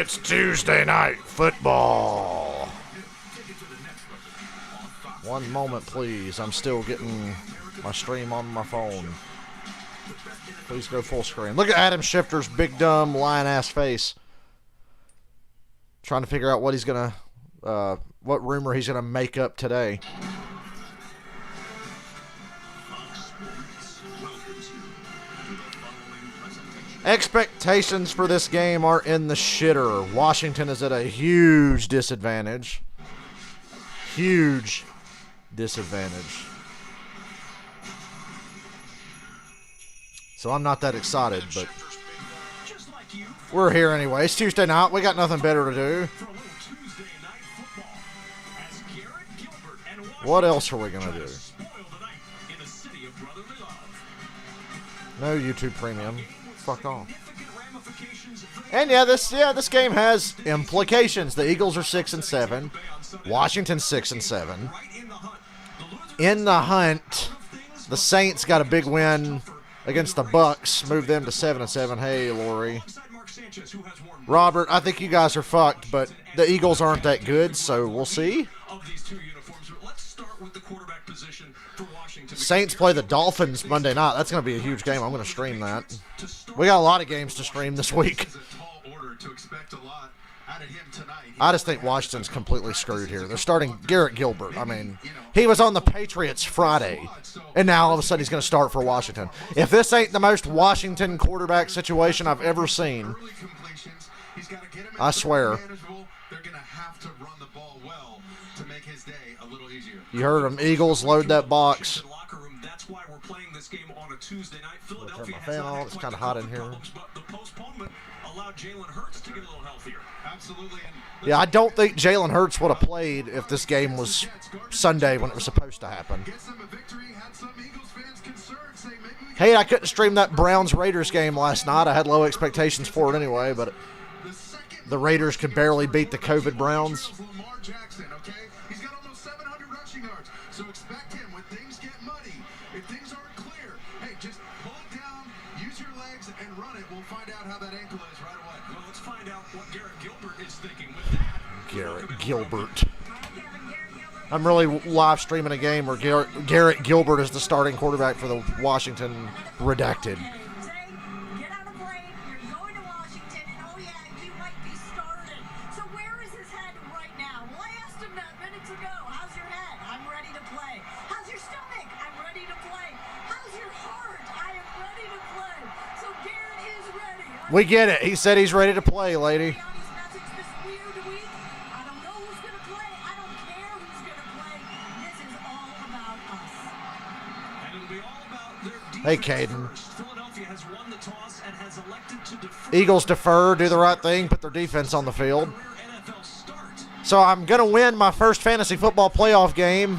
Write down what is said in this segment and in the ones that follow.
It's Tuesday night football. One moment, please. I'm still getting my stream on my phone. Please go full screen. Look at Adam Schefter's big, dumb, lion-ass face. Trying to figure out what he's going to, what rumor he's going to make up today. Expectations for this game are in the shitter. Washington is at a huge disadvantage. Huge disadvantage. So I'm not that excited, but we're here anyway. It's Tuesday night. We got nothing better to do. What else are we going to do? No YouTube Premium. Fuck off. And this game has implications. The Eagles are 6-7. Washington's 6-7. In the hunt, the Saints got a big win against the Bucks, moved them to 7-7. Hey, Lori. Robert, I think you guys are fucked, but the Eagles aren't that good, so we'll see. Saints play the Dolphins Monday night. That's going to be a huge game. I'm going to stream that. We got a lot of games to stream this week. I just think Washington's completely screwed here. They're starting Garrett Gilbert. I mean, he was on the Patriots Friday, and now all of a sudden he's going to start for Washington. If this ain't the most Washington quarterback situation I've ever seen, I swear. You heard him. Eagles load that box. Turn my fan on. It's kind of hot in here. Yeah, I don't think Jalen Hurts would have played if this game was Sunday when it was supposed to happen. Hey, I couldn't stream that Browns-Raiders game last night. I had low expectations for it anyway, but the Raiders could barely beat the COVID Browns. So expect him when things get muddy. If things aren't clear, hey, just pull it down, use your legs, and run it. We'll find out how that ankle is right away. Well, let's find out what Garrett Gilbert is thinking with that. Garrett Gilbert. I'm really live streaming a game where Garrett Gilbert is the starting quarterback for the Washington Redacted. We get it. He said he's ready to play, lady. Hey, Caden. Eagles defer, do the right thing, put their defense on the field. So I'm going to win my first fantasy football playoff game.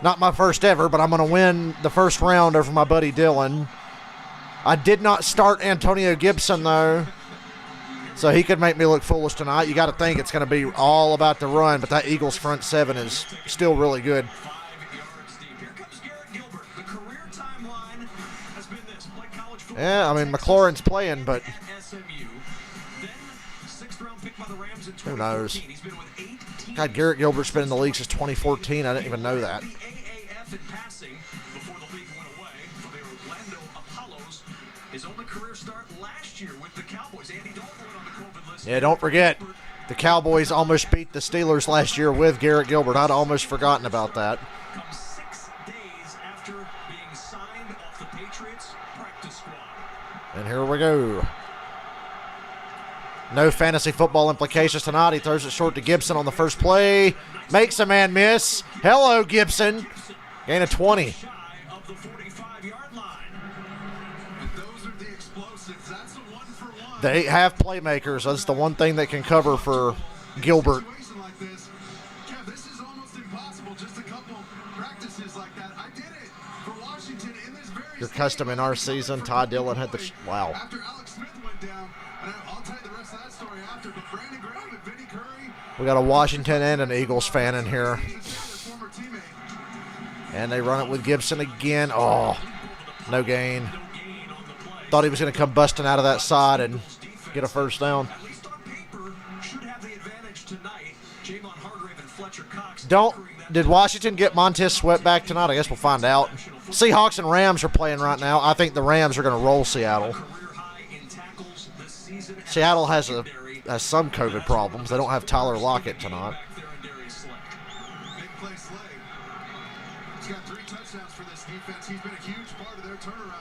Not my first ever, but I'm going to win the first round over my buddy Dylan. I did not start Antonio Gibson, though, so he could make me look foolish tonight. You got to think it's going to be all about the run, but that Eagles front seven is still really good. Yeah, I mean, McLaurin's playing, but who knows? God, Garrett Gilbert's been in the league since 2014. I didn't even know that. Yeah, don't forget, the Cowboys almost beat the Steelers last year with Garrett Gilbert. I'd almost forgotten about that. 6 days after being signed off the Patriots practice squad. And here we go. No fantasy football implications tonight. He throws it short to Gibson on the first play. Makes a man miss. Hello, Gibson. Gain of 20. They have playmakers. That's the one thing that can cover for Gilbert. Your custom in our season, Todd Dillon had the... Wow. We got a Washington and an Eagles fan in here. And they run it with Gibson again. Oh, no gain. Thought he was going to come busting out of that side and get a first down. Did Washington get Montez Sweat back tonight? I guess we'll find out. Seahawks and Rams are playing right now. I think the Rams are going to roll Seattle. Seattle has some COVID problems. They don't have Tyler Lockett tonight. Big play Slay. He's got 3 touchdowns for this defense. He's been a huge part of their turnaround.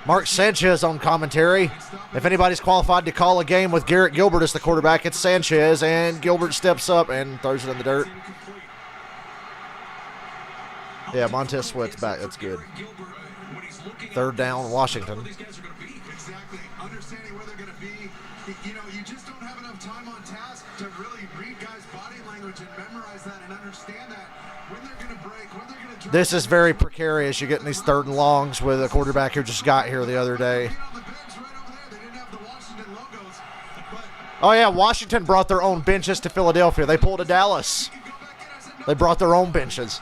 Mark Sanchez on commentary. If anybody's qualified to call a game with Garrett Gilbert as the quarterback, it's Sanchez, and Gilbert steps up and throws it in the dirt. Yeah, Montez Sweat's back. That's good. 3rd down, Washington. Exactly. Understanding where they're going to be. You know, you just don't have enough time on task to really read guys' body language and memorize that and understand that when they're going to break, when they're going to. This is very precarious. You're getting these 3rd and longs with a quarterback who just got here the other day. Oh, yeah, Washington brought their own benches to Philadelphia. They pulled a Dallas. They brought their own benches.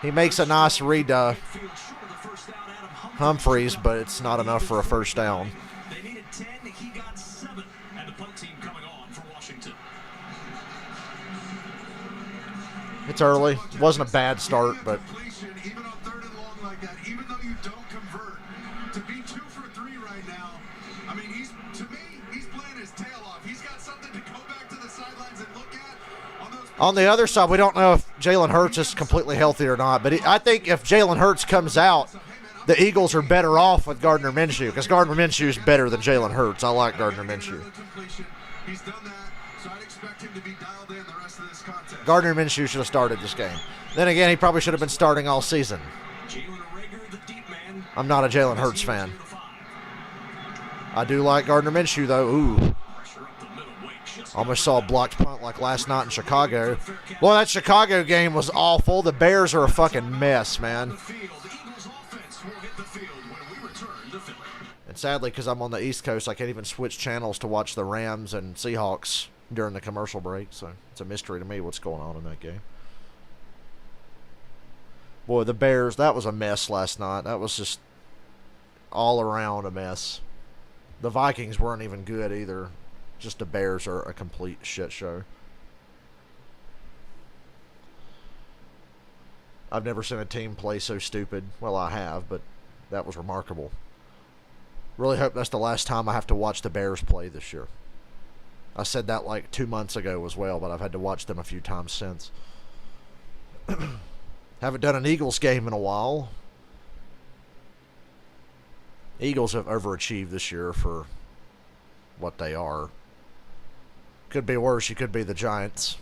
He makes a nice read to Humphreys, but it's not enough for a 1st down. They needed 10, he got 7, and the punt team coming on for Washington. It's early. Wasn't a bad start, but Even on 3rd and long like that, even though you don't convert, to be 2 for 3 right now, I mean, he's playing his tail off. He's got something to go back to the sidelines and look at on those. on the other side, we don't know if Jalen Hurts is completely healthy or not, but I think if Jalen Hurts comes out, the Eagles are better off with Gardner Minshew because Gardner Minshew is better than Jalen Hurts. I like Gardner Minshew. He's done that, so I'd expect him to be dialed in the rest of this contest. Gardner Minshew should have started this game. Then again, he probably should have been starting all season. I'm not a Jalen Hurts fan. I do like Gardner Minshew, though. Ooh. Almost saw a blocked punt like last night in Chicago. Boy, that Chicago game was awful. The Bears are a fucking mess, man. And sadly, because I'm on the East Coast, I can't even switch channels to watch the Rams and Seahawks during the commercial break. So it's a mystery to me what's going on in that game. Boy, the Bears, that was a mess last night. That was just all around a mess. The Vikings weren't even good either. Just the Bears are a complete shit show. I've never seen a team play so stupid. Well, I have, but that was remarkable. Really hope that's the last time I have to watch the Bears play this year. I said that like 2 months ago as well, but I've had to watch them a few times since. Haven't done an Eagles game in a while. Eagles have overachieved this year for what they are. Could be worse. You could be the Giants.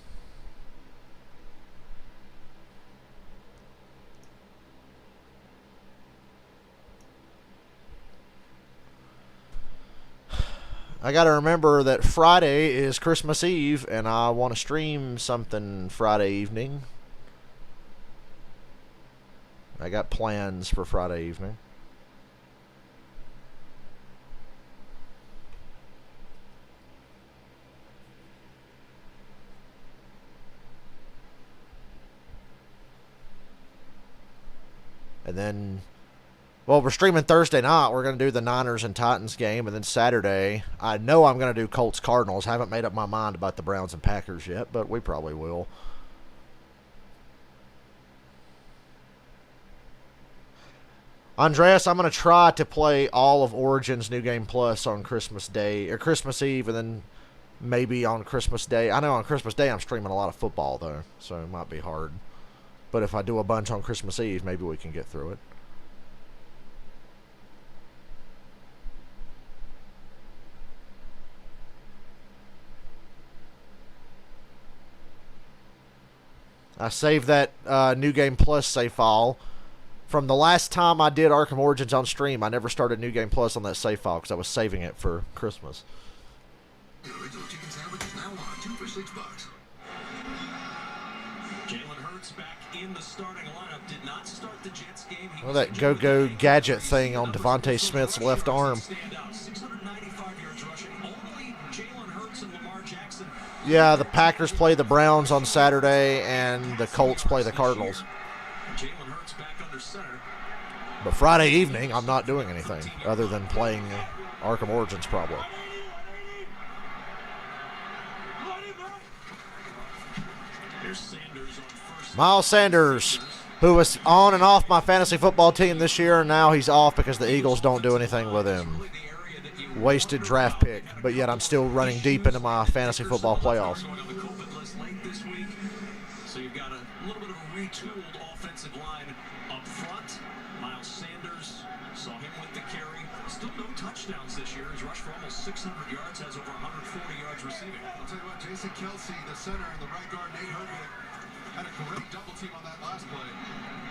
I got to remember that Friday is Christmas Eve, and I want to stream something Friday evening. I got plans for Friday evening. And then, well, we're streaming Thursday night. We're going to do the Niners and Titans game. And then Saturday, I know I'm going to do Colts Cardinals. Haven't made up my mind about the Browns and Packers yet, but we probably will. Andreas, I'm going to try to play all of Origin's New Game Plus on Christmas Day, or Christmas Eve, and then maybe on Christmas Day. I know on Christmas Day I'm streaming a lot of football, though, so it might be hard. But if I do a bunch on Christmas Eve, maybe we can get through it. I saved that New Game Plus save file. From the last time I did Arkham Origins on stream, I never started New Game Plus on that save file because I was saving it for Christmas. The original chicken sandwich is now on 2 for $6. Jalen Hurts back in the starting lineup. Did not start the Jets game. Well, that go-go gadget thing on Devontae Smith's left arm. 695 yards rushing. Only Jalen Hurts and Lamar Jackson. Yeah, the Packers play the Browns on Saturday, and the Colts play the Cardinals. Jalen Hurts back under center. But Friday evening, I'm not doing anything other than playing Arkham Origins probably. Here's Sanders on first. Miles Sanders, who was on and off my fantasy football team this year, and now he's off because the Eagles don't do anything with him. Wasted draft pick, but yet I'm still running deep into my fantasy football playoffs. Going on the COVID list late this week. So you've got a little bit of a retooled offensive line up front. Miles Sanders saw him with the carry. Still no touchdowns this year. He's rushed for almost 600 yards, has over 140 yards receiving. I'll tell you what, Jason Kelsey, the center, and the right guard, Nate Hertwig, had a great double team on that last play.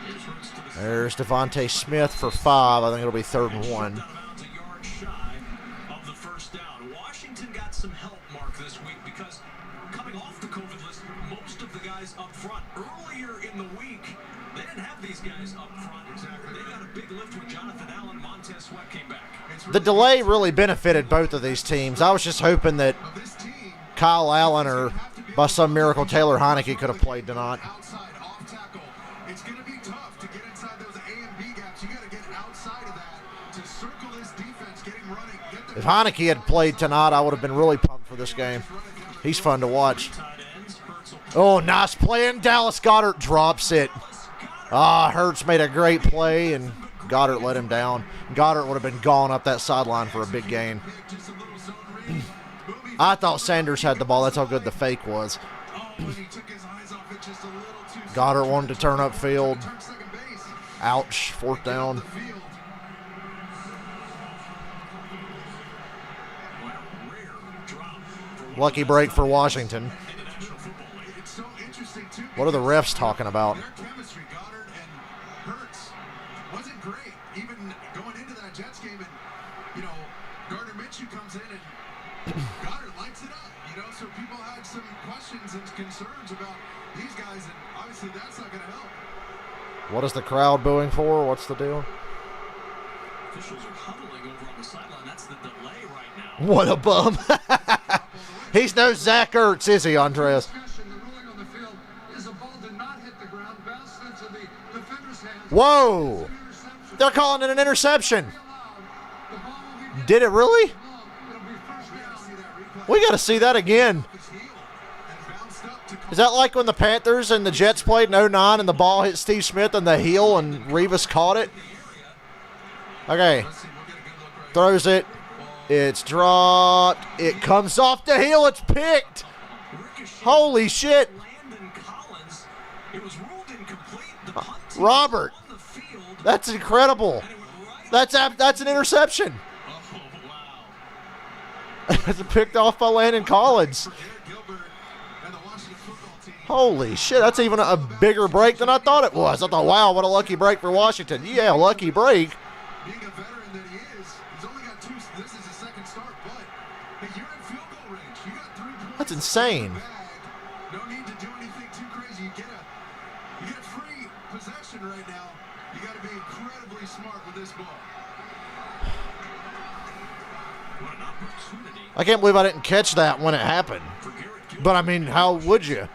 Here's Hurts to the There's Devontae Smith for 5. I think it'll be 3rd and 1. Down about a yard shy of the first down. Washington got some help, Mark, this week because coming off the COVID list, most of the guys up front earlier in the week, they didn't have these guys up front. Exactly. They got a big lift when Jonathan Allen, Montez Sweat came back. The delay really benefited both of these teams. I was just hoping that Kyle Allen or by some miracle Taylor Heineke could have played tonight. Outside, off tackle. It's going to be tough to get inside those A and B gaps. You got to get outside of that to circle this defense, getting running. If Heineke had played tonight, I would have been really pumped for this game. He's fun to watch. Oh, nice play, and Dallas Goedert drops it. Hurts made a great play, and Goddard let him down. Goddard would have been gone up that sideline for a big gain. I thought Sanders had the ball. That's how good the fake was. Goddard wanted to turn upfield. Ouch, 4th down. Lucky break for Washington. What are the refs talking about? Their chemistry, Goddard and Hurts, wasn't great. Even going into that Jets game, and Gardner Minshew comes in and Goddard lights it up. So people had some questions and concerns about these guys, and obviously that's not going to help. What is the crowd booing for? What's the deal? Officials are huddling over on the sideline. That's the delay right now. What a bum. He's no Zach Ertz, is he, Andreas? Whoa! They're calling it an interception. Did it really? We got to see that again. Is that like when the Panthers and the Jets played in 09 and the ball hit Steve Smith in the heel and Revis caught it? Okay. Throws it. It's dropped. It comes off the heel. It's picked. Holy shit. Robert. That's incredible. That's an interception. It's picked off by Landon Collins. Holy shit, that's even a bigger break than I thought it was. I thought, wow, what a lucky break for Washington. Yeah, lucky break. Being a veteran that he is, he's only got 2. This is his second start, but hey, you're in field goal range. You got 3 points. That's insane. No need to do anything too crazy. You get free possession right now. You got to be incredibly smart with this ball. What an opportunity. I can't believe I didn't catch that when it happened. But, I mean, how would you?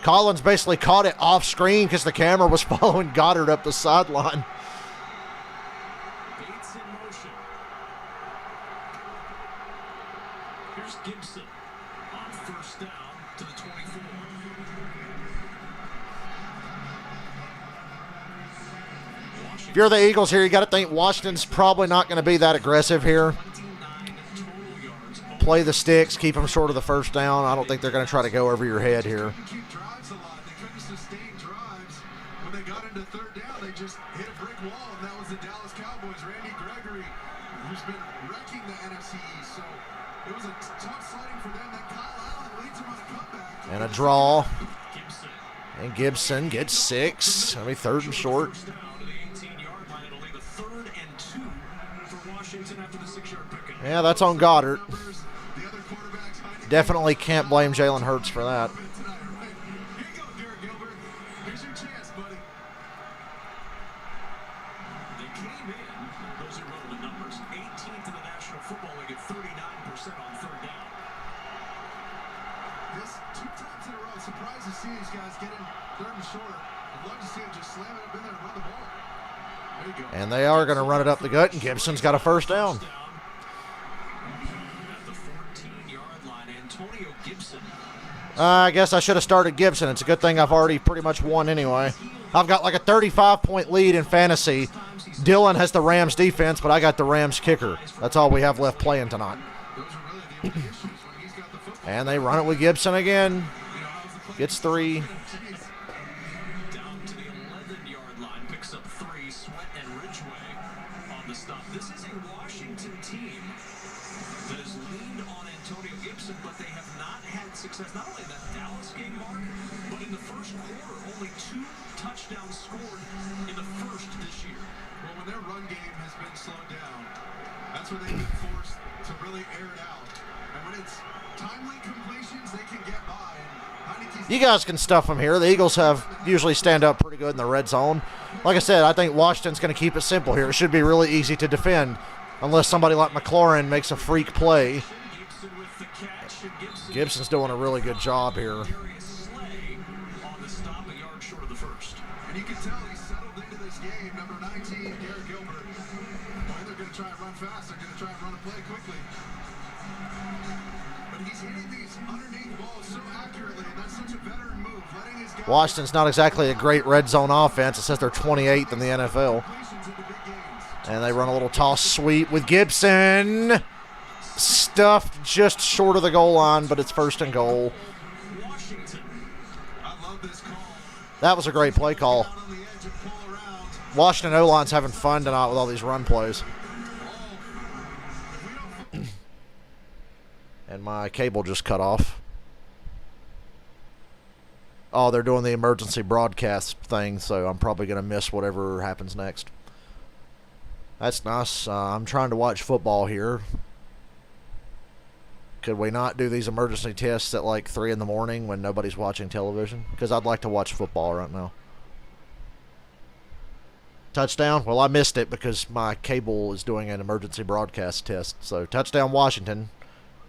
Collins basically caught it off screen because the camera was following Goddard up the sideline. Bates in motion. Here's Gibson on first down to the 24. If you're the Eagles here, you got to think Washington's probably not going to be that aggressive here. 29 total yards. Play the sticks, keep them short of the first down. I don't think they're going to try to go over your head here. Keep drives a lot. They couldn't sustain drives. When they got into 3rd down, they just hit a brick wall, and that was the Dallas Cowboys. Randy Gregory, who's been wrecking the NFC East. So it was a tough sledding for them. That Kyle Allen leads them on a comeback. And a draw. Gibson. And Gibson gets 6. That'll be 3rd and short. First down to the 18-yard line. It'll leave a 3rd and 2 for Washington after the 6-yard pickup. Yeah, that's on Goddard. The other quarterbacks hiding. Definitely can't blame Jalen Hurts for that. Here you go, Derek Gilbert. Here's your chance, buddy. They came in, those are relevant numbers, 18th in the National Football League at 39% on 3rd down. This 2 times in a row. Surprised to see these guys get in 3rd and short. I'd love to see them just slam it up in there and run the ball. There you go. And they are going to run it up the gut, and Gibson's got a first down. At the 14-yard line, Antonio Gibson. I guess I should have started Gibson. It's a good thing I've already pretty much won anyway. I've got like a 35-point lead in fantasy. Dylan has the Rams defense, but I got the Rams kicker. That's all we have left playing tonight. And they run it with Gibson again. Gets 3. Down to the 11-yard line, picks up 3. Sweat and Ridgeway on the stop. This is a Washington team that has leaned on Antonio Gibson, but they have not had success, not only in that Dallas game, Mark, but in the first quarter, only 2 touchdowns scored in the first this year. Well, when their run game has been slowed down, that's where they've been forced to really air it out. And when it's timely completions, they can get by. You guys can stuff them here. The Eagles have usually stand up pretty good in the red zone. Like I said, I think Washington's going to keep it simple here. It should be really easy to defend unless somebody like McLaurin makes a freak play. Gibson's doing a really good job here. And you can tell he's settled into this game. Number 19, Garrett Gilbert. Boy, they're going to try and run fast. They're going to try and run a play quickly. But he's hitting these underneath balls so accurately, and that's such a veteran move. Letting his guys Washington's not exactly a great red zone offense. It says they're 28th in the NFL. completions in the big games. And they run a little toss sweep with Gibson. Stuffed just short of the goal line, but it's 1st and goal. Washington. I love this call. That was a great play call. Down on the edge and pull around. Washington O-line's having fun tonight with all these run plays. And my cable just cut off. Oh, they're doing the emergency broadcast thing, so I'm probably going to miss whatever happens next. That's nice. I'm trying to watch football here. Could we not do these emergency tests at like 3 in the morning when nobody's watching television? Because I'd like to watch football right now. Touchdown? Well, I missed it because my cable is doing an emergency broadcast test. So, touchdown Washington.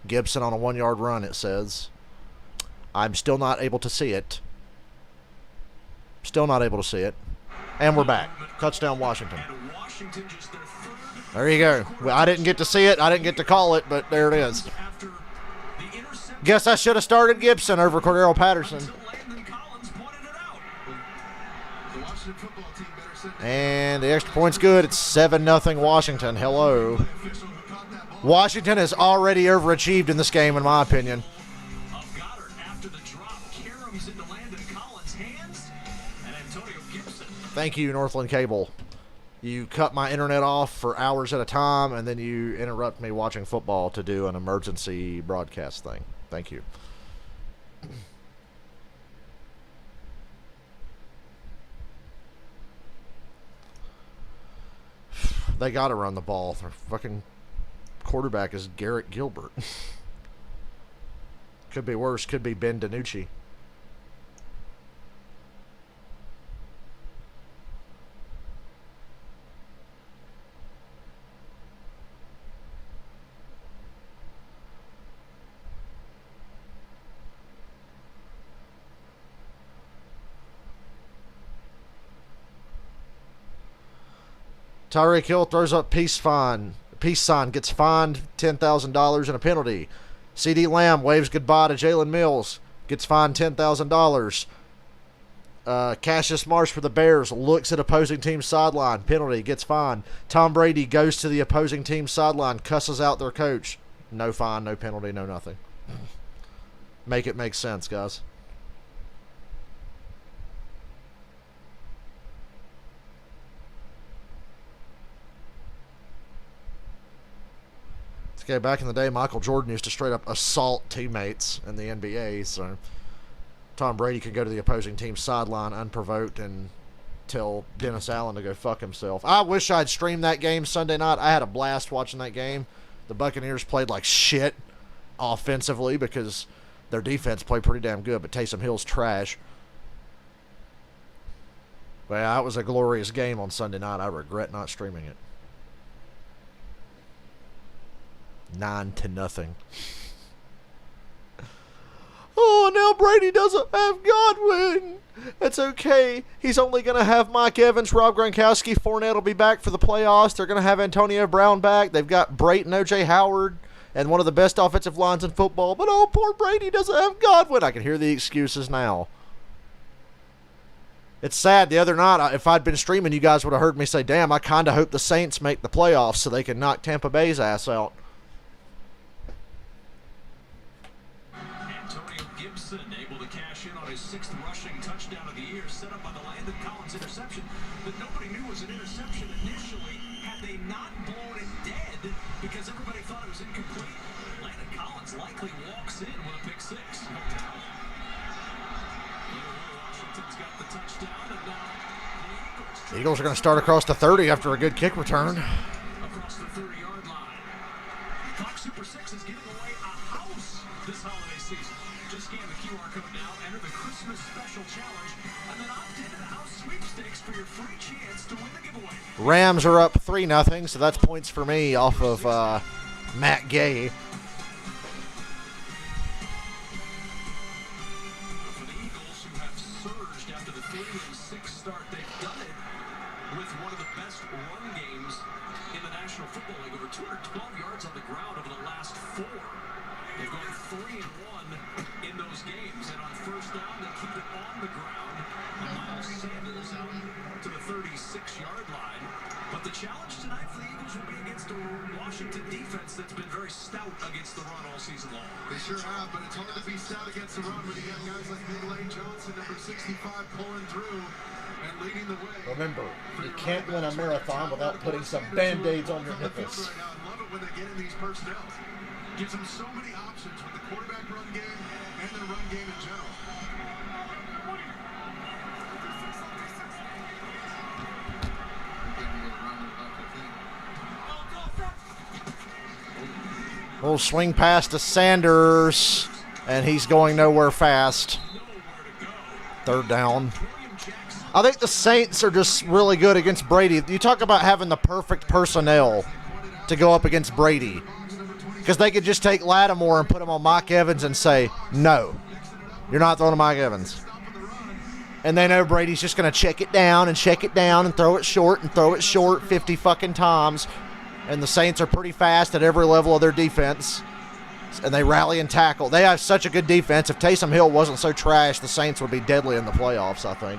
Gibson on a 1-yard run, it says. I'm still not able to see it. Still not able to see it. And we're back. Touchdown Washington. And Washington just their third There you go. Well, I didn't get to see it. I didn't get to call it, but there it is. after the interception. Guess I should have started Gibson over Cordero Patterson. Until Landon Collins pointed it out. The Washington football team better send And the extra point's good. It's 7-0 Washington. Hello. the official who caught that ball. Washington has already overachieved in this game, in my opinion. Of Goddard after the drop, caroms into Landon Collins' hands, and Antonio Gibson. Thank you, Northland Cable. You cut my internet off for hours at a time, and then you interrupt me watching football to do an emergency broadcast thing. Thank you. They got to run the ball. Their fucking quarterback is Garrett Gilbert. Could be worse. Could be Ben DiNucci. Tyreek Hill throws up peace sign, gets fined $10,000 and a penalty. CeeDee Lamb waves goodbye to Jalen Mills, gets fined $10,000. Cassius Marsh for the Bears looks at opposing team's sideline, penalty, gets fined. Tom Brady goes to the opposing team's sideline, cusses out their coach. No fine, no penalty, no nothing. Make it make sense, guys. Okay, back in the day, Michael Jordan used to straight up assault teammates in the NBA, so Tom Brady could go to the opposing team's sideline unprovoked and tell Dennis Allen to go fuck himself. I wish I'd streamed that game Sunday night. I had a blast watching that game. The Buccaneers played like shit offensively because their defense played pretty damn good, but Taysom Hill's trash. But yeah, that was a glorious game on Sunday night. I regret not streaming it. 9-0. Oh, now Brady doesn't have Godwin. It's okay. He's only going to have Mike Evans, Rob Gronkowski. Fournette will be back for the playoffs. They're going to have Antonio Brown back. They've got Brayton, O.J. Howard. and one of the best offensive lines in football, but oh, poor Brady doesn't have Godwin. I can hear the excuses now. It's sad. The other night, if I'd been streaming, you guys would have heard me say, damn, I kind of hope the Saints make the playoffs so they can knock Tampa Bay's ass out. Antonio Gibson able to cash in on his 6th rushing touchdown of the year, set up by the Landon Collins interception that nobody knew was an interception initially, had they not blown it dead because everybody thought it was incomplete. Landon Collins likely walks in with a pick 6. Washington's got the touchdown, and now The Eagles are going to start across the 30 after a good kick return. across the 30-yard line. Fox Super 6 is giving away a house this holiday season. Just scan the QR code now, enter the Christmas special challenge, and then opt into the house sweepstakes for your free chance to win the giveaway. Rams are up 3-0, so that's points for me off of Matt Gay. For the Eagles, who have surged after the 3-6 start, they've done it with one of the best run games in the National Football League. Over 212 yards on the ground over the last 4. They've gone 3-1 in those games, and on first down, they keep it on the ground. And Miles Sanders out to the 36-yard line. But the challenge tonight for the Eagles will be against a Washington defense that's been very stout against the run all season long. They sure have, but it's hard to be stout against the run when you got guys like Big Lane Johnson, number 65, pulling through and leading the way. Remember, you can't win a marathon without putting some Band-Aids on your From the field nipples. right now. I love it when they get in these personnel. Gives them so many options with the quarterback run game and their run game in general. Little swing pass to Sanders, and he's going nowhere fast. 3rd down. I think the Saints are just really good against Brady. You talk about having the perfect personnel to go up against Brady, because they could just take Lattimore and put him on Mike Evans and say, no, you're not throwing to Mike Evans. And they know Brady's just going to check it down and throw it short 50 fucking times. And the Saints are pretty fast at every level of their defense. And they rally and tackle. They have such a good defense. If Taysom Hill wasn't so trash, the Saints would be deadly in the playoffs, I think.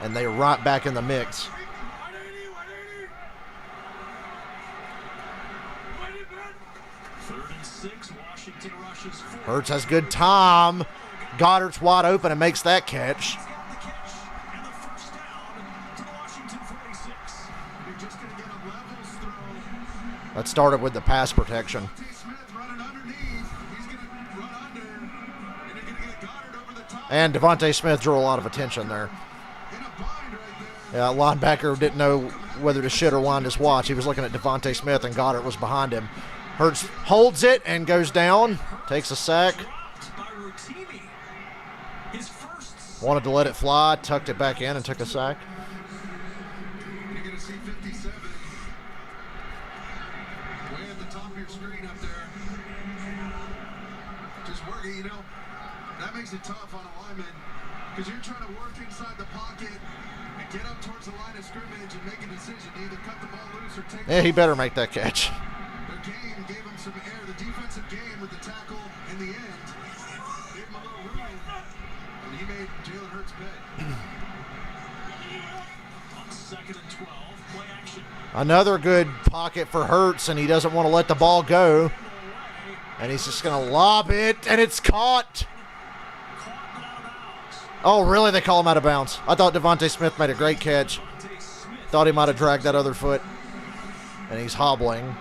And they're right back in the mix. Hurts has good time. Goddard's wide open and makes that catch. That started with the pass protection. And Devontae Smith drew a lot of attention there. Yeah, linebacker didn't know whether to shit or wind his watch. He was looking at Devontae Smith, and Goddard was behind him. Hurts holds it and goes down. Takes a sack. Wanted to let it fly, tucked it back in, and took a sack. You're going to see 57 way at the top of your screen up there. Just working, you know, that makes it tough on a lineman because you're trying to work inside the pocket and get up towards the line of scrimmage and make a decision. Either cut the ball loose or take Yeah, he better make that catch. Their game gave him some air. The defensive game with the tackle in the end gave him a little room, and he made Jalen Hurts pay. On 2nd and 12, play action. Another good pocket for Hurts, and he doesn't want to let the ball go. And he's just going to lob it, and it's caught. Oh, really? They call him out of bounds. I thought Devontae Smith made a great catch. Thought he might have dragged that other foot. And he's hobbling.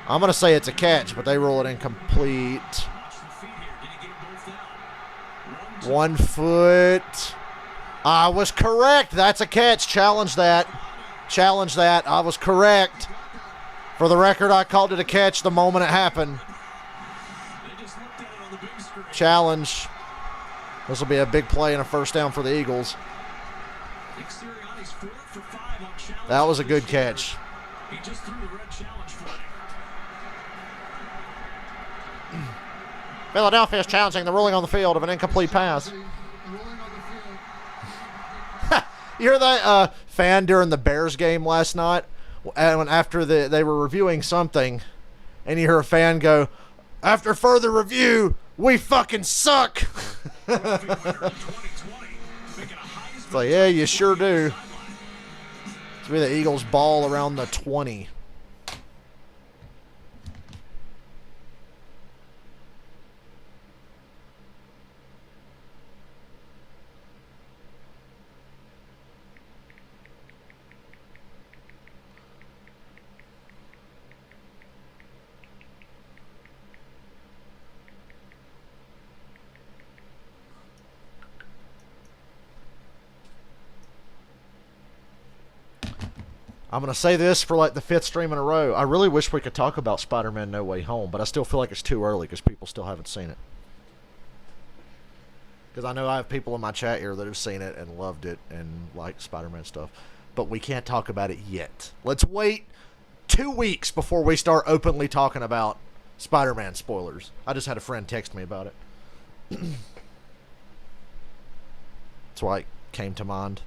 I'm going to say it's a catch, but they rule it incomplete. 1 foot. I was correct. That's a catch. Challenge that. I was correct. For the record, I called it a catch the moment it happened. Challenge. This will be a big play and a first down for the Eagles. That was a good catch. He just threw the red challenge flag. Philadelphia is challenging the ruling on the field of an incomplete pass. You hear that fan during the Bears game last night? And after they were reviewing something, and you hear a fan go, "After further review, we fucking suck." It's like, yeah, you sure do. It's be the Eagles ball around the 20. I'm going to say this for like the 5th stream in a row. I really wish we could talk about Spider-Man No Way Home, but I still feel like it's too early because people still haven't seen it. Because I know I have people in my chat here that have seen it and loved it and like Spider-Man stuff. But we can't talk about it yet. Let's wait 2 weeks before we start openly talking about Spider-Man spoilers. I just had a friend text me about it. That's why it came to mind.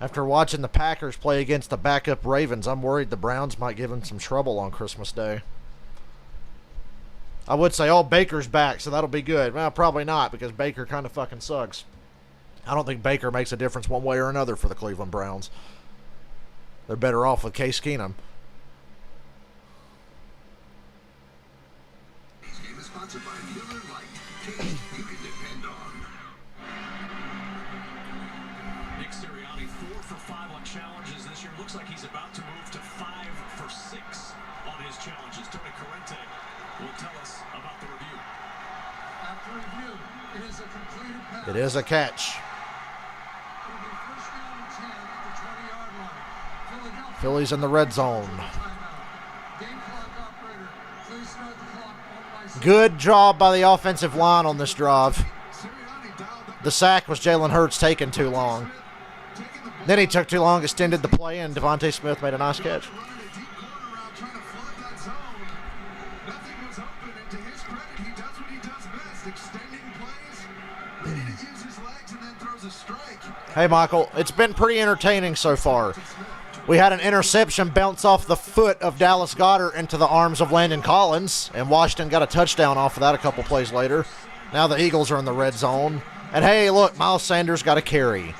After watching the Packers play against the backup Ravens, I'm worried the Browns might give them some trouble on Christmas Day. I would say, oh, Baker's back, so that'll be good. Well, probably not, because Baker kind of fucking sucks. I don't think Baker makes a difference one way or another for the Cleveland Browns. They're better off with Case Keenum. This game is sponsored by Miller Lite. Taste you can depend on. Nick Sirianni 4 for 5 on challenges this year. Looks like he's about to move to 5 for 6 on his challenges. Tony Corrente will tell us about the review. After review, it is a completed pass. It is a catch. It'll be first down and 10 at the 20-yard line. Philadelphia. Phillies in the red zone. Timeout. Game clock operator. Please start the clock on my side. Good job by the offensive line on this drive. Sirianni dialed up The sack was Jalen Hurts taking too long. taking the Then he took too long, extended the play, and Devontae Smith made a nice catch. running a deep corner route, trying to flood that zone. Nothing was open, and to his credit, he does what he does best, extending plays, ready to use his legs, and then throws a strike. Hey, Michael, it's been pretty entertaining so far. We had an interception bounce off the foot of Dallas Goedert into the arms of Landon Collins, and Washington got a touchdown off of that a couple plays later. Now the Eagles are in the red zone. And hey, look, Miles Sanders got a carry.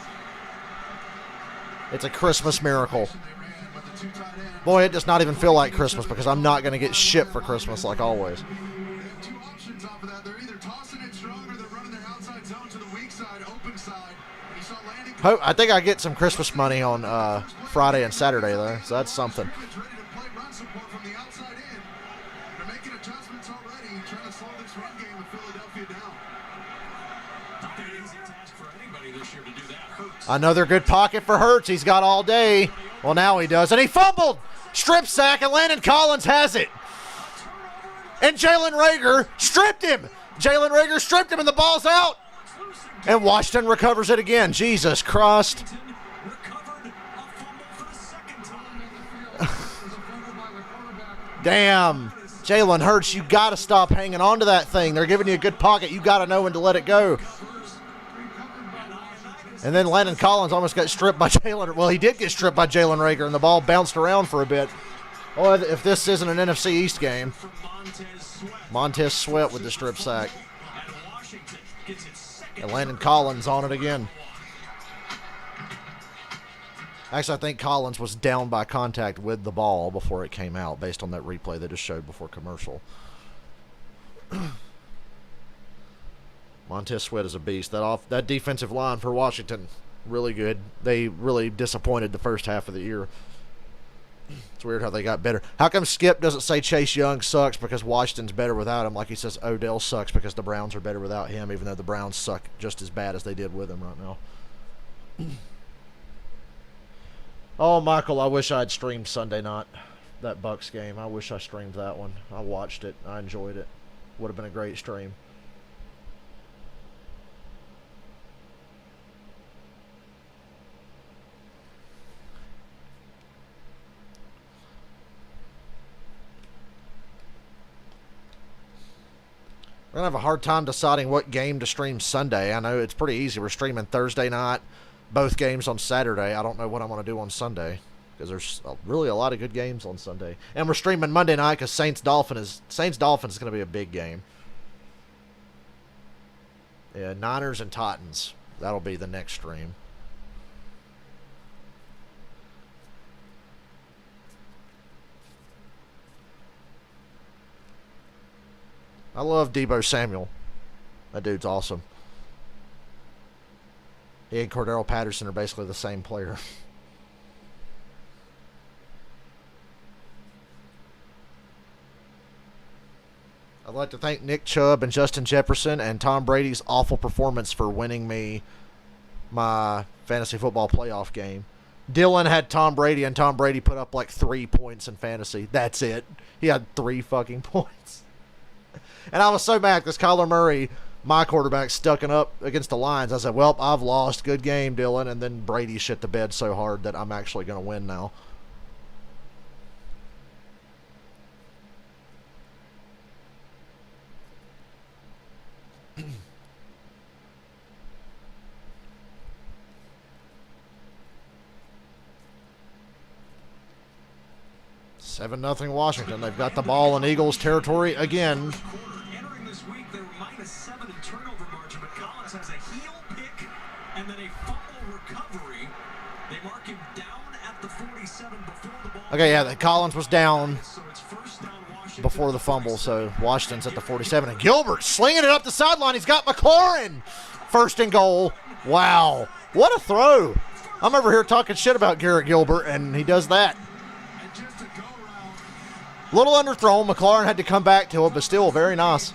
It's a Christmas miracle. They ran him with the two tight ends. Boy, it does not even feel like Christmas because I'm not going to get shit for Christmas like always. They have two options off of that. They're either tossing it strong or they're running their outside zone to the weak side, open side. And you saw Landon I think I get some Christmas money on Friday and Saturday, though, so that's something. Scrimmage ready to play run support from the outside in. They're making adjustments already, trying to slow this run game with Philadelphia down. Not an easy task for anybody this year to do that. Hurts. Another good pocket for Hurts. He's got all day. Well, now he does. And he fumbled. Strip sack, and Landon Collins has it. And Jalen Reagor stripped him. Jalen Reagor stripped him, and the ball's out. And Washington recovers it again. Jesus Christ. Recovered a fumble for the second time. Damn. Jalen Hurts, you got to stop hanging on to that thing. They're giving you a good pocket. You got to know when to let it go. And then Landon Collins almost got stripped by Jalen. Well, he did get stripped by Jalen Reagor, and the ball bounced around for a bit. Oh, if this isn't an NFC East game. For Montez Sweat. Montez Sweat with the strip sack. And Washington gets its second. And Landon Collins on it again. Actually, I think Collins was down by contact with the ball before it came out, based on that replay they just showed before commercial. Montez Sweat is a beast. That defensive line for Washington, really good. They really disappointed the first half of the year. It's weird how they got better. How come Skip doesn't say Chase Young sucks because Washington's better without him, like he says Odell sucks because the Browns are better without him, even though the Browns suck just as bad as they did with him right now. Oh, Michael, I wish I'd streamed Sunday night, that Bucks game. I wish I streamed that one. I watched it. I enjoyed it. Would have been a great stream. We're going to have a hard time deciding what game to stream Sunday. I know it's pretty easy. We're streaming Thursday night, both games on Saturday. I don't know what I'm going to do on Sunday because there's really a lot of good games on Sunday. And we're streaming Monday night because Saints-Dolphins is going to be a big game. Yeah, Niners and Titans. That'll be the next stream. I love Deebo Samuel. That dude's awesome. He and Cordero Patterson are basically the same player. I'd like to thank Nick Chubb and Justin Jefferson and Tom Brady's awful performance for winning me my fantasy football playoff game. Dylan had Tom Brady, and Tom Brady put up like 3 points in fantasy. That's it. He had 3 fucking points. And I was so mad because Kyler Murray, my quarterback, stuck it up against the Lions. I said, well, I've lost. Good game, Dylan. And then Brady shit the bed so hard that I'm actually going to win now. Seven 0 Washington. They've got the ball in Eagles territory again. Entering this week, they're -7 in turnover margin, but Collins has a heel pick and then a fumble recovery. They mark him down at the 47 before the ball. Okay, yeah, Collins was down before the fumble, so Washington's at the 47. And Gilbert slinging it up the sideline. He's got McLaurin. First and goal. Wow. What a throw. I'm over here talking shit about Garrett Gilbert, and he does that. Little underthrown. McLaurin had to come back to it, but still very nice.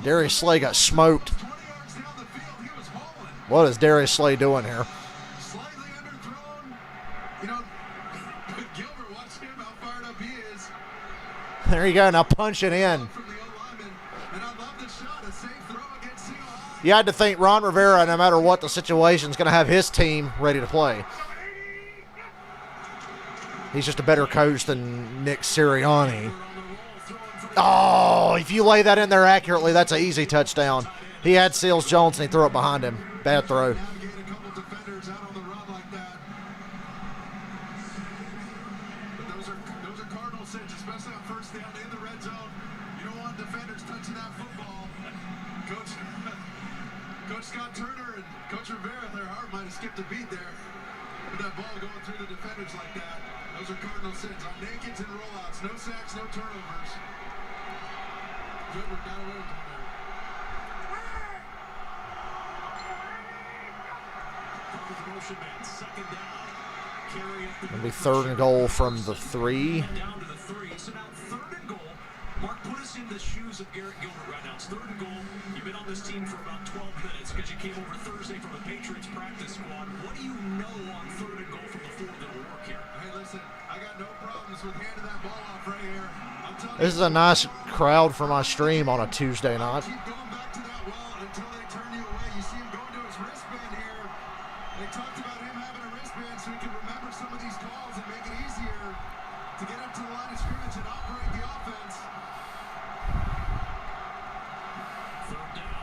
Darius Slay got smoked. What is Darius Slay doing here? There you go. Now punch it in. You had to think Ron Rivera, no matter what the situation, is going to have his team ready to play. He's just a better coach than Nick Sirianni. Oh, if you lay that in there accurately, that's an easy touchdown. He had Seals Jones, and he threw it behind him. Bad throw. Coach Scott Turner and Coach Rivera, their heart might have skipped a beat there with that ball going through the defenders like that. Those are Cardinal sins on nakeds and rollouts. No sacks, no turnovers. Gilbert got away with one there. Motion man, second down. Carry up the It'll be third and goal from the 3. down to the 3. So now third and goal. Mark, put us in the shoes of Garrett Gilbert right now. It's third and goal. You've been on this team for about 12 minutes because you came over Thursday from the Patriots practice squad. What do you know on third and goal from the 4 that'll work here? Hey, listen, I got no problems with handing that ball off right here. I'm telling This is a nice crowd for my stream on a Tuesday night. keep going back to that wall until they turn you away. You see him going to his wristband here. They talked about him having a wristband so he can remember some of these calls and make it easier to get up to the line of scrimmage and operate the offense. Third down.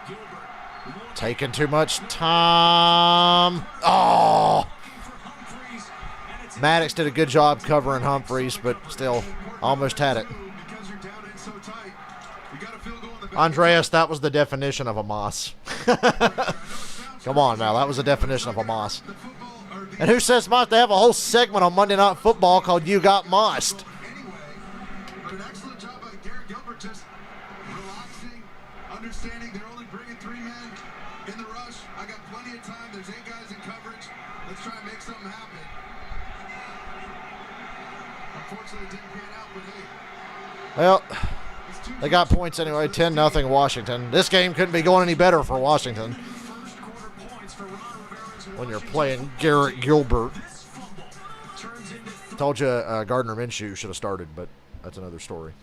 Gilbert. Taking too much time. Oh! Maddox did a good job covering Humphreys, but still almost had it. Because you're down in so tight, you got a field goal in the back. Andreas, that was the definition of a moss. Come on now, that was the definition of a moss. And who says moss? They have a whole segment on Monday Night Football called You Got Mossed. Anyway, but an excellent job by Garrett Gilbert just relaxing understanding they're only bringing 3 men in the rush. I got plenty of time. There's 8 guys in coverage. Let's try and make something happen. Unfortunately, it didn't pan out, but hey. Well, they got points anyway, 10-0 Washington. This game couldn't be going any better for Washington when you're playing Garrett Gilbert. Told you Gardner Minshew should have started, but that's another story.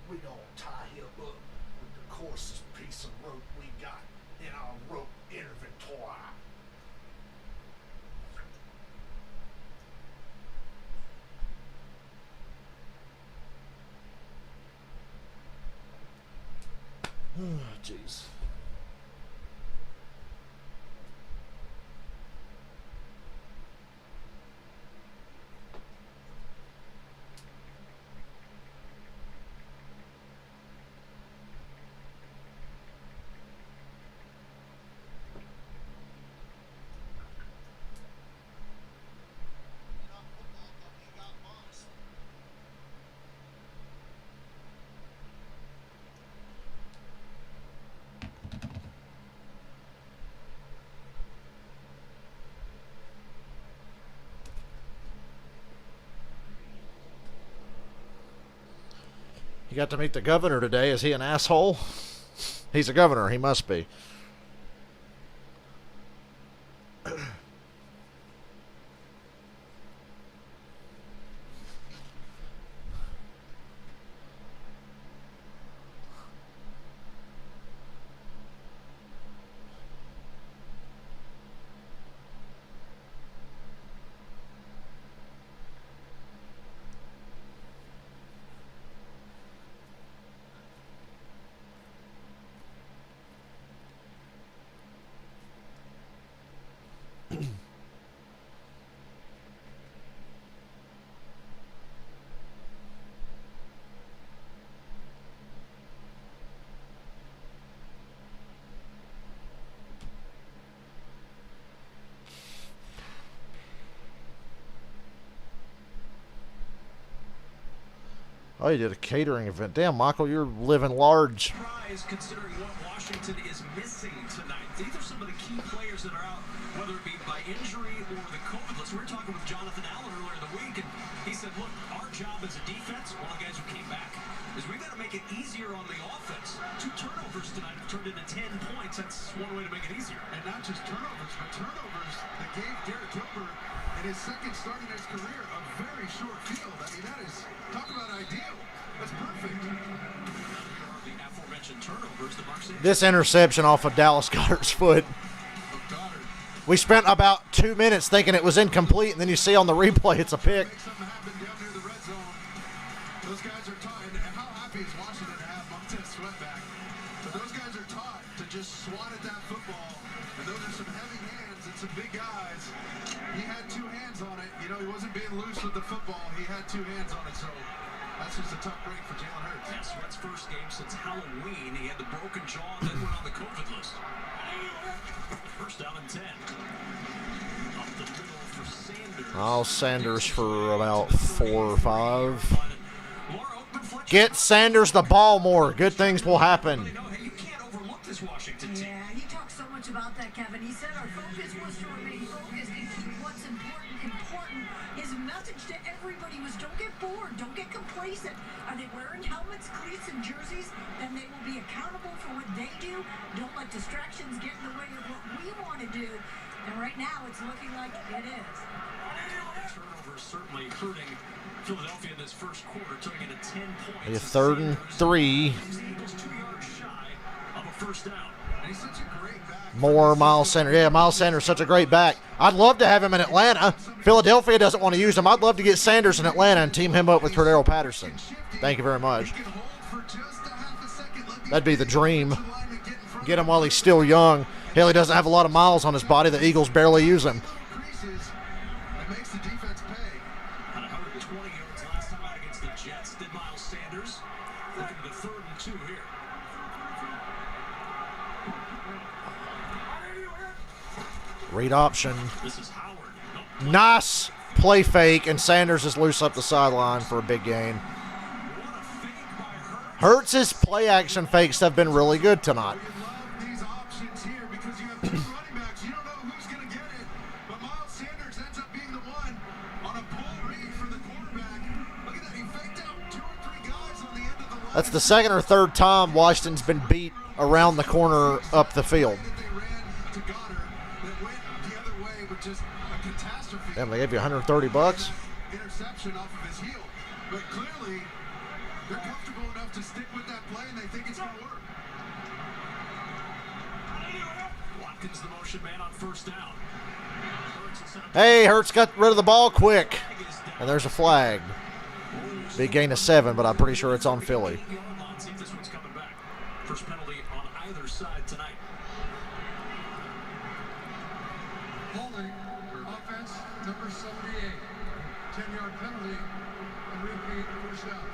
We gonna tie him up with the coarsest piece of rope we got in our rope inventory. Jeez. You got to meet the governor today. Is he an asshole? He's a governor. He must be. Oh, you did a catering event. Damn, Michael, you're living large. Considering what Washington is missing tonight. These are some of the key players that are out, whether it be by injury or the COVID list. We were talking with Jonathan Allen earlier in the week, and he said, look, our job as a defense, one of the guys who came back, is we've got to make it easier on the offense. 2 turnovers tonight have turned into 10 points. That's one way to make it easier. And not just turnovers, but turnovers that gave Garrett Gilbert in his second start in his career a very short field. I mean, that is, talk about ideal. That's perfect. The aforementioned turnovers, the Marks. This interception off of Dallas Goedert's foot. We spent about 2 minutes thinking it was incomplete, and then you see on the replay it's a pick. Make something happen down near the red zone. Those guys are taught, and how happy is Washington to have Montez Sweat back? But those guys are taught to just swat at that football, and those are some heavy hands and some big guys. He had 2 hands on it. You know, he wasn't being loose with the football. He had 2 hands on it, so that's just a tough break for Jalen Hurts. Yeah, Sweat's first game since Halloween. He had the broken jaw and then went on the COVID list. First down and 10. Up the middle for Sanders. Oh, Sanders for about 4 or 5. Get Sanders the ball more. Good things will happen. You can't overlook this Washington team. Yeah, he talked so much about that, Kevin. He said our focus was to remain focused and keep what's important. His message to everybody was don't get bored, don't get complacent. Are they wearing helmets, cleats, and jerseys? Then they will be accountable for what they do. Don't let distractions get in the way of what we want to do. And right now, it's looking like it is. Turnovers certainly hurting Philadelphia in this first quarter, turning into 10 points. A 3rd and 3. The Eagles 2 yards shy of a first down. And he's such a great back. More Miles Sanders. Yeah, Miles Sanders such a great back. I'd love to have him in Atlanta. Philadelphia doesn't want to use him. I'd love to get Sanders in Atlanta and team him up with Cordero Patterson. Thank you very much. That'd be the dream. Get him while he's still young. Hell, he doesn't have a lot of miles on his body. The Eagles barely use him. Creases and makes the defense pay. 120 yards last time out against Jets did Miles Sanders. Looking at the 3rd and 2 here. Read option. This is Howard. Nice play fake, and Sanders is loose up the sideline for a big gain. What a fake by Hurts. Hurts' play action fakes have been really good tonight. You love these options here because you have two running backs. You don't know who's going to get it, but Miles Sanders ends up being the one on a pull read for the quarterback. Look at that. He faked out 2 or 3 guys on the end of the line. That's the 2nd or 3rd time Washington's been beat around the corner up the field. That they ran to Goddard that went the other way with just a catastrophe. Damn, they gave you $130. Interception off of his heel. But clearly, they're comfortable enough to stick with that play, and they think it's going to work. Watkins the motion man on 1st down. Hurts is set up. Hey, Hurts got rid of the ball quick. And there's a flag. Big gain of 7, but I'm pretty sure it's on Philly. See if this one's coming back. First penalty on either side tonight. Holding, offense, number 78. 10-yard penalty, and repeat first down.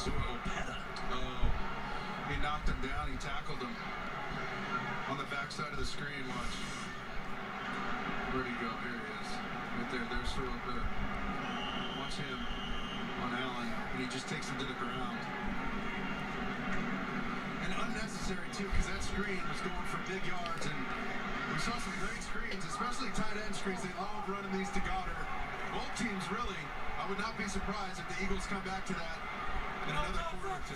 Opeta. Oh, he knocked him down. He tackled him on the backside of the screen. Watch. Where'd he go? Here he is. Right there. There's Opeta. Watch him on Allen, and he just takes him to the ground. And unnecessary, too, because that screen was going for big yards, and we saw some great screens, especially tight end screens. They love running these to Goddard. Both teams, really. I would not be surprised if the Eagles come back to that in another quarter or two.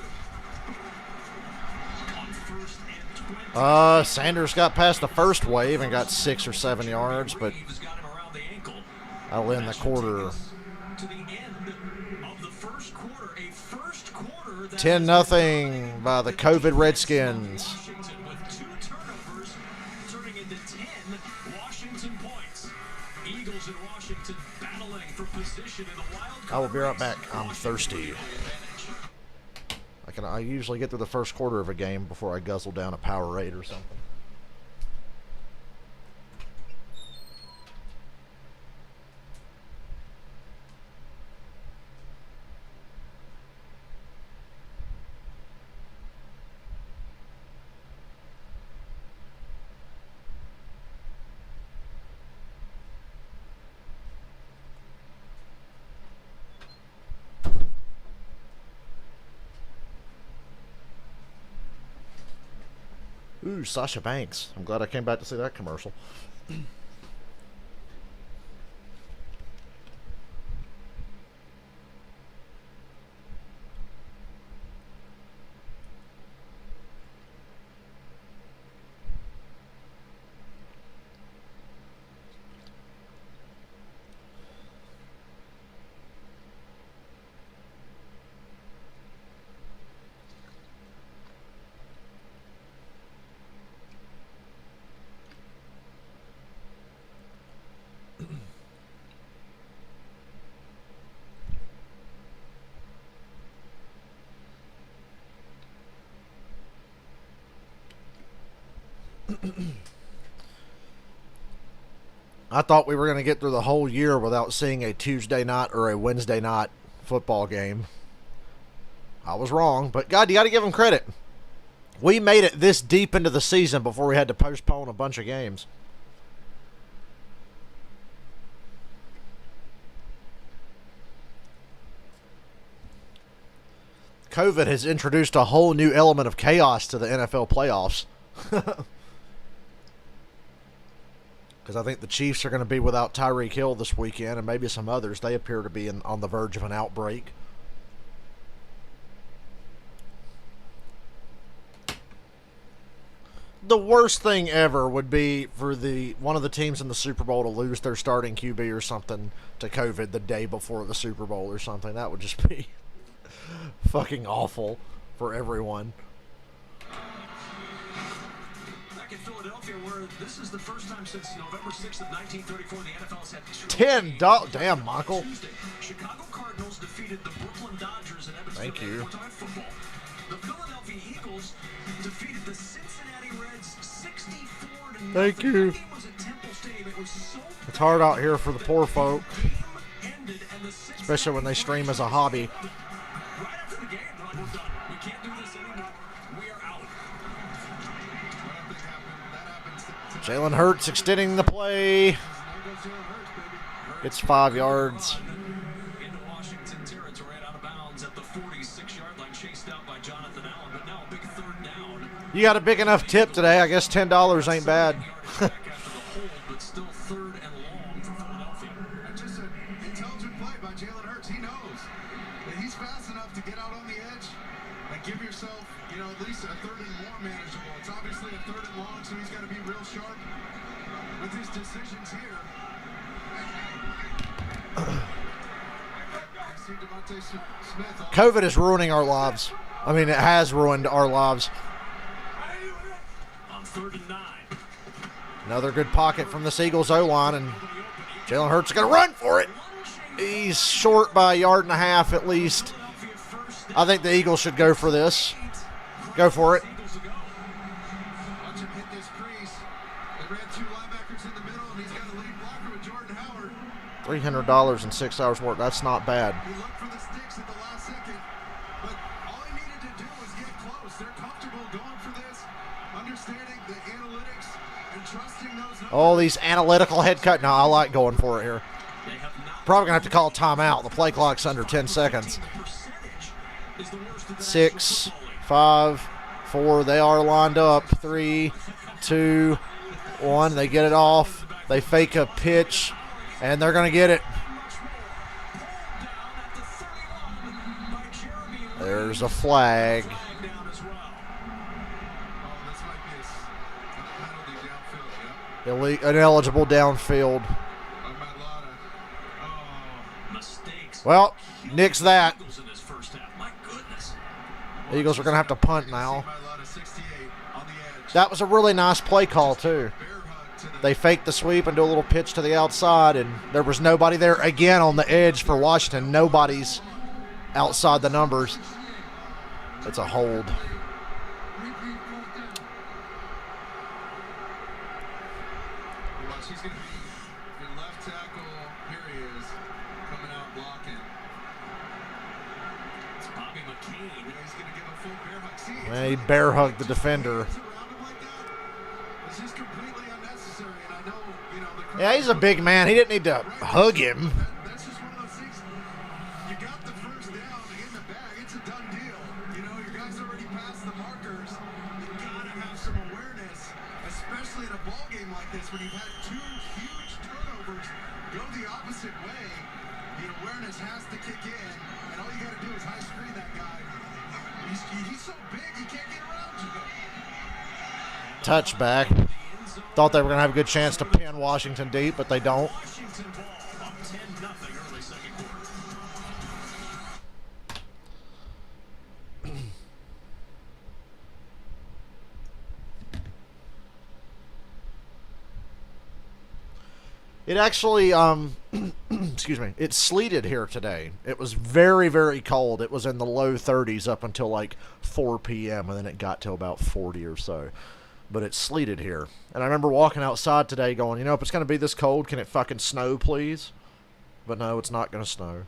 On 1st and 20. Sanders got past the first wave and got 6 or 7 yards, but Reeves got him around the ankle. I'll end the quarter To the end of the 1st quarter. A 1st quarter that 10-0 by the COVID Redskins. Washington with 2 turnovers turning into 10 Washington points. Eagles and Washington battling for position in the wild card. I will be right back. race. I'm thirsty. I usually get through the 1st quarter of a game before I guzzle down a Powerade or something. Ooh, Sasha Banks. I'm glad I came back to see that commercial. I thought we were going to get through the whole year without seeing a Tuesday night or a Wednesday night football game. I was wrong, but God, you got to give them credit. We made it this deep into the season before we had to postpone a bunch of games. COVID has introduced a whole new element of chaos to the NFL playoffs. Because I think the Chiefs are going to be without Tyreek Hill this weekend, and maybe some others. They appear to be on the verge of an outbreak. The worst thing ever would be for one of the teams in the Super Bowl to lose their starting QB or something to COVID the day before the Super Bowl or something. That would just be fucking awful for everyone. Back in Philadelphia, where this is the first time since November 6th of 1934 the NFL has had $10. Damn, Michael. Tuesday, Chicago Cardinals defeated the Brooklyn Dodgers in Evansville. Thank you. Football. The Philadelphia Eagles defeated the Cincinnati Reds 64-0. Thank you. That game was at Temple Stadium. It was so It's hard out here for the poor folk. game ended especially when they stream as a hobby. Right after the game, we're done. We can't do this anymore. We are out. Jalen Hurts extending the play. It's 5 yards. Into Washington territory and out of bounds at the 46-yard line, chased out by Jonathan Allen, but now a big third down. You got a big enough tip today. I guess $10 ain't bad. Back after the hold, but still third and long for Philadelphia. And just an intelligent play by Jalen Hurts. He knows that he's fast enough to get out on the edge and give yourself, at least a third and more manageable. It's obviously a third and long, so he's got to be real sharp with his decisions here. COVID is ruining our lives. I mean, it has ruined our lives. On 3rd and 9. Another good pocket from this Eagles O-line, and Jalen Hurts is going to run for it. He's short by a yard and a half at least. I think the Eagles should go for this. Go for it. Watch him hit this crease. They ran 2 linebackers in the middle, and he's got a lead blocker with Jordan Howard. $300 in 6 hours work. That's not bad. He looked for the sticks at the last second, but all he needed to do was get close. They're comfortable going for this, understanding the analytics and trusting those numbers. All these analytical head cut. No, I like going for it here. They have not. Probably going to have to call a timeout. The play clock's under 10 seconds. Percentage is the worst of the 6, National Football League. 5, 4. They are lined up. 3, 2, 1. They get it off. They fake a pitch, and they're going to get it. There's a flag. Oh, this might be a penalty downfield, yeah. Ineligible downfield. Matlata. Oh, Mistakes. Well, nix that. Eagles in this first half. My goodness. The Eagles are going to have to punt now. Matlata 68 on the edge. That was a really nice play call, too. Bear hug to the They faked the sweep and do a little pitch to the outside, and there was nobody there again on the edge for Washington. Nobody's outside the numbers. It's a hold. Watch, he's going to be your left tackle. Here he is, coming out blocking. It's Bobby McCain. He's going to give a full bear hug. See, And he bear hugged the defender. it's around him like that. It's just completely unnecessary. And I know, the crowd. Yeah, he's a big man. He didn't need to hug him. That's just one of those things. You got the first down in the bag. It's a done deal. Your guys already passed the markers. You gotta have some awareness, especially in a ball game like this when you've had 2 huge turnovers go the opposite way. The awareness has to kick in, and all you gotta do is high screen that guy. He's so big he can't get around you. Touchback. Thought they were going to have a good chance to pin Washington deep, but they don't. Washington ball up 10-0 early second quarter. It actually, excuse me, it sleeted here today. It was very, very cold. It was in the low 30s up until like 4 p.m., and then it got to about 40 or so. But it sleeted here. And I remember walking outside today going, if it's going to be this cold, can it fucking snow, please? But no, it's not going to snow.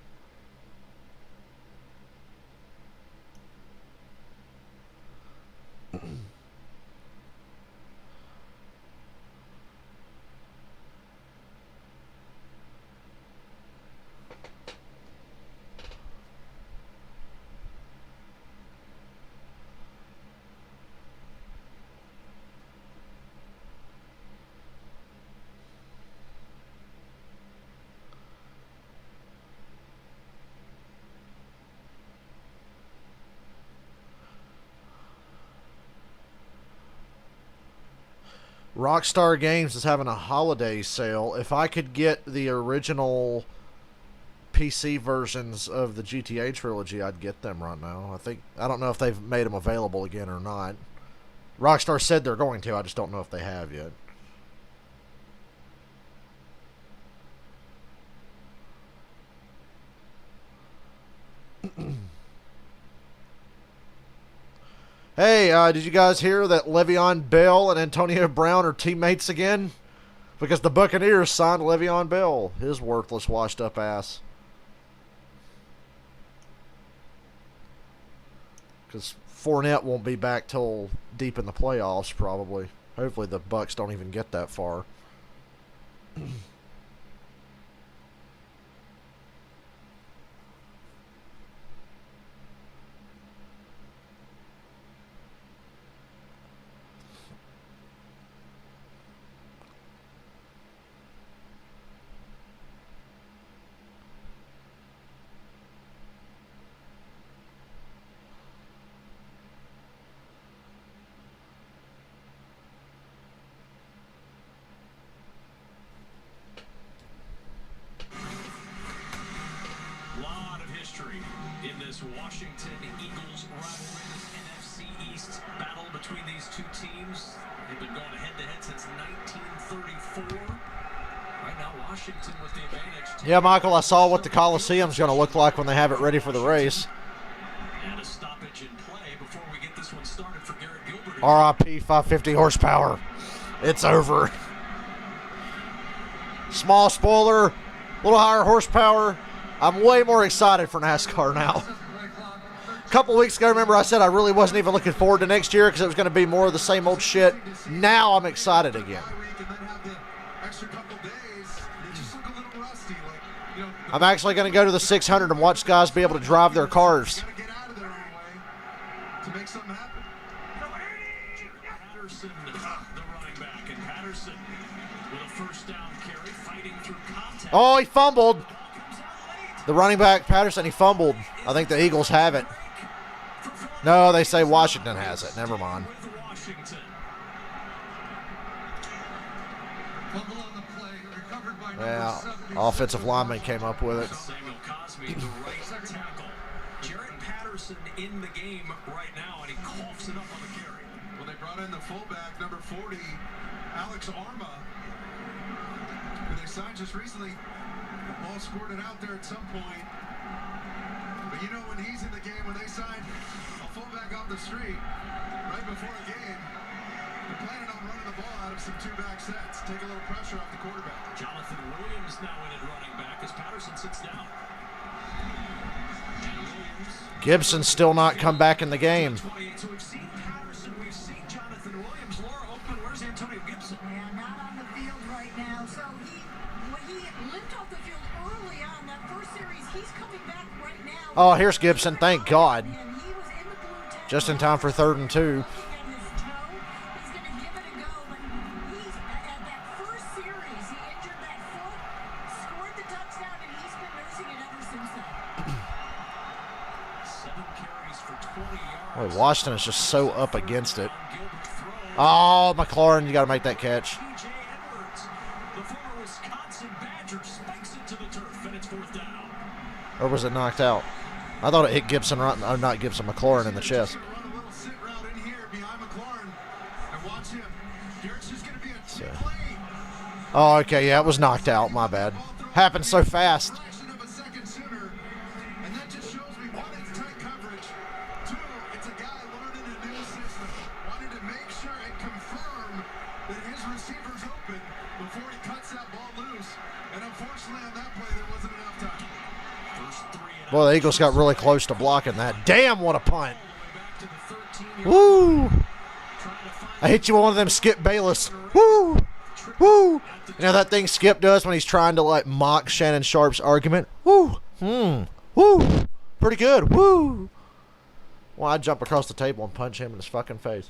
Rockstar Games is having a holiday sale. If I could get the original PC versions of the GTA trilogy, I'd get them right now. I don't know if they've made them available again or not. Rockstar said they're going to. I just don't know if they have yet. Hey, did you guys hear that Le'Veon Bell and Antonio Brown are teammates again? Because the Buccaneers signed Le'Veon Bell, his worthless, washed-up ass. Because Fournette won't be back till deep in the playoffs, probably. Hopefully the Bucks don't even get that far. Washington Eagles rivalry, this NFC East battle between these two teams. They've been going head-to-head since 1934. Right now, Washington with the advantage. Yeah, Michael, I saw what the Coliseum's going to look like when they have it ready for the race. And a stoppage in play before we get this one started for Garrett Gilbert. RIP 550 horsepower. It's over. Small spoiler, a little higher horsepower. I'm way more excited for NASCAR now. A couple weeks ago, remember I said I really wasn't even looking forward to next year because it was going to be more of the same old shit. Now I'm excited again. I'm actually going to go to the 600 and watch guys be able to drive their cars. Patterson, the running back, and Patterson with a first down carry, fighting through contact. Oh, he fumbled. The running back, Patterson, he fumbled. I think the Eagles have it. No, they say Washington has it. Never mind. Yeah, offensive lineman came up with it. Samuel Cosme, the right tackle. Jared Patterson in the game right now, and he coughs it up on the carry. Well, they brought in the fullback, number 40, Alex Arma, who they signed just recently. All scored it out there at some point. But you know, when he's in the game, when they sign a fullback off the street right before a game, they're planning on running the ball out of some two-back sets, take a little pressure off the quarterback. Jonathan Williams now in at running back as Patterson sits down. And Williams. Gibson's still not come back in the game. 28. So we've seen Patterson, we've seen Jonathan Williams. Laura open, where's Antonio Gibson? Yeah, not on the field right now. So he limped off the field early on that first series. He's coming back right now. Oh, here's Gibson. Thank God. And he was in the blue tag. Just in time for 3rd and 2. He's going to give it a go, but he's at that first series, he injured that foot, scored the touchdown, and he's been nursing it ever since then. 7 carries for 20 yards. Boy, Washington is just so up against it. Oh, McLaurin, you got to make that catch. TJ Edwards, the former Wisconsin Badger, spikes it to the turf, and it's 4th down. Or was it knocked out? I thought it hit Gibson, not Gibson, McLaurin in the chest. Run a little sit route in here behind McLaurin and watch him. Here's just going to be a play. Oh, okay, yeah, it was knocked out. My bad. Happened so fast. Fraction of a second sooner, and that just shows me, one, it's tight coverage. Two, it's a guy learning a new system, wanting to make sure and confirm that his receiver's open before he cuts that ball loose. And unfortunately, on that play, there wasn't enough time. First 3 and Boy, the Eagles got really close to blocking that. Damn, what a punt. back to the 13-yard Woo! trying to find I hit you with one of them Skip Bayless. Woo! Woo! You know that thing Skip does when he's trying to, like, mock Shannon Sharp's argument? Woo! Woo! Pretty good. Woo! Well, I'd jump across the table and punch him in his fucking face.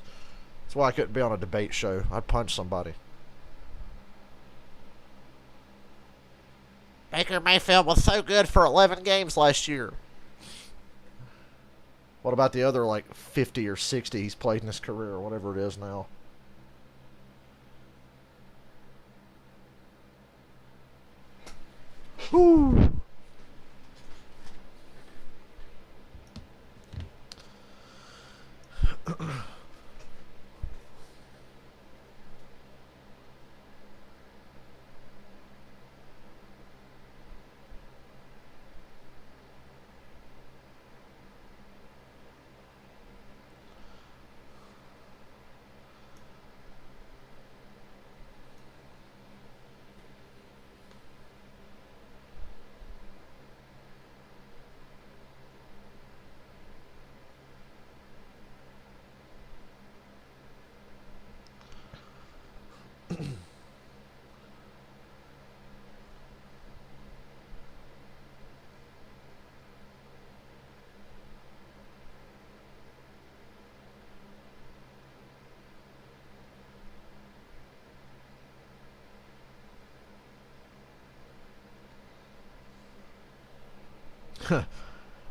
That's why I couldn't be on a debate show. I'd punch somebody. Baker Mayfield was so good for 11 games last year. What about the other, like, 50 or 60 he's played in his career, or whatever it is now? Woo!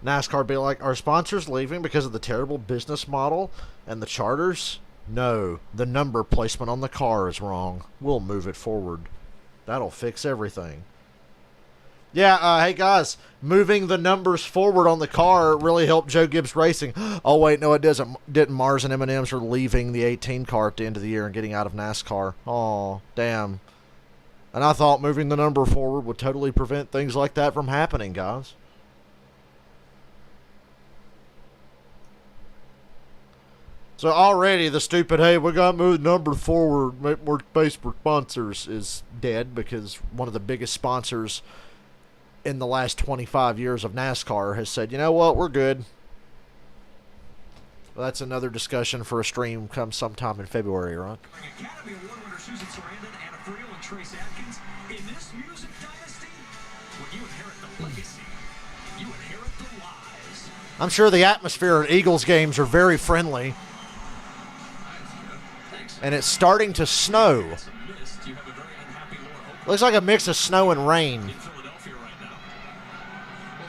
NASCAR be like, are sponsors leaving because of the terrible business model and the charters? No, the number placement on the car is wrong. We'll move it forward. That'll fix everything. Yeah, hey guys, moving the numbers forward on the car really helped Joe Gibbs Racing. Oh wait, no it didn't. Mars and M&M's are leaving the 18 car at the end of the year and getting out of NASCAR. Oh, damn. And I thought moving the number forward would totally prevent things like that from happening, guys. So already the stupid, hey, we got to move the number forward, make more space for sponsors, is dead because one of the biggest sponsors in the last 25 years of NASCAR has said, you know what, we're good. Well, that's another discussion for a stream come sometime in February, right? Academy Award winner Susan Sarandon, Anna Friel, and Trace Adkins. In this music dynasty, when you inherit the legacy, you inherit the lies. I'm sure the atmosphere at Eagles games are very friendly. And it's starting to snow. Looks like a mix of snow and rain. Well,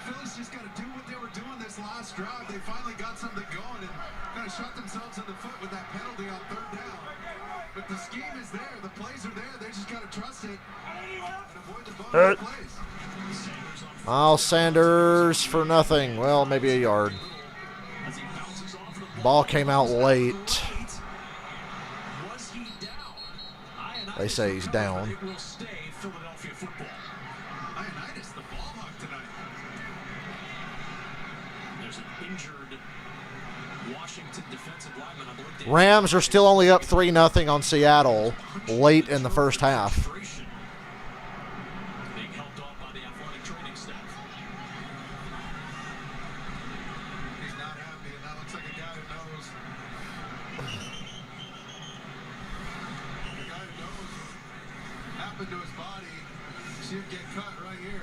Phillies just got to do what they were doing this last drive. They finally got something going and kind of shot themselves in the foot with that penalty on third down. But the scheme is there. The plays are there. They just got to trust it and avoid the bonus plays. Miles Sanders for nothing. Well, maybe a yard. Ball came out late. They say he's down. It will stay Philadelphia football. Ioannidis, the ball hawk tonight. There's an injured Washington defensive lineman. I believe Rams are still only up 3-0 on Seattle late in the first half. Being helped off by the athletic training staff. He's not happy, and that looks like a guy who knows. The guy who knows what happened to his body. See him get cut right here.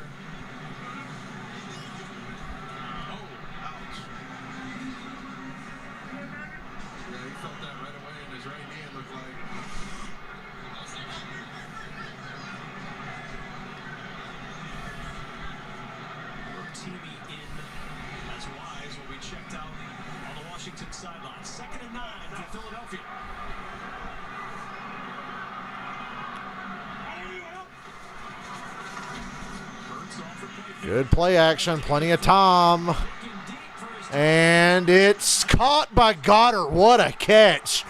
Oh, ouch. Yeah, he felt that right away in his right knee, it looked like. Rotimi in as Wise will be checked out on the Washington sideline. 2nd and 9 for Philadelphia. Good play action, plenty of time. And it's caught by Goddard. What a catch.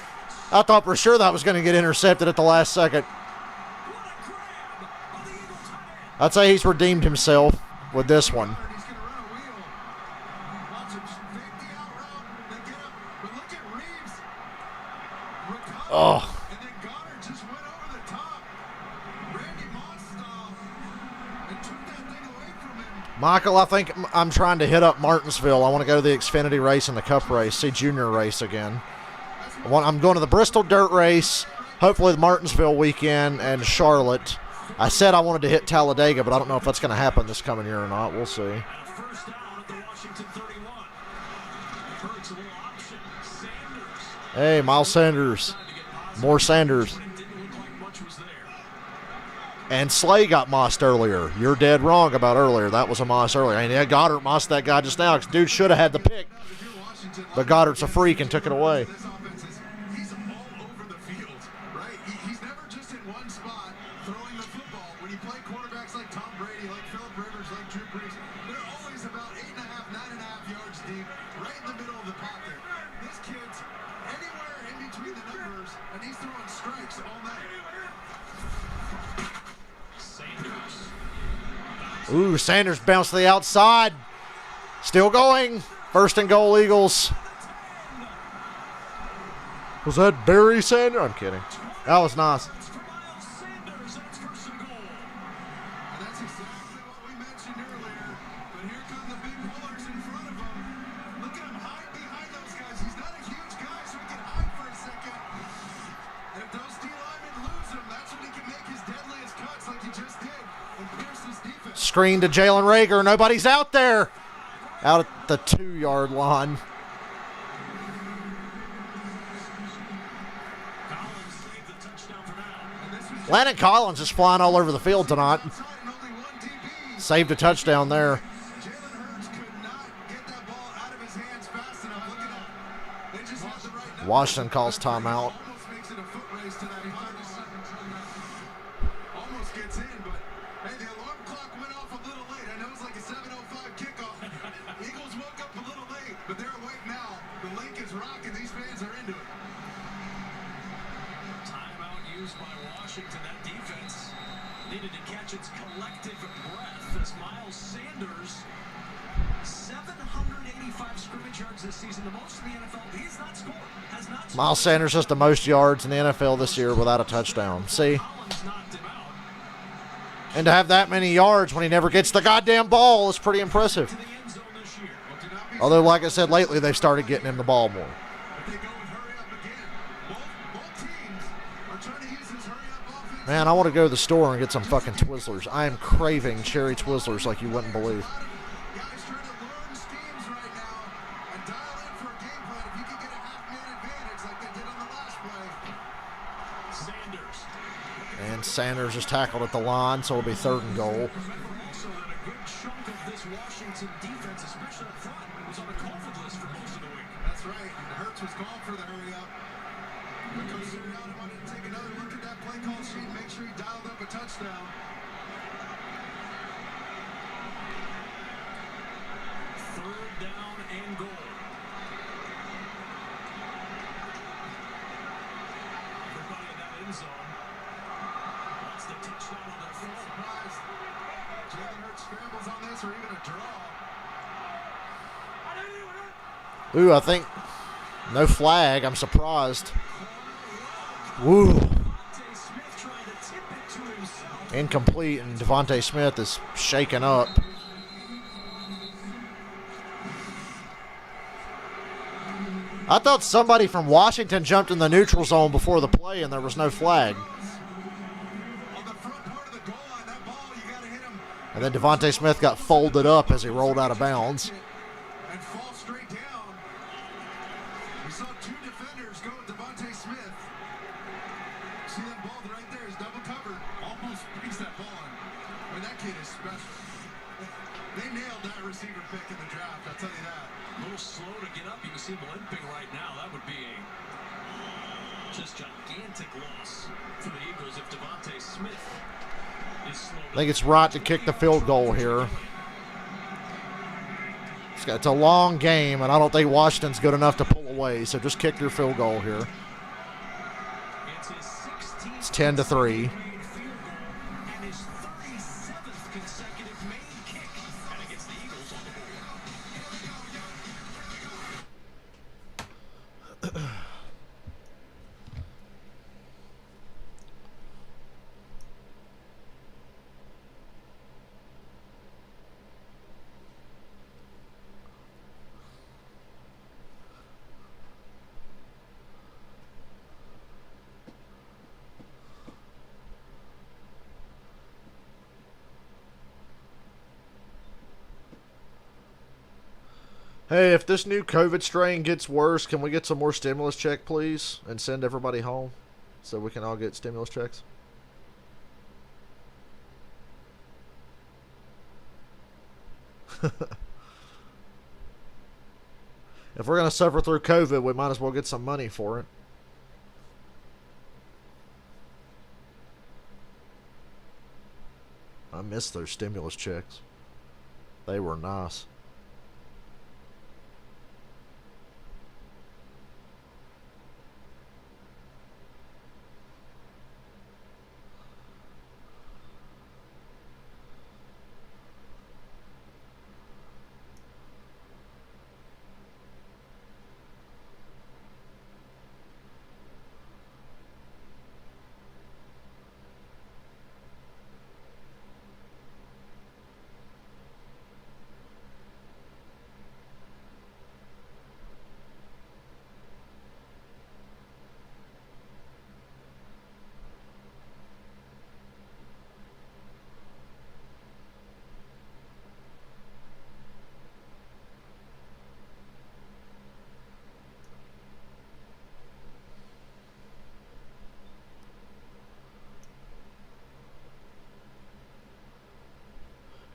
I thought for sure that was going to get intercepted at the last second. I'd say he's redeemed himself with this one. He's going to run a wheel. Watch him fake the out route. They get up. But look at Reeves. Recover. Oh. And then Goddard just went over the top. Randy Moss style. And took that thing away from him. Michael, I think I'm trying to hit up Martinsville. I want to go to the Xfinity race and the Cup race, see Junior race again. I'm going to the Bristol Dirt Race, hopefully the Martinsville weekend, and Charlotte. I said I wanted to hit Talladega, but I don't know if that's going to happen this coming year or not. We'll see. And a first down at the Washington 31. Hurts a little option. Sanders. Hey, Miles Sanders. More Sanders. It didn't look like much was there. And Slay got mossed earlier. You're dead wrong about earlier. That was a moss earlier. And yeah, Goddard mossed that guy just now. Dude should have had the pick. But Goddard's a freak and took it away. This offense is, he's all over the field, right? He's never just in one spot throwing the football. When you play quarterbacks like Tom Brady, like Philip Rivers, like Drew Brees, they're always about 8.5, 9.5 yards deep, right in the middle of the pocket. This kid's anywhere in between the numbers, and he's throwing strikes all night. Sanders. Ooh, Sanders bounced to the outside. Still going. 1st and goal, Eagles. Was that Barry Sanders? I'm kidding. That was nice. For Miles Sanders, that's 1st and goal. And that's exactly what we mentioned earlier. But here come the big pullers in front of him. Look at him hide behind those guys. He's not a huge guy, so he can hide for a second. And if those D-linemen lose him, that's when he can make his deadliest cuts like he just did and pierce this defense. Screen to Jalen Rager. Nobody's out there. Out at the 2-yard line. Collins saved the touchdown for now. Landon Collins is flying all over the field tonight. Outside and only one DB. Saved a touchdown there. Jalen Hurts could Washington calls timeout. Almost makes it a foot race to that punt. Almost gets in, but hey, the alarm clock went off a little late. I know it's like a 7:05 kickoff. Eagles woke up a little late, but they're awake now. The link is rocking. These fans are into it. Timeout used by Washington. That defense needed to catch its collective breath as Miles Sanders, 785 scrimmage yards this season, the most in the NFL. He's not scored. Has not scored. Miles Sanders has the most yards in the NFL this year without a touchdown. See? Collins knocked him out. And to have that many yards when he never gets the goddamn ball is pretty impressive. To the end zone this year. But do not be Although, like I said, lately they've started getting him the ball more. if they go with hurry up again. Both teams are trying to use this hurry up offense. Man, I want to go to the store and get some fucking Twizzlers. I am craving cherry Twizzlers like you wouldn't believe. Guys trying to learn schemes right now and dial in for a game plan. If you can get a half-man advantage like they did on the last play. Sanders. And Sanders is tackled at the line, so it'll be 3rd and goal. Remember also that a good chunk of this Washington defense, especially up front, was on the COVID list for most of the week. That's right. And Hurts was calling for the hurry up. But Coach Sirianni wanted to take another look at that play call sheet and make sure he dialed up a touchdown. Third down and goal. Everybody in that end zone wants the touchdown on their phone. Surprised Jalen Hurts scrambles on this or even a draw. Ooh, I think no flag. I'm surprised. Woo. Devontae Smith trying to tip it to himself. Incomplete, and Devontae Smith is shaken up. I thought somebody from Washington jumped in the neutral zone before the play and there was no flag. On the front part of the goal line, that ball, you got to hit him And then Devontae Smith got folded up as he rolled out of bounds. and fall straight down. We saw two defenders go with Devontae Smith. See that ball right there is double covered. Almost brings that ball in. I mean, that kid is special. They nailed that receiver pick in the draft, I'll tell you that. A little slow to get up. You can see him limping right now. That would be a just gigantic loss for the Eagles if Devontae Smith is slow. I think it's right to kick the field goal here. It's a long game, and I don't think Washington's good enough to pull away, so just kick your field goal here. It's his 16th It's 10-3. made field goal and his 37th consecutive made kick, and it gets the Eagles on the board. Hey, if this new COVID strain gets worse, can we get some more stimulus check, please? And send everybody home so we can all get stimulus checks? If we're going to suffer through COVID, we might as well get some money for it. I miss those stimulus checks. They were nice.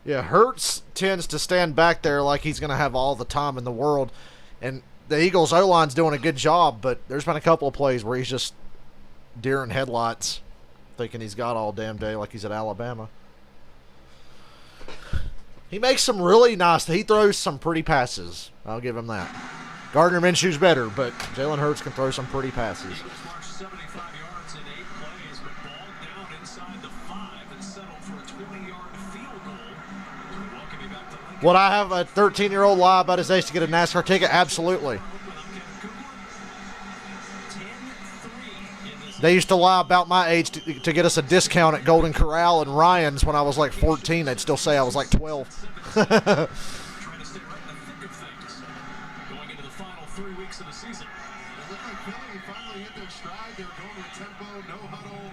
Yeah, Hurts tends to stand back there like he's going to have all the time in the world. And the Eagles O-line's doing a good job, but there's been a couple of plays where he's just deer in headlights, thinking he's got all damn day like he's at Alabama. He makes some really nice. He throws some pretty passes. I'll give him that. Gardner Minshew's better, but Jalen Hurts can throw some pretty passes. Eagles marched 75 yards in 8 plays, but bogged down inside the 5 and settled for a 20-yard field goal. We welcome you back to Lincoln. Would I have a 13-year-old lie about his age to get a NASCAR ticket? Absolutely. They used to lie about my age to get us a discount at Golden Corral and Ryan's when I was like 14. They'd still say I was like 12. Trying to stay right in the thick of things. Going into the final 3 weeks of the season. It looked like Philly finally hit their stride. They were going with tempo, no huddle,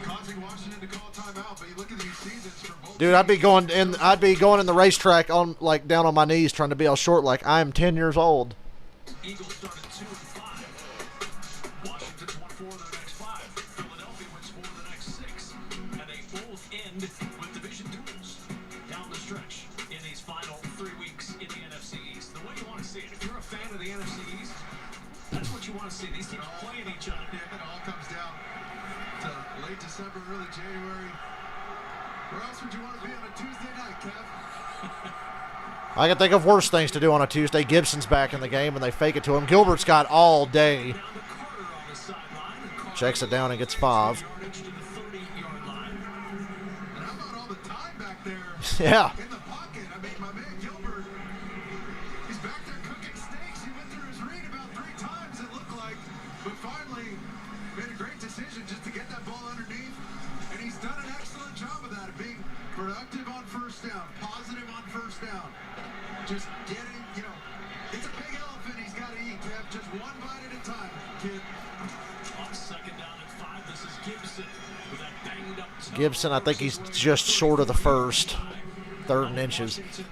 causing Washington to call timeout. But you look at these seasons for both. Dude, I'd be going in the racetrack on like down on my knees trying to be all short like I am 10 years old. Eagles started 2-5. Washington's won 4 of their next 5. Philadelphia wins 4 of the next 6. And they both end with division duels down the stretch in these final 3 weeks in the NFC East. The way you want to see it. If you're a fan of the NFC East, that's what you want to see. These teams playing each other. It all comes down to late December, early January. Where else would you want to be on a Tuesday night, Kev? I can think of worse things to do on a Tuesday. Gibson's back in the game and they fake it to him. Gilbert's got all day. Down to Carter on the sideline. And Carter Checks it down and gets 5. yardage to the 30-yard line. And how about all the time back there Yeah. in the pocket? I mean, my man Gilbert, he's back there cooking steaks. He went through his read about 3 times, it looked like, but finally made a great decision just to get that ball underneath. And he's done an excellent job of that, of being productive on first down, positive on first down. Just getting, it's a big elephant he's got to eat, Kev. Just one bite at a time, kid. On 2nd down and 5, this is Gibson with that banged up toe. Gibson, I think he's just short of the first. 3rd and inches. Washington,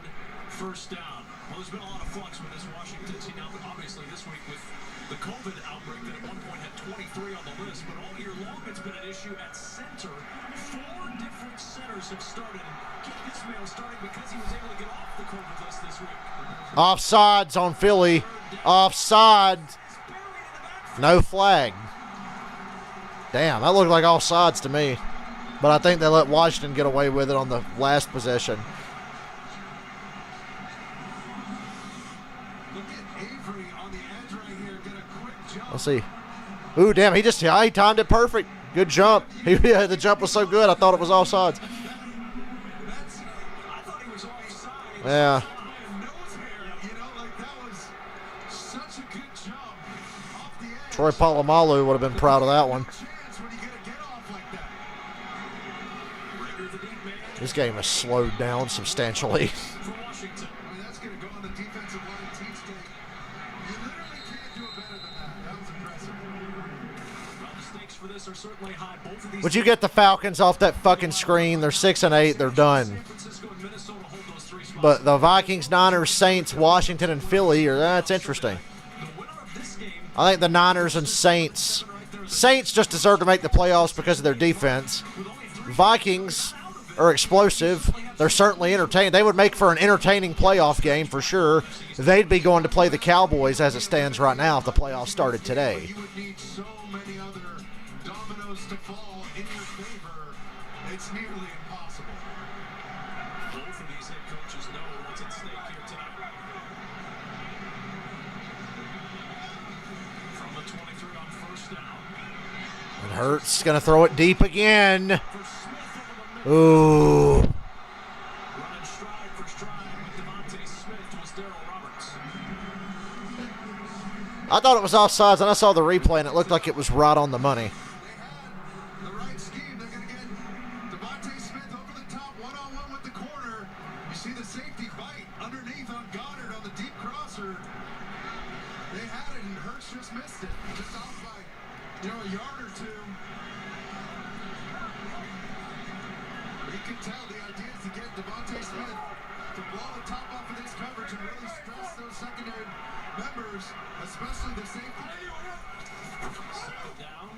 first down. Well, there's been a lot of flux with this Washington team. Now, obviously, this week with the COVID outbreak that at one point had 23 on the list, but all year long it's been an issue at center. 4 different centers have started. Keith Ismail starting because he was able to get off the COVID list this week. Offsides on Philly. Offside. No flag. Damn, that looked like offsides to me. But I think they let Washington get away with it on the last possession. Look at Avery on the edge right here. Get a quick jump. Let's see. Ooh, damn, he timed it perfect. Good jump. The jump was so good, I thought it was offsides. I thought he was offside. Yeah. Nose hair, that was such a good jump off the edge. Troy Polamalu would have been proud of that one. Chance when you get a get off like that. Rager, the deep man This game has slowed down substantially. for Washington. I mean, that's going to go on the defensive line team state. You literally can't do it better than that. That was impressive. Well, the stakes for this are certainly high. Both of these Would you get the Falcons off that fucking screen? They're 6-8. They're done. San Francisco and Minnesota hold those 3 spots. But the Vikings, Niners, Saints, Washington, and Philly that's interesting. The winner of this game I think the Niners and Saints just deserve to make the playoffs because of their defense. Vikings are explosive. They're certainly entertaining. They would make for an entertaining playoff game for sure. They'd be going to play the Cowboys as it stands right now if the playoffs started today. You would need so many other dominoes to fall in your favor. It's nearly impossible. both of these head coaches know what's at stake here tonight. From the 23 on first down. And Hurts going to throw it deep again. For Smith over the middle. Ooh. Running stride for stride with Devontae Smith was Darrell Roberts. I thought it was offsides, and I saw the replay, and it looked like it was right on the money. They had the right scheme. They're going to get Devontae Smith over the top, one-on-one with the corner. You see the safety bite underneath on Goddard on the deep crosser. They had it, and Hurts just missed it. Just off by, a yard or two. You can tell the idea is to get Devontae Smith to blow the top off of this coverage and really stress those secondary members, especially the safety. Second down.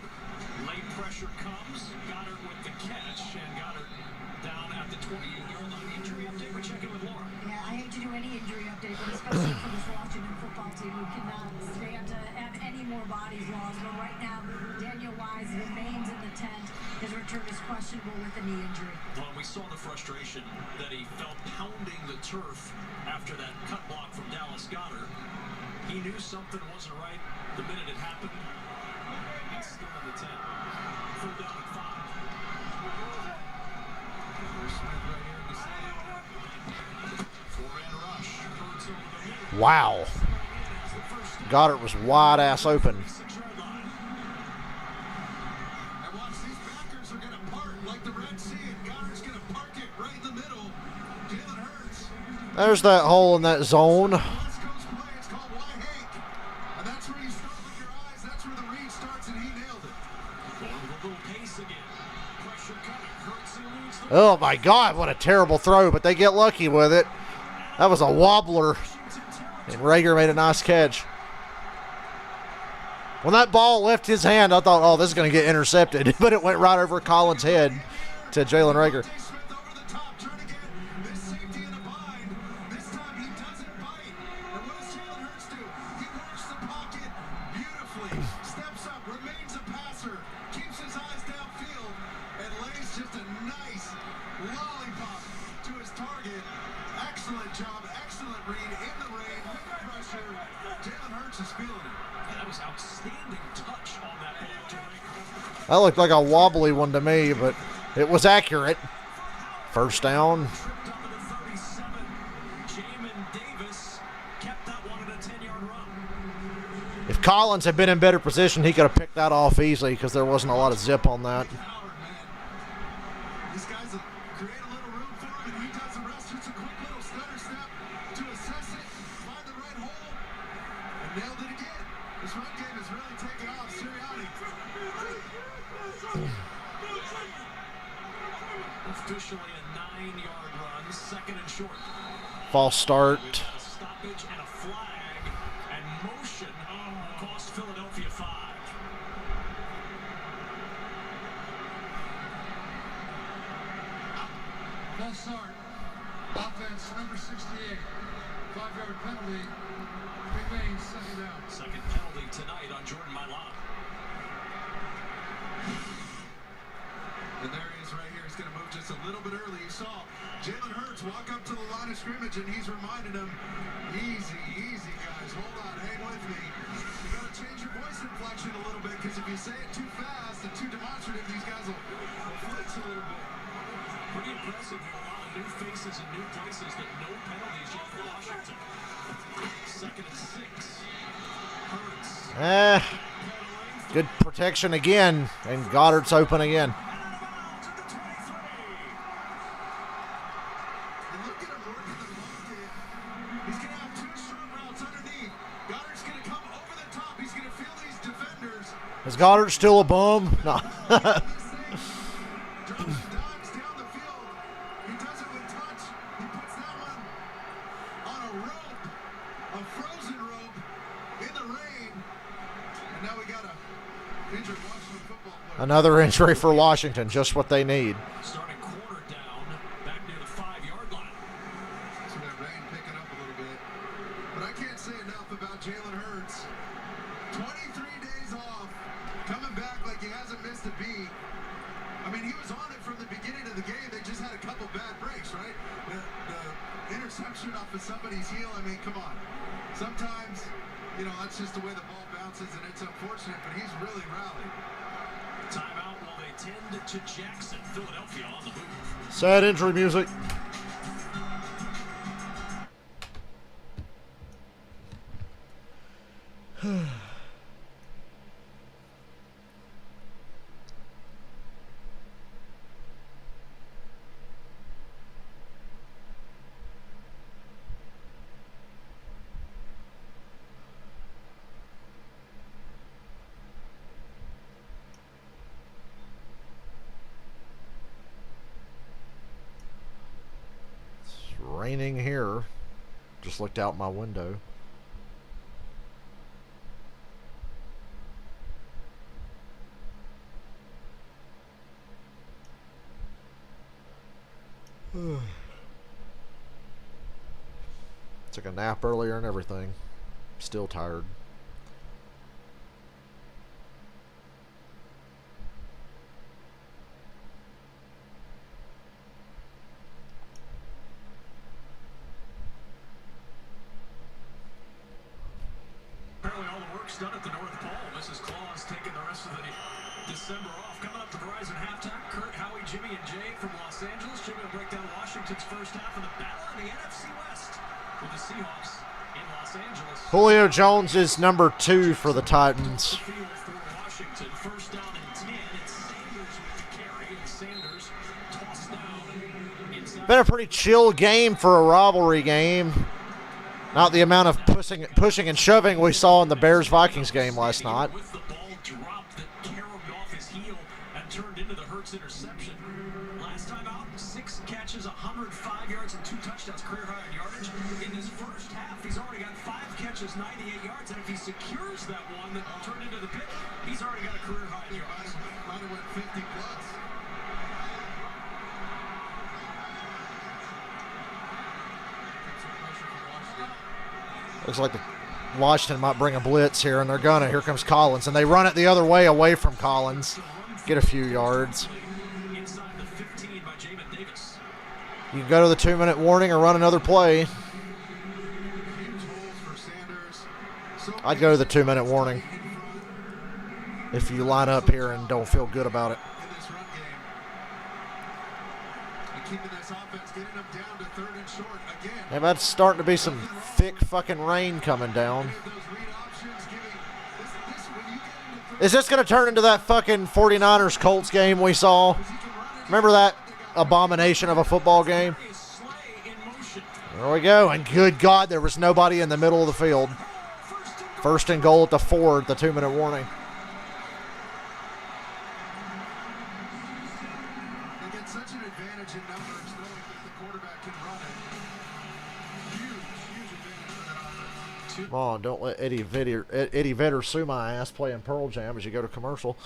Late pressure comes. Goddard with the catch, and Goddard down at the 28-yard line. Injury update. We check in with Laura. Yeah, I hate to do any injury update, but especially for this Washington football team who cannot stand to have any more bodies lost. But right now, Daniel Wise remains in the tent. His return is questionable with a knee injury. Well, we saw the frustration that he felt pounding the turf after that cut block from Dallas Goddard. He knew something wasn't right the minute it happened. He's still in the tent. Full down at 5. There's Smith right here in the slot. Four-man rush. Hurts over the middle. Wow. Goddard was wide ass open. 6-yard line. And watch, these backers are going to part like the Red Sea, and Goddard's going to park it right in the middle. Jalen Hurts. There's that hole in that zone. West Coast play, it's called Why Hank. And that's where you start with your eyes. That's where the read starts, and he nailed it. Going with a little pace again. Pressure coming. Hurts eludes the Oh my God, what a terrible throw, but they get lucky with it. That was a wobbler, and Rager made a nice catch. When that ball left his hand, I thought, oh, this is going to get intercepted, but it went right over Collins' head to Jalen Rager. Smith over the top, trying to get this safety in a bind. This time he doesn't bite. And what does Jalen Hurts do? He works the pocket beautifully, steps up, remains a passer, keeps his eyes downfield, and lays just a nice lollipop to his target. Excellent job, excellent read in the rain, with the pressure. Jalen Hurts is feeling it. That was outstanding touch on that ball to Rager. That looked like a wobbly one to me, but it was accurate. First down. Tripped up at the 37. Jamin Davis kept that one at a 10-yard run. If Collins had been in better position, he could have picked that off easily because there wasn't a lot of zip on that. Howard, man. These guys will create a little room for him, and he does the rest. Just a quick little stutter step to assess it, find the right hole, and nailed it again. This run game has really taken off. Sirianni. Officially a 9-yard run, second and short. False start. A stoppage and a flag, and motion cost Philadelphia 5. False start. Offense number 68. 5-yard penalty. Remains second down. Second penalty tonight on Jordan Mailata. And there he is right here. He's going to move just a little bit early. You saw Jalen Hurts walk up to the line of scrimmage, and he's reminding him, easy, easy, guys. Hold on. Hang with me. You got to change your voice inflection a little bit, because if you say it too fast and too demonstrative, these guys will flinch a little bit. Pretty impressive with a lot of new faces and new places, that no penalties yet for Washington. Second and 6. Hurts. Good protection again, and Goddard's open again. And look at him working the pocket. He's going to have 2 short routes underneath. Goddard's going to come over the top. He's going to feel these defenders. Is Goddard still a bum? No. Drops dimes down the field. He does it with touch. He puts that one on a rope, a frozen rope in the rain. And now we got a injured Washington football player. Another injury for Washington, just what they need. Starting quarter down, back near the 5-yard line. So that rain picking up a little bit. But I can't say enough about Jalen Hurts. 23 days off, coming back like he hasn't missed a beat. I mean, he was on it from the beginning of the game. They just had a couple bad breaks, right? The interception off of somebody's heel, I mean, come on. Sometimes, you know, that's just the way the ball bounces, and it's unfortunate, but he's really rallied. Timeout while they tend to Jackson. Philadelphia on the move. Sad injury music. Raining here. Just looked out my window. Took a nap earlier and everything. Still tired. Apparently all the work's done at the North Pole. Mrs. Claus taking the rest of the December off. Coming up to Verizon halftime, Kurt, Howie, Jimmy, and Jay from Los Angeles. Jimmy will break down Washington's first half of the battle in the NFC West with the Seahawks in Los Angeles. Julio Jones is number 2 for the Titans. Field for Washington. First down and 10. It's Sanders with the carry, and Sanders tossed down inside. Been a pretty chill game for a rivalry game. Not the amount of pushing and shoving we saw in the Bears-Vikings game last night. With the ball dropped that carried off his heel and turned into the Hurts interception. Last time out, 6 catches, 105 yards, and 2 touchdowns, career high in yardage. In his first half, he's already got 5 catches, 98 yards, and if he secures that one that turned into the pick, he's already got a career high in yards. Might have went 50 plus. Looks like the Washington might bring a blitz here, and they're gonna. Here comes Collins, and they run it the other way away from Collins. Get a few yards. Inside the 15 by Jamin Davis. You can go to the 2-minute warning or run another play. Huge holes for Sanders. So I'd go to the 2-minute warning if you line up here and don't feel good about it. in this run game. And keeping this offense, getting them down to 3rd and short again. And that's starting to be some thick fucking rain coming down. Those read options giving this when you get into Is this going to turn into that fucking 49ers Colts game we saw? Remember that abomination of a football game? Is Slay in motion. There we go. And good God, there was nobody in the middle of the field. First and goal at the 4 at the 2-minute warning. They get such an advantage in numbers knowing that the quarterback can run it. Huge advantage for that offense. Come on, don't let Eddie Vedder sue my ass playing Pearl Jam as you go to commercial.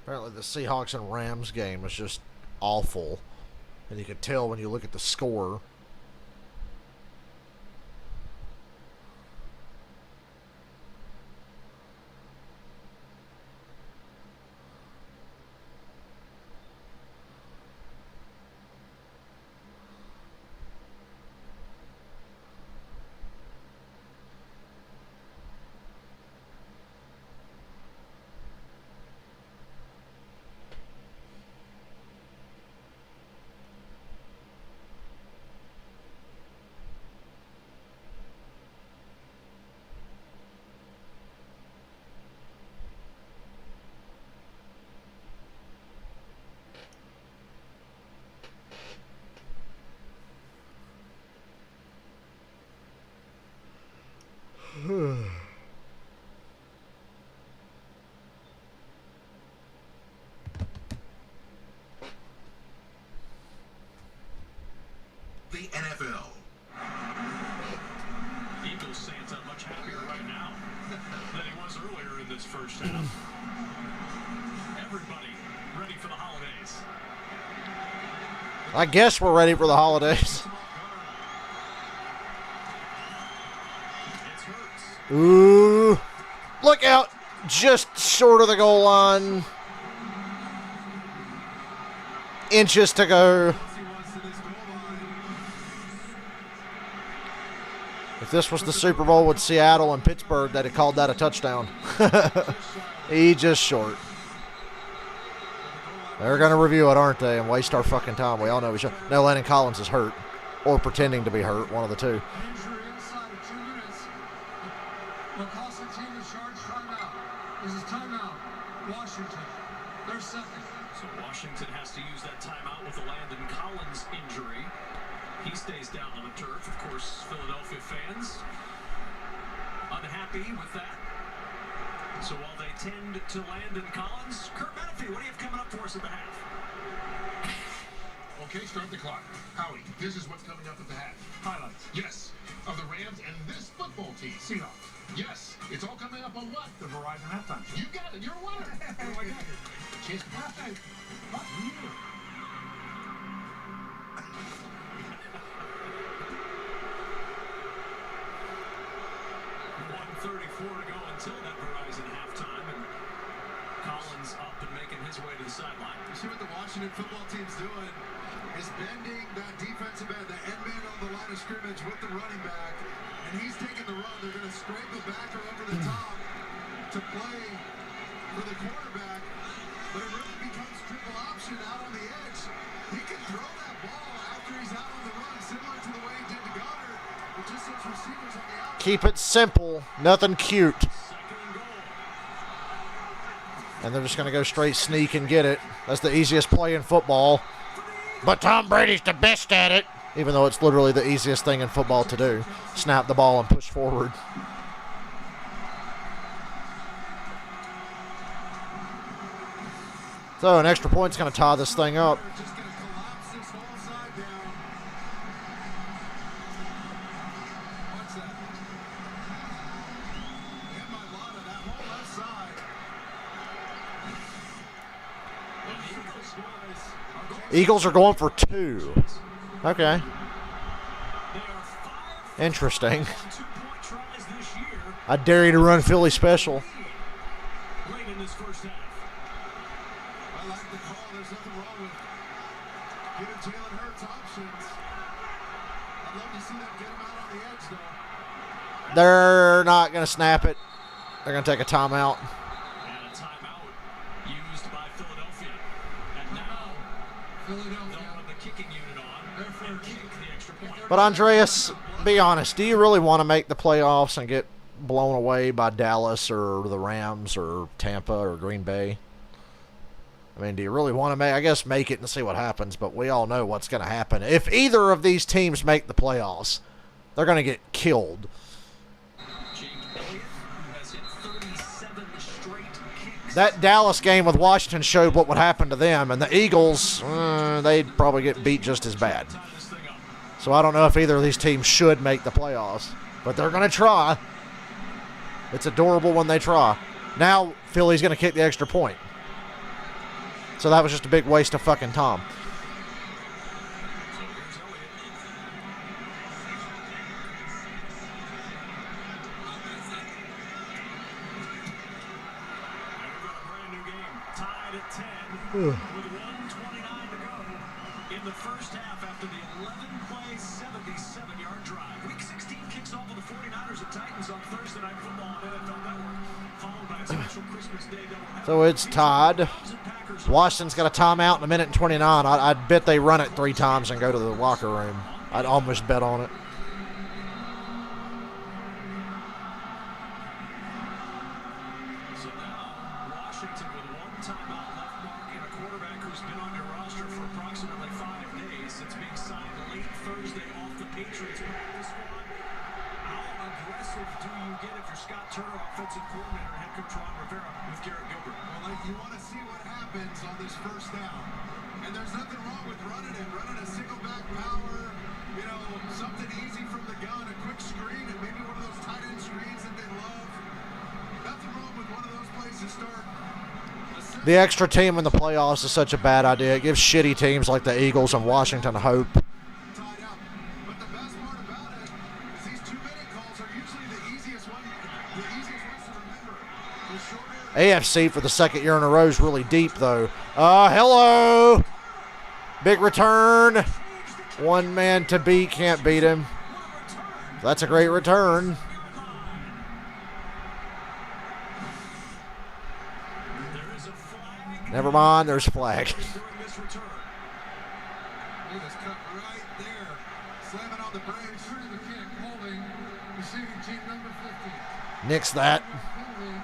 Apparently the Seahawks and Rams game was just awful. And you could tell when you look at the score. The NFL. Eagles fans are much happier right now than he was earlier in this first half. Everybody ready for the holidays. I guess we're ready for the holidays. It's Hurts. Ooh. Look out. just short of the goal line. Inches to go. If this was the Super Bowl with Seattle and Pittsburgh, they'd have called that a touchdown. He just short. They're going to review it, aren't they, and waste our fucking time. We all know we should. No, Landon Collins is hurt, or pretending to be hurt, one of the two. Injury inside of 2 minutes. Will cost the team a charge timeout. This is timeout. Washington. They're second. So Washington has to use that timeout with the Landon Collins injury. He stays down on the turf. Of course, Philadelphia fans unhappy with that. So while they tend to Landon Collins, Kurt Menefee, what do you have coming up for us at the half? Okay, start the clock. Howie, this is what's coming up at the half. Highlights. Yes, of the Rams and this football team. Seahawks. Yes, it's all coming up on what? The Verizon halftime show. You got it. You're a winner. Oh my God. Cheers. What? 1:34 to go until that Verizon halftime, and Collins up and making his way to the sideline. You see what the Washington football team's doing is bending that defensive end, the end man on the line of scrimmage with the running back, and he's taking the run. They're going to scrape the backer over the top to play for the quarterback, but it really becomes triple option out on the edge. He can throw that ball after he's out on the run, similar to the way he did to Goddard, with just those receivers on the outside. Keep it simple, nothing cute. And they're just going to go straight sneak and get it. That's the easiest play in football. But Tom Brady's the best at it, even though it's literally the easiest thing in football to do. Snap the ball and push forward. So an extra point's going to tie this thing up. Just going to collapse this whole side down. What's that? Hit by Lana, that whole left side. Eagles are going for 2. Okay. Interesting. I dare you to run Philly special. Late in this first half. I like the call. There's nothing wrong with giving Jalen Hurts options. I'd love to see them get him out on the edge, though. They're not going to snap it. They're going to take a timeout. And a timeout used by Philadelphia. And now they'll run the kicking unit on and kick the extra point. But Andreas, be honest, do you really want to make the playoffs and get blown away by Dallas or the Rams or Tampa or Green Bay? I mean, do you really want to make it and see what happens? But we all know what's going to happen. If either of these teams make the playoffs, they're going to get killed. That Dallas game with Washington showed what would happen to them, and the Eagles, they'd probably get beat just as bad. So I don't know if either of these teams should make the playoffs, but they're going to try. It's adorable when they try. Now Philly's going to kick the extra point. So that was just a big waste of fucking time. With 1:29 to go in the first half after the 11-play, 77-yard drive. Week 16 kicks off with the 49ers and Titans on Thursday Night Football on NFL Network, followed by a special Christmas Day doubleheader. So it's tied. Washington's got a timeout in 1:29. I'd bet they run it 3 times and go to the locker room. I'd almost bet on it. So now Washington with 1 timeout left, Mark, and a quarterback who's been on your roster for approximately 5 days since being signed late Thursday off the Patriots practice squad. How aggressive do you get if you're Scott Turner, offensive coordinator, head coach Ron Rivera with Garrett Gilbert? Well, like, you want to see what happens on this first down. And there's nothing wrong with running a single back power, you know, something easy from the gun, a quick screen, and maybe one of those tight end screens that they love. Nothing wrong with one of those plays to start. The extra team in the playoffs is such a bad idea. It gives shitty teams like the Eagles and Washington hope. Tied up. But the best part about it is these 2-minute calls are usually the easiest ones to remember. The shorter AFC for the second year in a row is really deep, though. Hello. Big return. One man to beat. Can't beat him. That's a great return. Never mind, there's a flag. He was cut right there. Slamming on the brakes. Returning the kick, holding, receiving team number 50. Nix that. Penalty,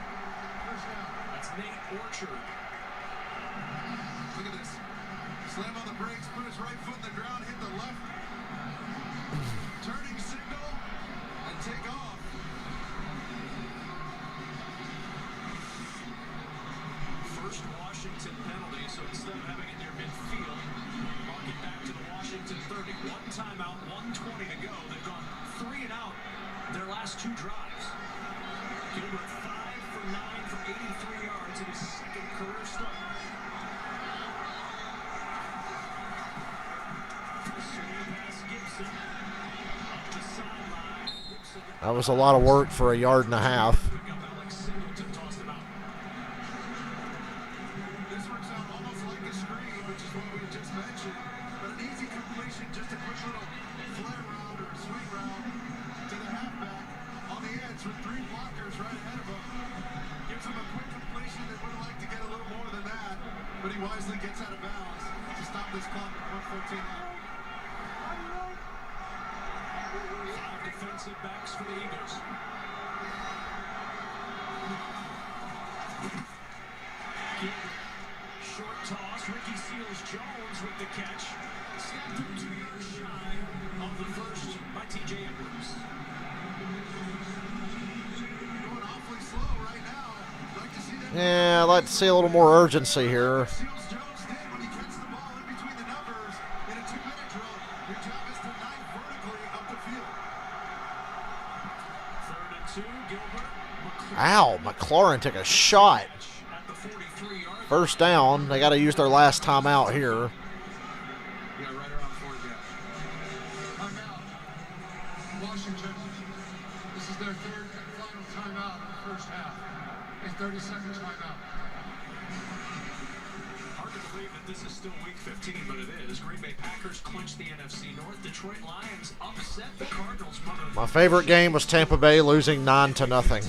first down. That's Nate Orchard. Look at this. Slam on the brakes, put his right foot in the ground, hit the left. Turning signal, and take off. First Washington penalty, so instead of having it near midfield, mark it back to the Washington 30. One timeout, 1:20 to go. They've gone 3 and out their last 2 drives. Gilbert 5 for 9 for 83 yards in his second career start. Swing pass Gibson. Up the sideline. Gibson That was a lot of work for a yard and a half. pick up Alex Singleton, tossed him out. This works out almost like a screen, which is what we just mentioned. But an easy completion, just a quick little flare round or swing round to the halfback on the edge with 3 blockers right ahead of him. Gives him a quick completion that would have liked to get a little more than that, but he wisely gets out of bounds to stop this clock at 1:14 left. 5 defensive backs for the Eagles. Gilbert, short toss. Ricky Seals-Jones with the catch. Snapped him 2 yards shy of the first by T.J. Edwards. Going awfully slow right now. Like to see that. Yeah, I'd like to see a little more urgency here. Seals-Jones did when he catches the ball in between the numbers in a 2-minute drill. Your job is to knife vertically up the field. 3rd and 2. Gilbert. Ow, McLaurin took a shot. At the 43-yard. First down. They got to use their last timeout here. Yeah, right around 40 down. Timeout. Washington. This is their 3rd and final timeout in the first half. A 30-second timeout. Hard to believe that this is still week 15, but it is. Green Bay Packers clinch the NFC North. Detroit Lions upset the Cardinals. My favorite game was Tampa Bay losing 9-0.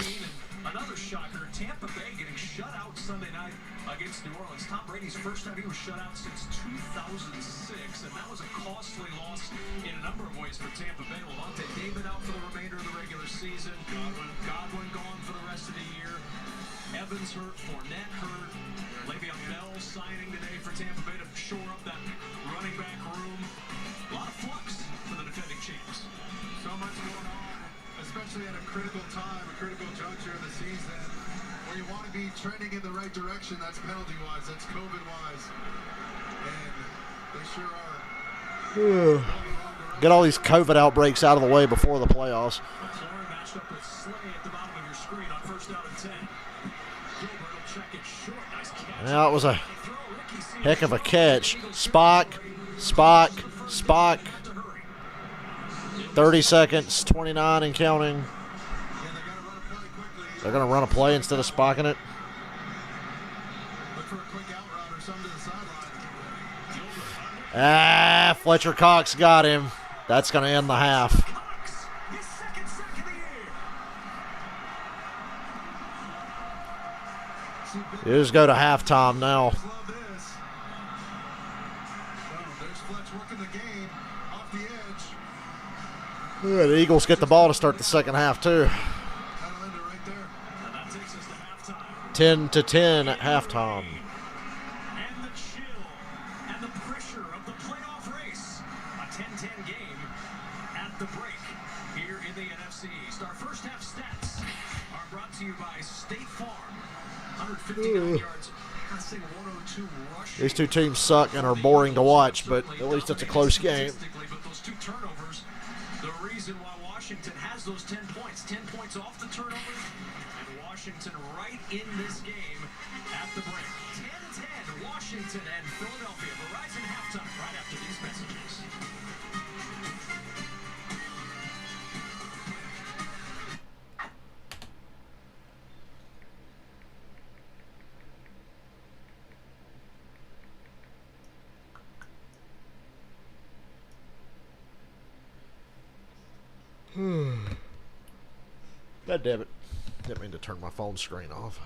Another shocker, Tampa Bay getting shut out Sunday night against New Orleans. Tom Brady's first time he was shut out since 2006, and that was a costly loss in a number of ways for Tampa Bay. Levante David out for the remainder of the regular season. Godwin gone for the rest of the year. Evans hurt, Fournette hurt. Le'Veon Bell signing today for Tampa Bay to shore up that running back room. A lot of flux for the defending champs. So much going on, especially at a critical time, a critical juncture of the season, where you want to be trending in the right direction. That's penalty-wise, that's COVID-wise, and they sure are. Get all these COVID outbreaks out of the way before the playoffs. McLaurin matched up with Slay at the bottom of your screen on 1st down and 10. Gilbert will check it short. Nice catch. Yeah, it was a Throw, Ricky Seals. heck of a catch. Spock. 30 seconds, 29 and counting. Yeah, they got to run a play quickly. They're going to run a play instead of spocking it. Look for a quick out route or something to the sideline. Fletcher Cox got him. That's going to end the half. Cox, his second sack of the year. You just go to halftime now. Love this. There's Fletch working the game off the edge. The Eagles get the ball to start the second half, too. That'll end it right there. And that takes us to halftime. 10-10 at halftime. And the chill and the pressure of the playoff race. A 10-10 game at the break here in the NFC East. Our first half stats are brought to you by State Farm. 159 yards, passing 102 rushing. These two teams suck and are boring to watch, but at least it's a close game. But those 2 turnovers, the reason why Washington has those 10 points. 10 points off the turnovers, and Washington right in this game at the break. 10-10, Washington and Philadelphia. Verizon halftime right after these messages. God damn it. Didn't mean to turn my phone screen off.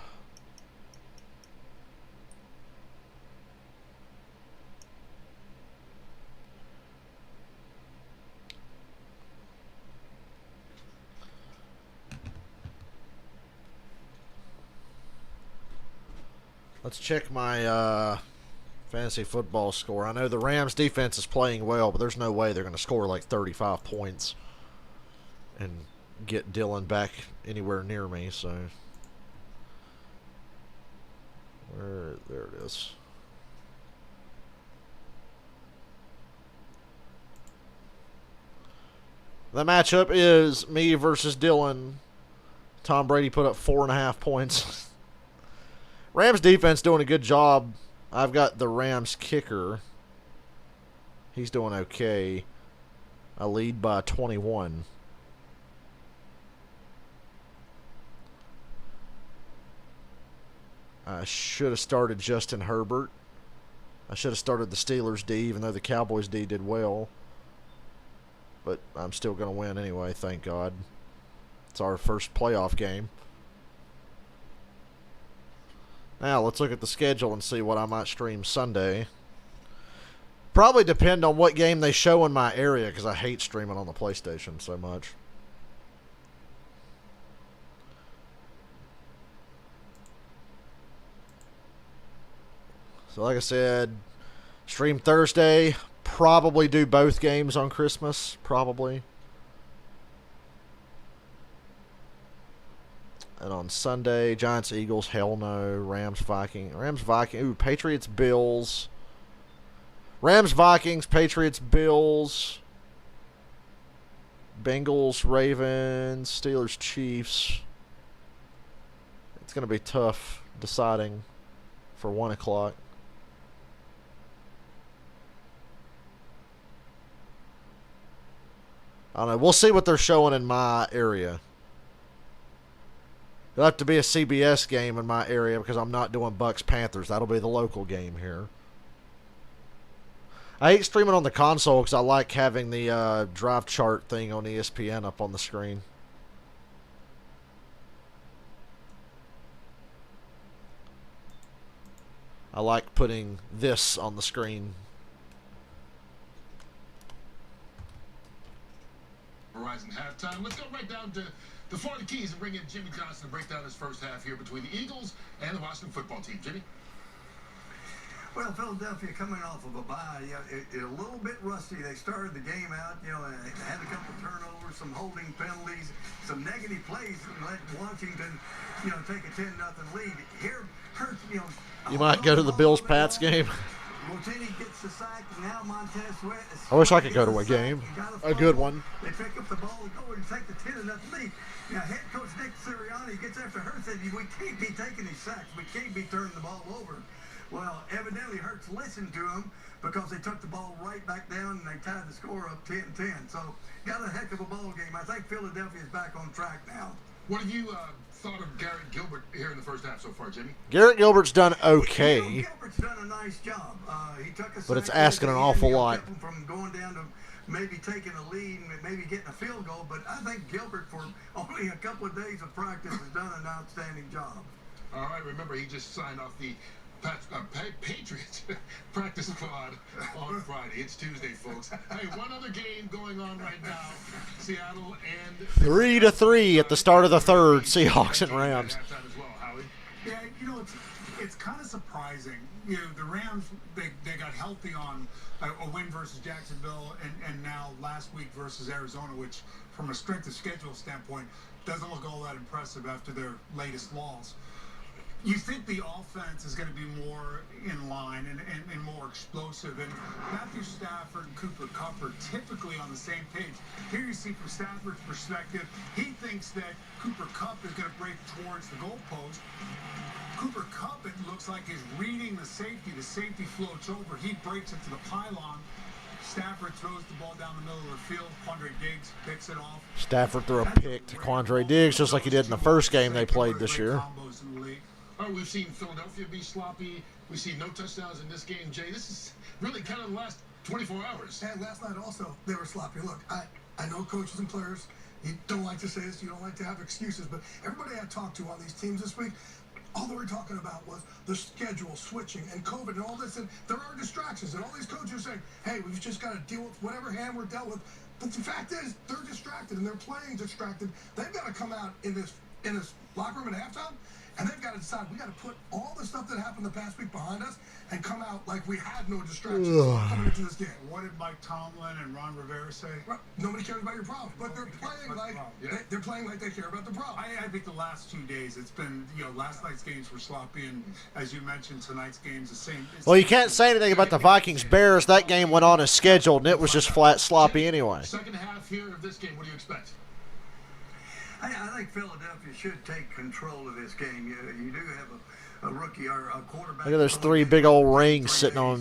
Let's check my fantasy football score. I know the Rams defense is playing well, but there's no way they're going to score like 35 points and get Dylan back anywhere near me. So, there it is. The matchup is me versus Dylan. Tom Brady put up 4.5 points. Rams defense doing a good job. I've got the Rams kicker. He's doing okay. I lead by 21. I should have started Justin Herbert. I should have started the Steelers D, even though the Cowboys D did well. But I'm still going to win anyway, thank God. It's our first playoff game. Now, let's look at the schedule and see what I might stream Sunday. Probably depend on what game they show in my area, because I hate streaming on the PlayStation so much. So, like I said, stream Thursday. Probably do both games on Christmas. Probably. And on Sunday, Giants, Eagles, hell no. Rams, Vikings. Ooh, Patriots, Bills. Rams, Vikings, Patriots, Bills. Bengals, Ravens, Steelers, Chiefs. It's going to be tough deciding for 1 o'clock. I don't know. We'll see what they're showing in my area. It'll have to be a CBS game in my area because I'm not doing Bucks-Panthers. That'll be the local game here. I hate streaming on the console because I like having the drive chart thing on ESPN up on the screen. I like putting this on the screen. Horizon halftime. Let's go right down to the Florida Keys and bring in Jimmy Johnson to break down his first half here between the Eagles and the Washington football team. Jimmy? Well, Philadelphia coming off of a bye, a little bit rusty. They started the game out, they had a couple turnovers, some holding penalties, some negative plays that let Washington, take a 10-0 lead. Here, hurts, You might go to the Bills-Pats game. Montini gets the sack, and now Montez Sweat. I wish I could go to a game. A good one. They pick up the ball and go and take the 10-0 lead. Now, head coach Nick Sirianni gets after Hurts and said, we can't be taking these sacks. We can't be turning the ball over. Well, evidently Hurts listened to him because they took the ball right back down and they tied the score up 10-10. So, got a heck of a ball game. I think Philadelphia's back on track now. What have you thought of Garrett Gilbert here in the first half so far, Jimmy? Garrett Gilbert's done okay. Gilbert's done a nice job. He took a But it's sack asking an awful lot. Kept him from going down to maybe taking a lead and maybe getting a field goal. But I think Gilbert, for only a couple of days of practice, has done an outstanding job. All right, remember, he just signed off the Patriots practice squad on Friday. It's Tuesday, folks. Hey, one other game going on right now. Seattle and 3-3 at the start of the third. Seahawks and Rams. Yeah, it's kind of surprising. The Rams, they got healthy on a win versus Jacksonville and now last week versus Arizona, which from a strength of schedule standpoint doesn't look all that impressive after their latest loss. You think the offense is going to be more in line and more explosive. And Matthew Stafford and Cooper Kupp are typically on the same page. Here you see from Stafford's perspective, he thinks that Cooper Kupp is going to break towards the goalpost. Cooper Kupp, it looks like, is reading the safety. The safety floats over. He breaks it to the pylon. Stafford throws the ball down the middle of the field. Quandre Diggs picks it off. Stafford threw a pick to Quandre Diggs just like he did in the first game they played this year. All right, we've seen Philadelphia be sloppy. We've seen no touchdowns in this game. Jay, this is really kind of the last 24 hours. And last night also, they were sloppy. Look, I know coaches and players, you don't like to say this, you don't like to have excuses, but everybody I talked to on these teams this week, all they were talking about was the schedule switching and COVID and all this, and there are distractions, and all these coaches are saying, hey, we've just got to deal with whatever hand we're dealt with. But the fact is, they're distracted, and they're playing distracted. They've got to come out in this locker room at halftime, and they've got to decide, we got to put all the stuff that happened the past week behind us and come out like we had no distractions coming into this game. What did Mike Tomlin and Ron Rivera say? Right. Nobody cares about your problem, but they're playing like they're playing like they care about the problem. I think the last 2 days, it's been, last night's games were sloppy, and as you mentioned, tonight's game's the same. Well, you can't say anything about the Vikings-Bears. That game went on as scheduled, and it was just flat sloppy anyway. Second half here of this game, what do you expect? I think Philadelphia should take control of this game. You do have a rookie or a quarterback. Look at those 3 big old rings sitting on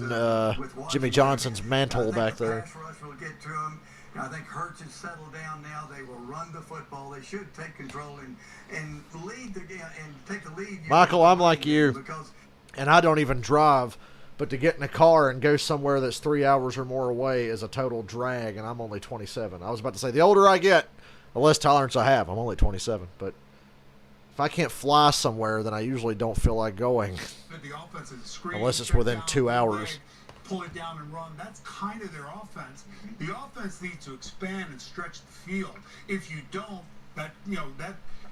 Jimmy Johnson's mantle back there. Pass rush will get to him. I think Hurts has settled down now. They will run the football. They should take control and lead the game and take the lead. Michael, I'm like you, and I don't even drive. But to get in a car and go somewhere that's 3 hours or more away is a total drag, and I'm only 27. I was about to say, the older I get, the less tolerance I have. I'm only 27, but if I can't fly somewhere, then I usually don't feel like going. The offense is screen, unless it's within 2 hours. Pull it down and run. That's kind of their offense. The offense needs to expand and stretch the field. If you don't, that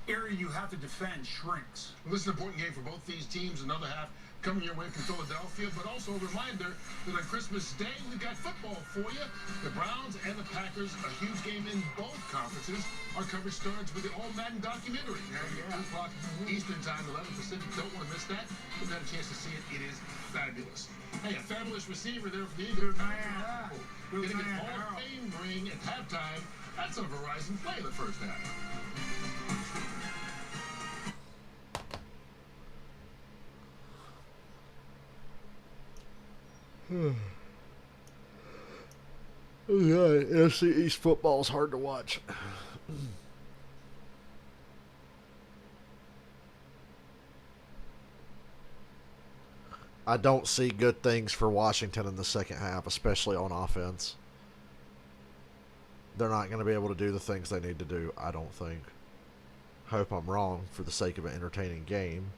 area you have to defend shrinks. Well, this is an important game for both these teams. Another half coming your way from Philadelphia, but also a reminder that on Christmas Day, we've got football for you. The Browns and the Packers, a huge game in both conferences. Our coverage starts with the All Madden documentary. 2 o'clock Eastern Time, 11 Pacific. Don't want to miss that. We've had a chance to see it. It is fabulous. Hey, a fabulous receiver there for the Eagles. Getting an Hall of Fame ring at halftime. That's a Verizon play in the first half. NFC East football is hard to watch. I don't see good things for Washington in the second half, especially on offense. They're not going to be able to do the things they need to do, I don't think. Hope I'm wrong for the sake of an entertaining game.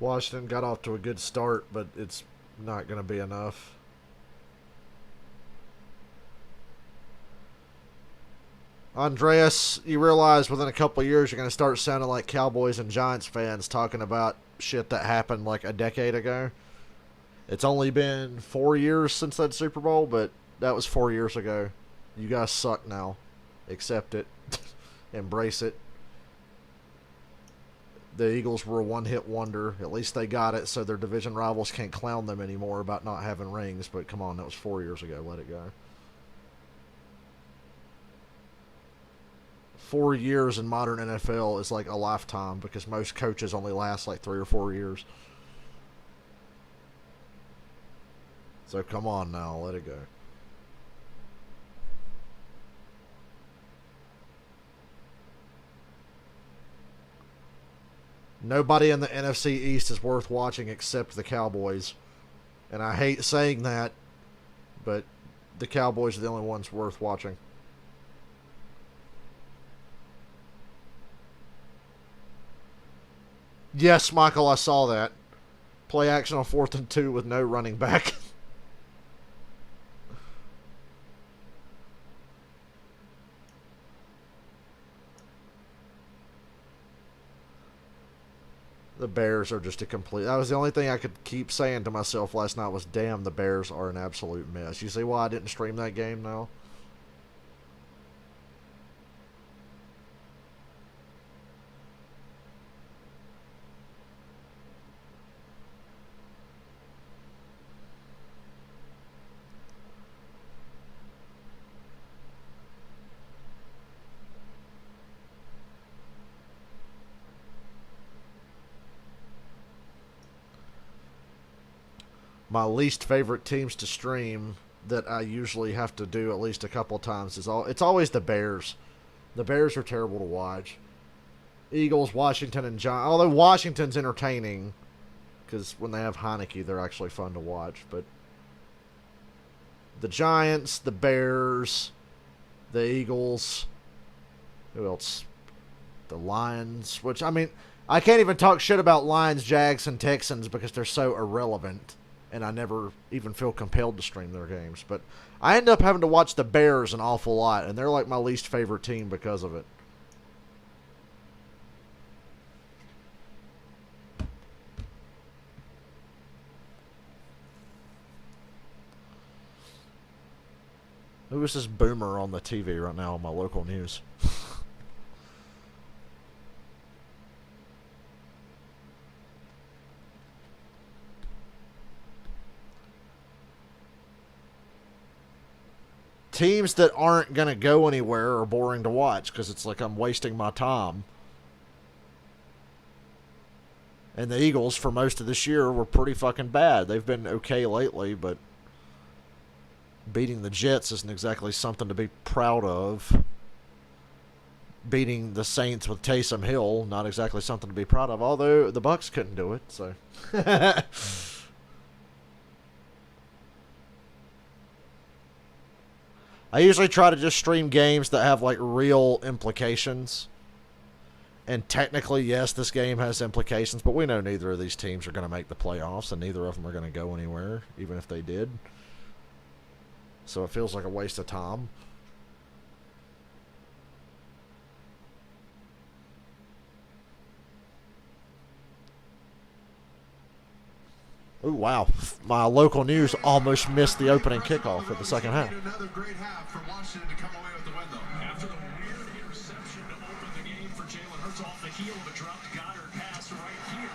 Washington got off to a good start, but it's not going to be enough. Andreas, you realize within a couple of years you're going to start sounding like Cowboys and Giants fans talking about shit that happened like a decade ago. It's only been 4 years since that Super Bowl, but that was 4 years ago. You guys suck now. Accept it. Embrace it. The Eagles were a one-hit wonder. At least they got it, so their division rivals can't clown them anymore about not having rings. But come on, that was 4 years ago. Let it go. 4 years in modern NFL is like a lifetime because most coaches only last like 3 or 4 years. So come on now, let it go. Nobody in the NFC East is worth watching except the Cowboys. And I hate saying that, but the Cowboys are the only ones worth watching. Yes, Michael, I saw that. Play action on 4th and 2 with no running back. The Bears are just a complete... That was the only thing I could keep saying to myself last night was, damn, the Bears are an absolute mess. You see why I didn't stream that game now? My least favorite teams to stream that I usually have to do at least a couple of times it's always the Bears. The Bears are terrible to watch. Eagles, Washington, and Giants. Although Washington's entertaining because when they have Heineke, they're actually fun to watch. But the Giants, the Bears, the Eagles. Who else? The Lions. Which, I mean, I can't even talk shit about Lions, Jags, and Texans because they're so irrelevant. And I never even feel compelled to stream their games. But I end up having to watch the Bears an awful lot, and they're like my least favorite team because of it. Who is this boomer on the TV right now on my local news? Teams that aren't going to go anywhere are boring to watch because it's like I'm wasting my time. And the Eagles, for most of this year, were pretty fucking bad. They've been okay lately, but beating the Jets isn't exactly something to be proud of. Beating the Saints with Taysom Hill, not exactly something to be proud of, although the Bucs couldn't do it, so... I usually try to just stream games that have, like, real implications. And technically, yes, this game has implications, but we know neither of these teams are going to make the playoffs, and neither of them are going to go anywhere, even if they did. So it feels like a waste of time. Ooh, wow. My local news almost missed the opening kickoff for the second half. Another great half for Washington to come away with the win, though. After the weird interception to open the game for Jalen Hurts off the heel of a dropped Goddard pass right here,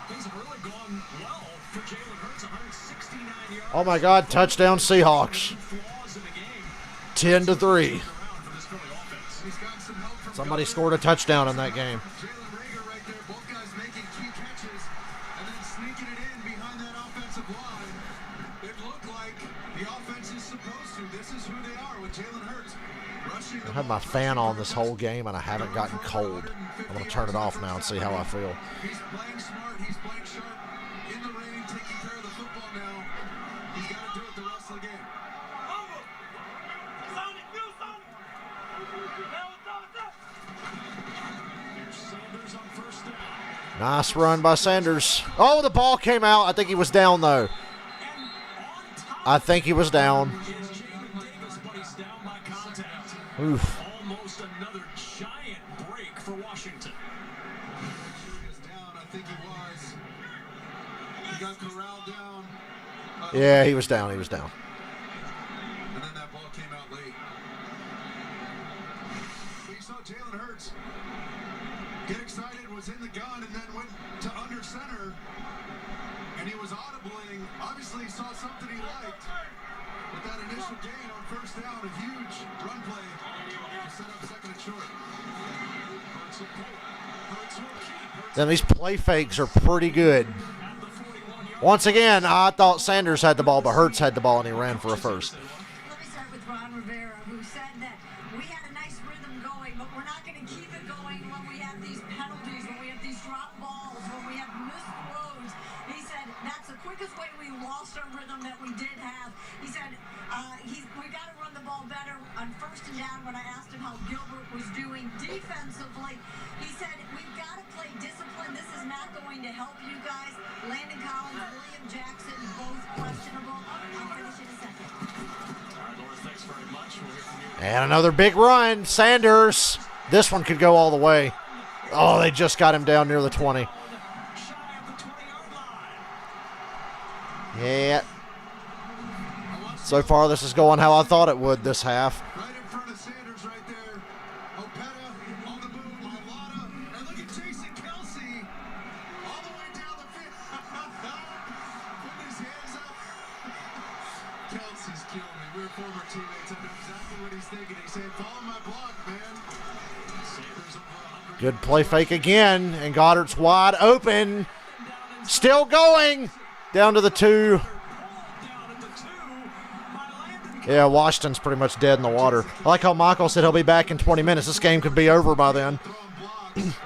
things have really gone well for Jalen Hurts. 169 yards. Oh my God! Touchdown Seahawks. 10-3. Somebody scored a touchdown in that game. I had my fan on this whole game, and I haven't gotten cold. I'm going to turn it off now and see how I feel. He's playing smart. He's playing sharp. In the rain, taking care of the football now. He's got to do it the rest of the game. Nice run by Sanders. Oh, the ball came out. I think he was down, though. I think he was down. Oof. Almost another giant break for Washington. He was down. I think he was. He got corralled down. Yeah, he was down. He was down. And then that ball came out late. But you saw Jalen Hurts get excited, was in the gun, and then went to under center. And he was audibling. Obviously, he saw something he liked. With that initial gain on first down, a huge run play to set up second and short. Then these play fakes are pretty good. Once again, I thought Sanders had the ball, but Hurts had the ball, and he ran for a first. Let me start with Ron Rivera, who said that we had a nice rhythm going, but we're not going to keep it going when we have these penalties, when we have these drop balls, when we have missed throws. He said that's the quickest way we lost our rhythm that we did have. He said we got to run the ball better on first and down. When I asked him how Gilbert was doing defensively, he said we've got to play discipline. This is not going to help you guys. Landon Collins, William Jackson, both questionable. I'll finish in a second. All right, Laura, thanks very much. We'll hear from you. And another big run. Sanders. This one could go all the way. Oh, they just got him down near the 20. Shot Yeah. So far, this is going how I thought it would this half. Right in front of Sanders right there. Opeta on the move. Mailata. And look at Jason Kelsey. All the way down the field. Putting his hands up. Kelsey's killing me. We're former teammates. I know exactly what he's thinking. He said, follow my block, man. Sanders over 100. Good play fake again, and Goddard's wide open. Still going. Down to the 2. Yeah, Washington's pretty much dead in the water. I like how Michael said he'll be back in 20 minutes. This game could be over by then.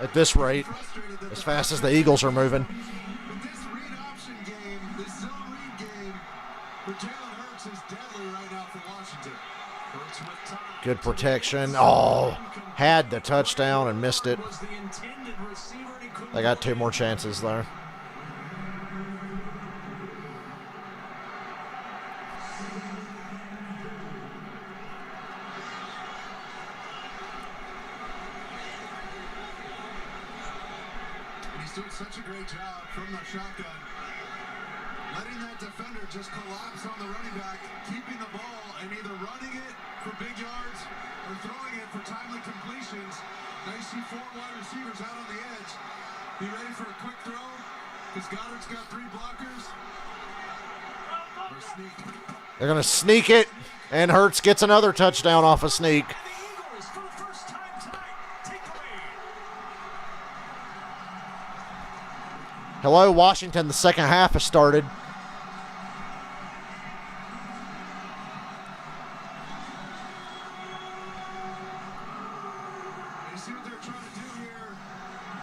At this rate, as fast as the Eagles are moving. But this read option game, this zone read game, for Jalen Hurts is deadly right now for Washington. Hurts with time. Good protection. Oh, had the touchdown and missed it. Was the intended receiver, and he couldn't They got 2 more chances there. And he's doing such a great job from the shotgun. Letting that defender just collapse on the running back, keeping the ball and either running it for big yards or throwing it for timely completions. Now you see 4 wide receivers out on the edge. Be ready for a quick throw because Goddard's got 3 blockers. Or sneak. They're going to sneak it, and Hurts gets another touchdown off a sneak. The Eagles, for the first time tonight, take the lead. Hello, Washington. The second half has started. You see what they're trying to do here?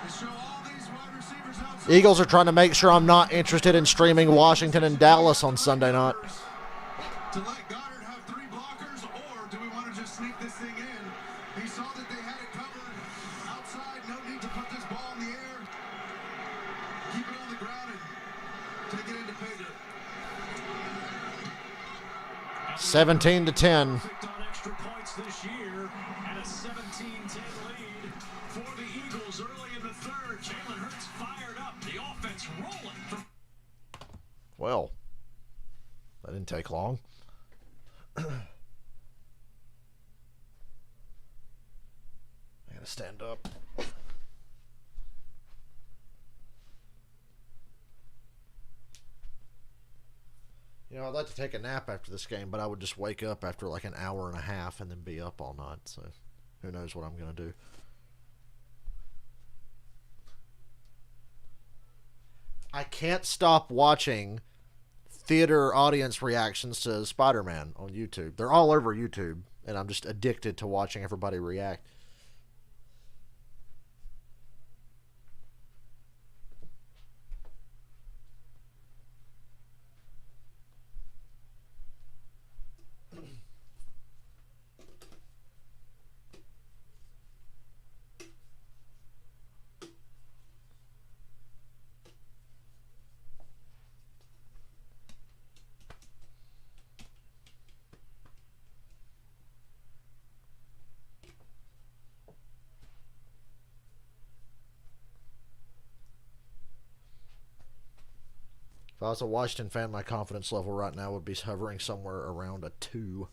Is show all these wide receivers outside. Eagles are trying to make sure I'm not interested in streaming Washington and Dallas on Sunday night. To let Goddard have 3 blockers, or do we want to just sneak this thing in? He saw that they had it covered outside. No need to put this ball in the air. Keep it on the ground and take it into pay dirt. 17-10. Picked on extra points this year, and a 17-10 lead for the Eagles early in the third. Jalen Hurts fired up. The offense rolling from Well, that didn't take long. I gotta stand up. You know, I'd like to take a nap after this game, but I would just wake up after like an hour and a half and then be up all night. So who knows what I'm going to do. I can't stop watching theater audience reactions to Spider-Man on YouTube. They're all over YouTube, and I'm just addicted to watching everybody react. If I was a Washington fan, my confidence level right now would be hovering somewhere around a 2.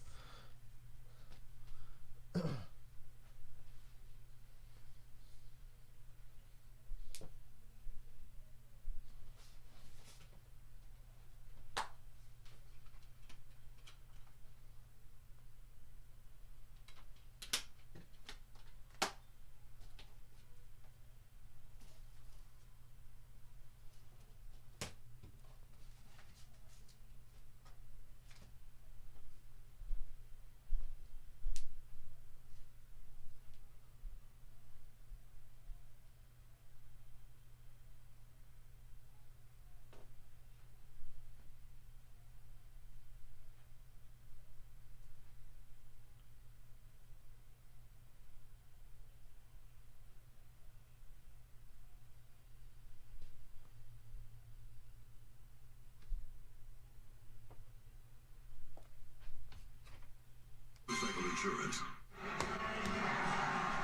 Cycle insurance.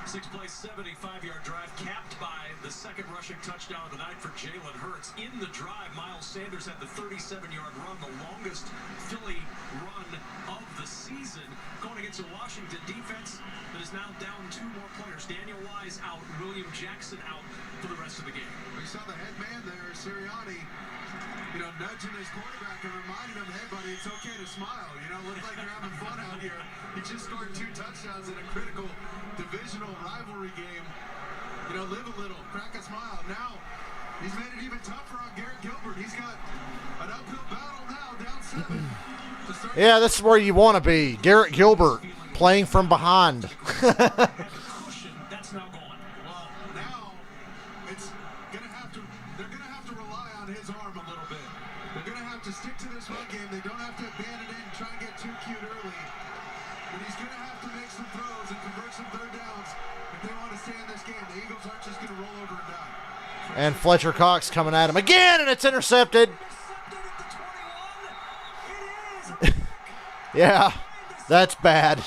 Six-play, 75-yard drive capped by the second rushing touchdown of the night for Jalen Hurts. In the drive, Miles Sanders had the 37-yard run, the longest Philly run of the season, going against a Washington defense that is now down 2 more players. Daniel Wise out, William Jackson out for the rest of the game. We saw the head man there, Sirianni, nudging his quarterback and reminding him, hey, buddy, it's okay to smile. Look like you're having fun out here. He just scored 2 touchdowns in a critical divisional rivalry game. Live a little, crack a smile. Now, he's made it even tougher on Garrett Gilbert. He's got an uphill battle now, down 7. Yeah, this is where you want to be. Garrett Gilbert playing from behind. That's now gone. Well, now they're gonna have to rely on his arm a little bit. They're gonna have to stick to this run game. They don't have to abandon it and try and get too cute early. But he's gonna have to make some throws and convert some third downs if they want to stay in this game. The Eagles aren't just gonna roll over and die. And Fletcher Cox coming at him again, and it's intercepted. Yeah, that's bad.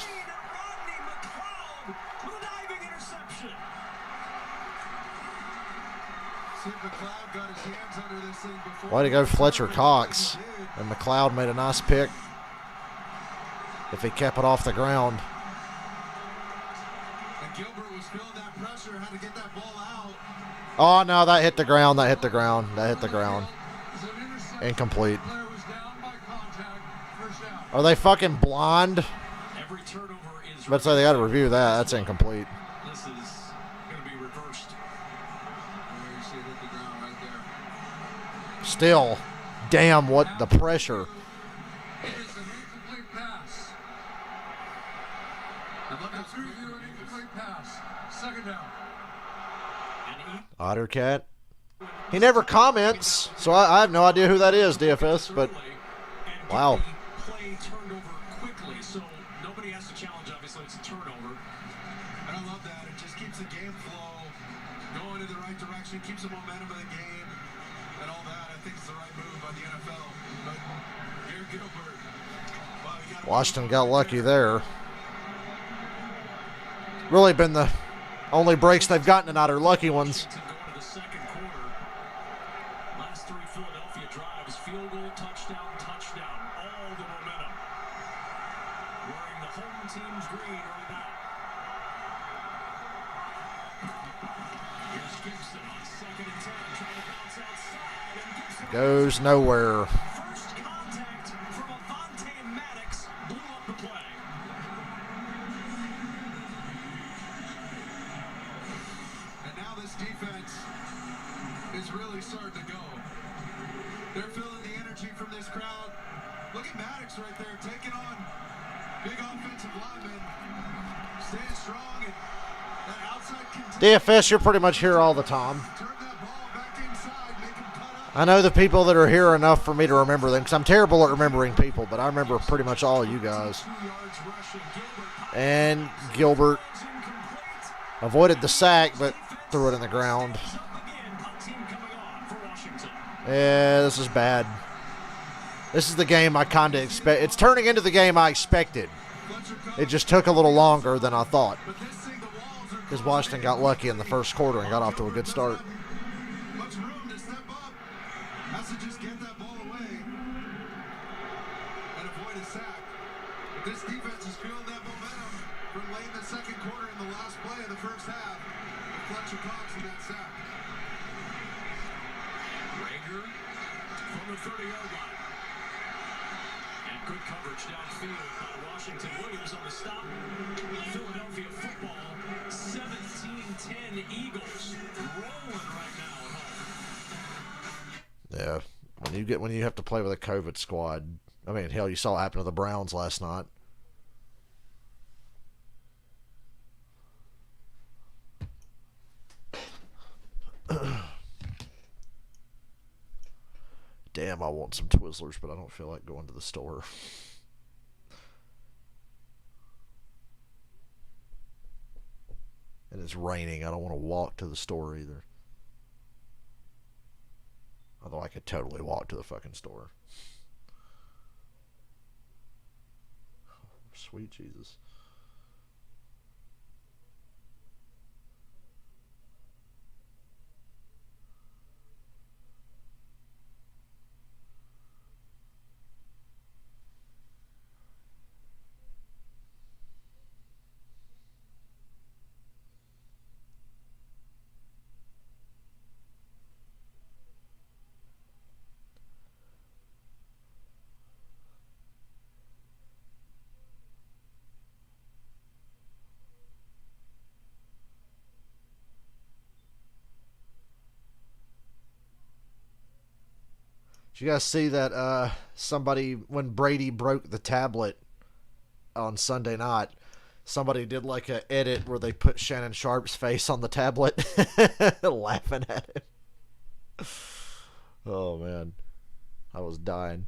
Way to go, Fletcher Cox. And McLeod made a nice pick. If he kept it off the ground. And Gilbert was feeling that pressure, had to get that ball out. Oh, no, that hit the ground. That hit the ground. That hit the ground. Incomplete. Are they fucking blind? Every turnover is Let's say they got to review that. That's incomplete. This is going to be reversed. You see it hit the ground right there. Still, damn, what the pressure. It is an incomplete pass. And look, it's review an incomplete pass. Second down. Ottercat. He never comments, so I have no idea who that is, DFS, but wow. Play turned over quickly, so nobody has to challenge. Obviously, it's a turnover. And I love that. It just keeps the game flow going in the right direction, keeps the momentum of the game, and all that. I think it's the right move by the NFL. But Garrett Gilbert, Washington got lucky there. Really been the only breaks they've gotten tonight are lucky ones. Going to the second quarter. Last 3 Philadelphia drives, field goal, touchdown, touchdown. All the momentum. Wearing the home team's green right now. Here's Gibson on 2nd and 10, trying to bounce outside. And Gibson Goes nowhere. first contact from Avante Maddox blew up the play. and now this defense is really starting to go. They're feeling the energy from this crowd. Look at Maddox right there, taking on big offensive linemen, staying strong, and that outside DFS, you're pretty much here all the time. turn that ball back inside, make him cut up. I know the people that are here enough for me to remember them, because I'm terrible at remembering people, but I remember pretty much all of you guys. 2 yards rushing. Gilbert And Gilbert avoided the sack, but threw it in the ground. again. Punt team coming on for Washington. Yeah, this is bad. This is the game I kind of expect. It's turning into the game I expected. It just took a little longer than I thought. But this thing, the walls are Because Washington got lucky in the first quarter and got off to a good start. much room to step up. Has to just get that ball away and avoid a sack. But this defense is feeling that momentum from late in the second quarter in the last play of the first half. With Fletcher Cox in that sack. Rager from the 30-yard line. And good coverage downfield by Washington. Williams on the stop. Philadelphia football, 17-10 Eagles. Rolling right now at home. Yeah. When you have to play with a COVID squad. I mean, hell, you saw what happened to the Browns last night. Damn, I want some Twizzlers, but I don't feel like going to the store. And it's raining. I don't want to walk to the store either. Although I could totally walk to the fucking store. Sweet Jesus. Did you guys see that somebody, when Brady broke the tablet on Sunday night, somebody did like an edit where they put Shannon Sharp's face on the tablet laughing at him. Oh, man. I was dying.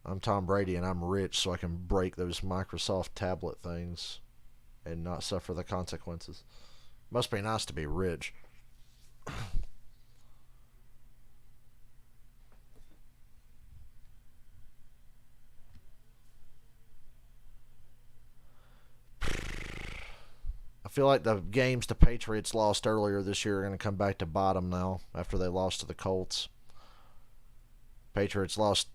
I'm Tom Brady and I'm rich, so I can break those Microsoft tablet things and not suffer the consequences. Must be nice to be rich. I feel like the games the Patriots lost earlier this year are going to come back to bite them now after they lost to the Colts. Patriots lost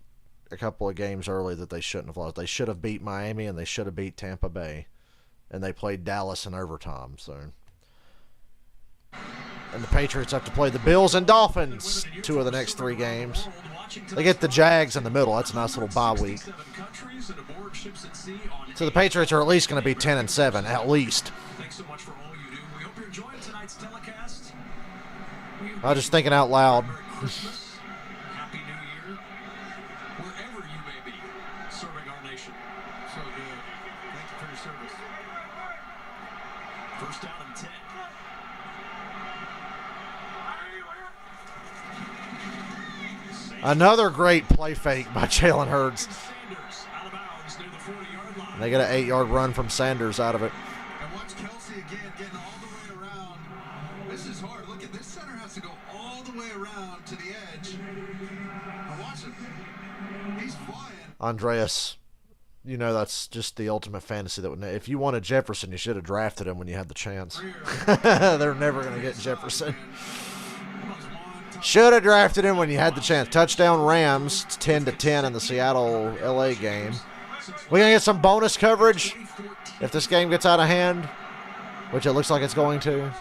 a couple of games early that they shouldn't have lost. They should have beat Miami and they should have beat Tampa Bay. And they played Dallas in overtime. So, and the Patriots have to play the Bills and Dolphins 2 of the next 3 games. They get the Jags in the middle. That's a nice little bye week. So the Patriots are at least going to be 10-7, at least. Thanks so much for all you do. We hope you're enjoying tonight's telecast. I was just thinking out loud. Merry Christmas. Happy New Year. Wherever you may be serving our nation. So good. Thank you for your service. First down and 10. Another great play fake by Jalen Hurts. Sanders out of bounds near the 40-yard line. And they get an 8-yard run from Sanders out of it. And watch Kelsey again getting all the way around. This is hard. Look at this center has to go all the way around to the edge. Now watch him. He's flying. Andreas, you know that's just the ultimate fantasy. If you wanted Jefferson, you should have drafted him when you had the chance. They're never going to get Jefferson. Should have drafted him when you had the chance. Touchdown Rams. It's 10-10 in the Seattle-LA game. We're going to get some bonus coverage if this game gets out of hand, which it looks like it's going to.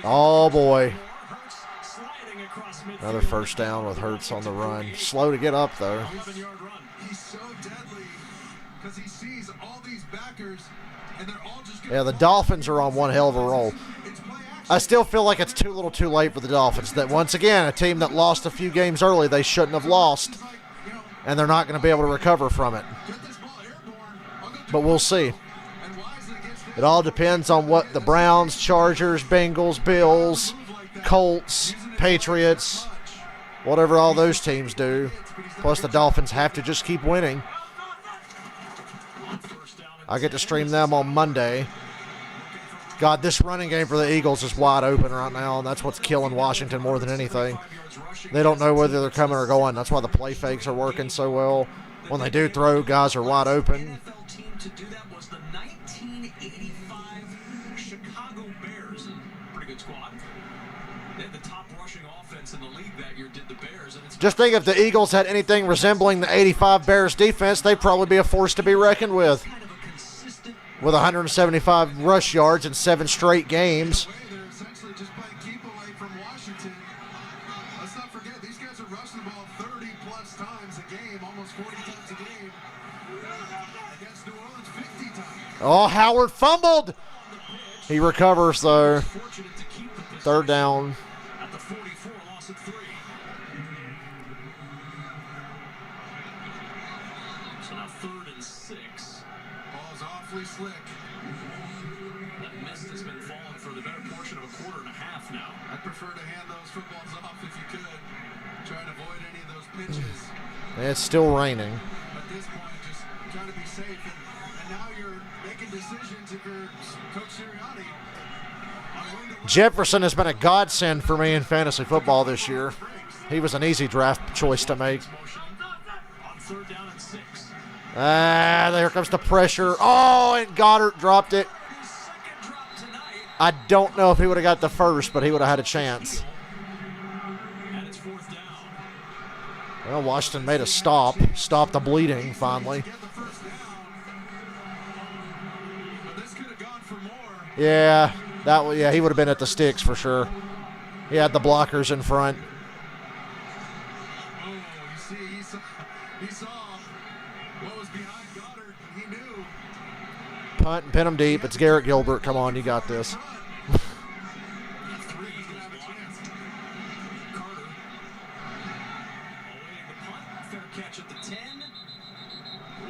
Oh, boy. Another first down with Hurts on the run. Slow to get up, though. He's so deadly because he sees all these backers and they're all just Yeah, the Dolphins are on one hell of a roll. It's play action. I still feel like it's too little too late for the Dolphins. That once again, a team that lost a few games early, they shouldn't have lost, and they're not going to be able to recover from it. Get this ball airborne. I'll go But we'll see. and Wisely gets this. It all depends on what the Browns, Chargers, Bengals, Bills, Colts, Patriots, whatever all those teams do. Plus the Dolphins have to just keep winning. I get to stream them on Monday. God, this running game for the Eagles is wide open right now, and that's what's killing Washington more than anything. They don't know whether they're coming or going. That's why the play fakes are working so well. When they do throw, guys are wide open. NFL team to do that was the 1985 Chicago Bears. Pretty good squad. They had the top rushing offense in the league that year, did the Bears. And it's Just think if the Eagles had anything resembling the 85 Bears defense, they'd probably be a force to be reckoned with. kind of a consistent. With 175 rush yards in 7 straight games. They're essentially just playing keep away from Washington. Let's not forget, these guys are rushing the ball 30-plus times a game, almost 40 times a game. Against New Orleans, 50 times. Oh, Howard fumbled. He recovers, though. Fortunate to keep the possession. 3rd down. At the 44, loss of 3. So now 3rd and 6. Ball's awfully slick. That mist has been falling for the better portion of a quarter and a half now. I'd prefer to hand those footballs off if you could. Try and avoid any of those pitches. It's still raining. At this point, just trying to be safe. And now you're making decisions if you're Coach Sirianni. on when to- Jefferson has been a godsend for me in fantasy football this year. He was an easy draft choice to make. Motion on 3rd down and 6. There comes the pressure. Oh, and Goddard dropped it. His second drop tonight. I don't know if he would have got the first, but he would have had a chance. And it's 4th down. Well, Washington made a stop. Stopped the bleeding, finally. Get the first down. But this could have gone for more. Yeah, he would have been at the sticks for sure. He had the blockers in front. Oh, you see, he saw what was behind punt and pin them deep. It's Garrett Gilbert. Come on, you got this.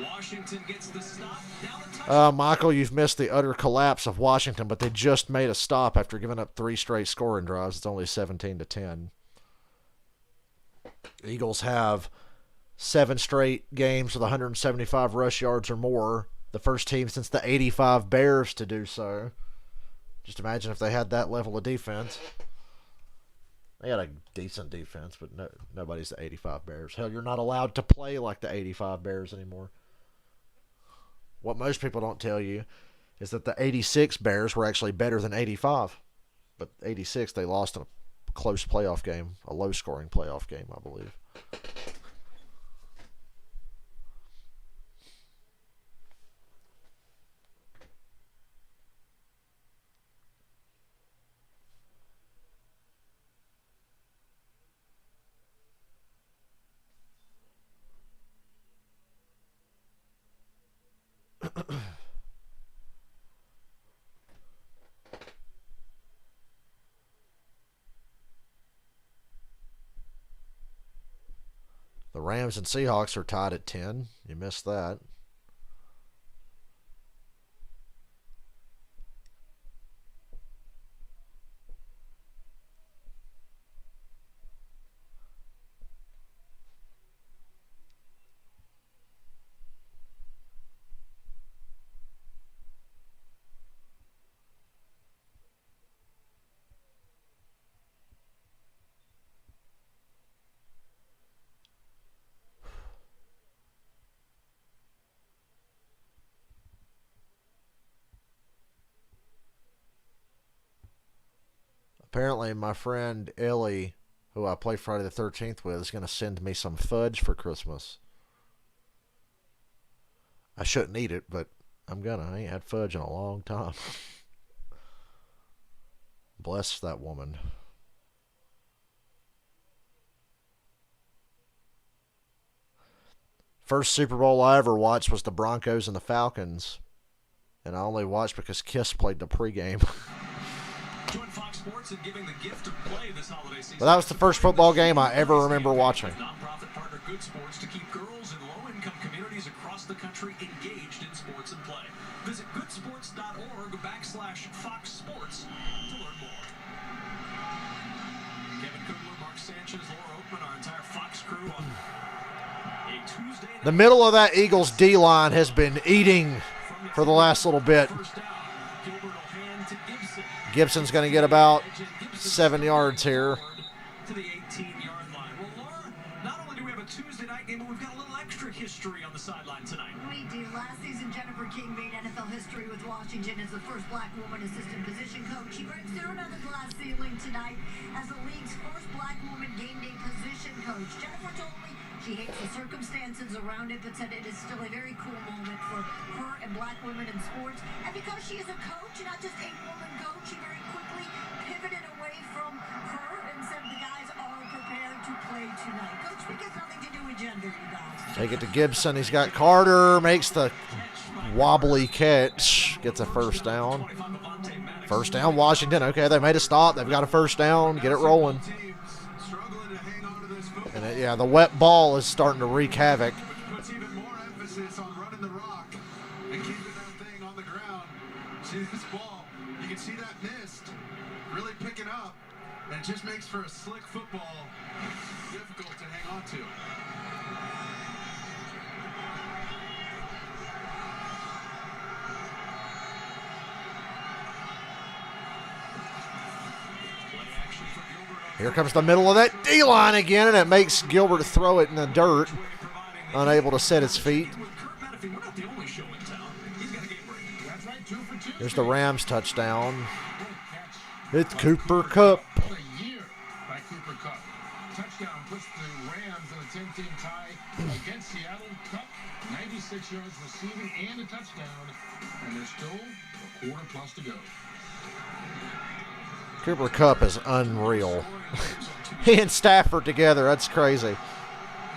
Washington gets the stop. Now the touchdown. Michael, you've missed the utter collapse of Washington, but they just made a stop after giving up 3 straight scoring drives. It's only 17-10. Eagles have 7 straight games with 175 rush yards or more. The first team since the 85 Bears to do so. Just imagine if they had that level of defense. They had a decent defense, but nobody's the 85 Bears. Hell, you're not allowed to play like the 85 Bears anymore. What most people don't tell you is that the 86 Bears were actually better than 85. But 86, they lost in a close playoff game, a low-scoring playoff game, I believe. The Rams and Seahawks are tied at 10. You missed that. Apparently, my friend Ellie, who I play Friday the 13th with, is going to send me some fudge for Christmas. I shouldn't eat it, but I'm going to. I ain't had fudge in a long time. Bless that woman. First Super Bowl I ever watched was the Broncos and the Falcons. And I only watched because Kiss played the pregame. Join Fox Sports in giving the gift of play this holiday season. But that was the first football game I ever remember watching. Nonprofit partner Good Sports to keep girls in low-income communities across the country engaged in sports and play. Visit goodsports.org/Fox Sports to learn more. Kevin Kugler, Mark Sanchez, Laura Oakman, our entire Fox crew on a Tuesday night. The middle of that Eagles D-line has been eating for the last little bit. First down. Gilbert will hand to Gibson. Gibson's going to get about 7 yards here. To the 18-yard line. Well, Laura, not only do we have a Tuesday night game, but we've got a little extra history on the sideline tonight. We do. Last season, Jennifer King made NFL history with Washington as the first black woman assistant position coach. She breaks through another glass ceiling tonight as the league's first black woman game day position coach. Jennifer told me she hates the circumstances around it, but said it is still a very cool moment for her and black women in sports. And because she is a coach, not just a woman coach, she very quickly pivoted away from her and said the guys are prepared to play tonight. Coach speak has nothing to do with gender, you guys. Take it to Gibson. He's got Carter. Makes the wobbly catch. Gets a first down. First down, Washington. Okay, they made a stop. They've got a first down. Get it rolling. And yeah, the wet ball is starting to wreak havoc. Puts even more emphasis on running the rock and keeping that thing on the ground. See this ball? You can see that mist really picking up, and it just makes for a slick football difficult to hang on to. Here comes the middle of that D-line again, and it makes Gilbert throw it in the dirt, unable to set his feet. Here's the Rams touchdown. It's Cooper Kupp. By Cooper Kupp. Touchdown puts the Rams in a 10-team tie against Seattle. Kupp, 96 yards receiving and a touchdown, and there's still a quarter plus to go. Cooper Kupp is unreal. He and Stafford together, that's crazy.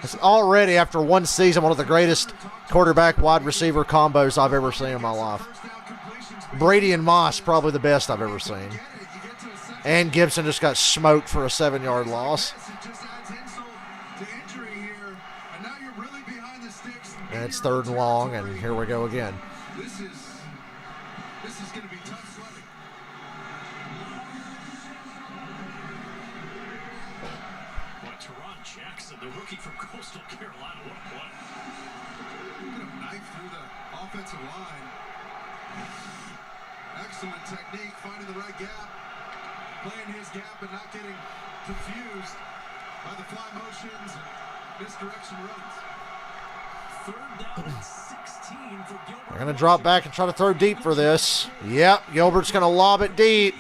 It's already, after one season, one of the greatest quarterback wide receiver combos I've ever seen in my life. Brady and Moss, probably the best I've ever seen. And Gibson just got smoked for a 7-yard loss. And it's 3rd and long, and here we go again. This is going to be tough sledding. What Teron Jackson, the rookie from Coastal Carolina, what a play. Look at him knife through the offensive line. Excellent technique, finding the right gap, playing his gap and not getting confused by the fly motions and misdirection runs. 3rd down and 16 for Gilbert. They're going to drop back and try to throw deep for this. Yep, Gilbert's going to lob it deep.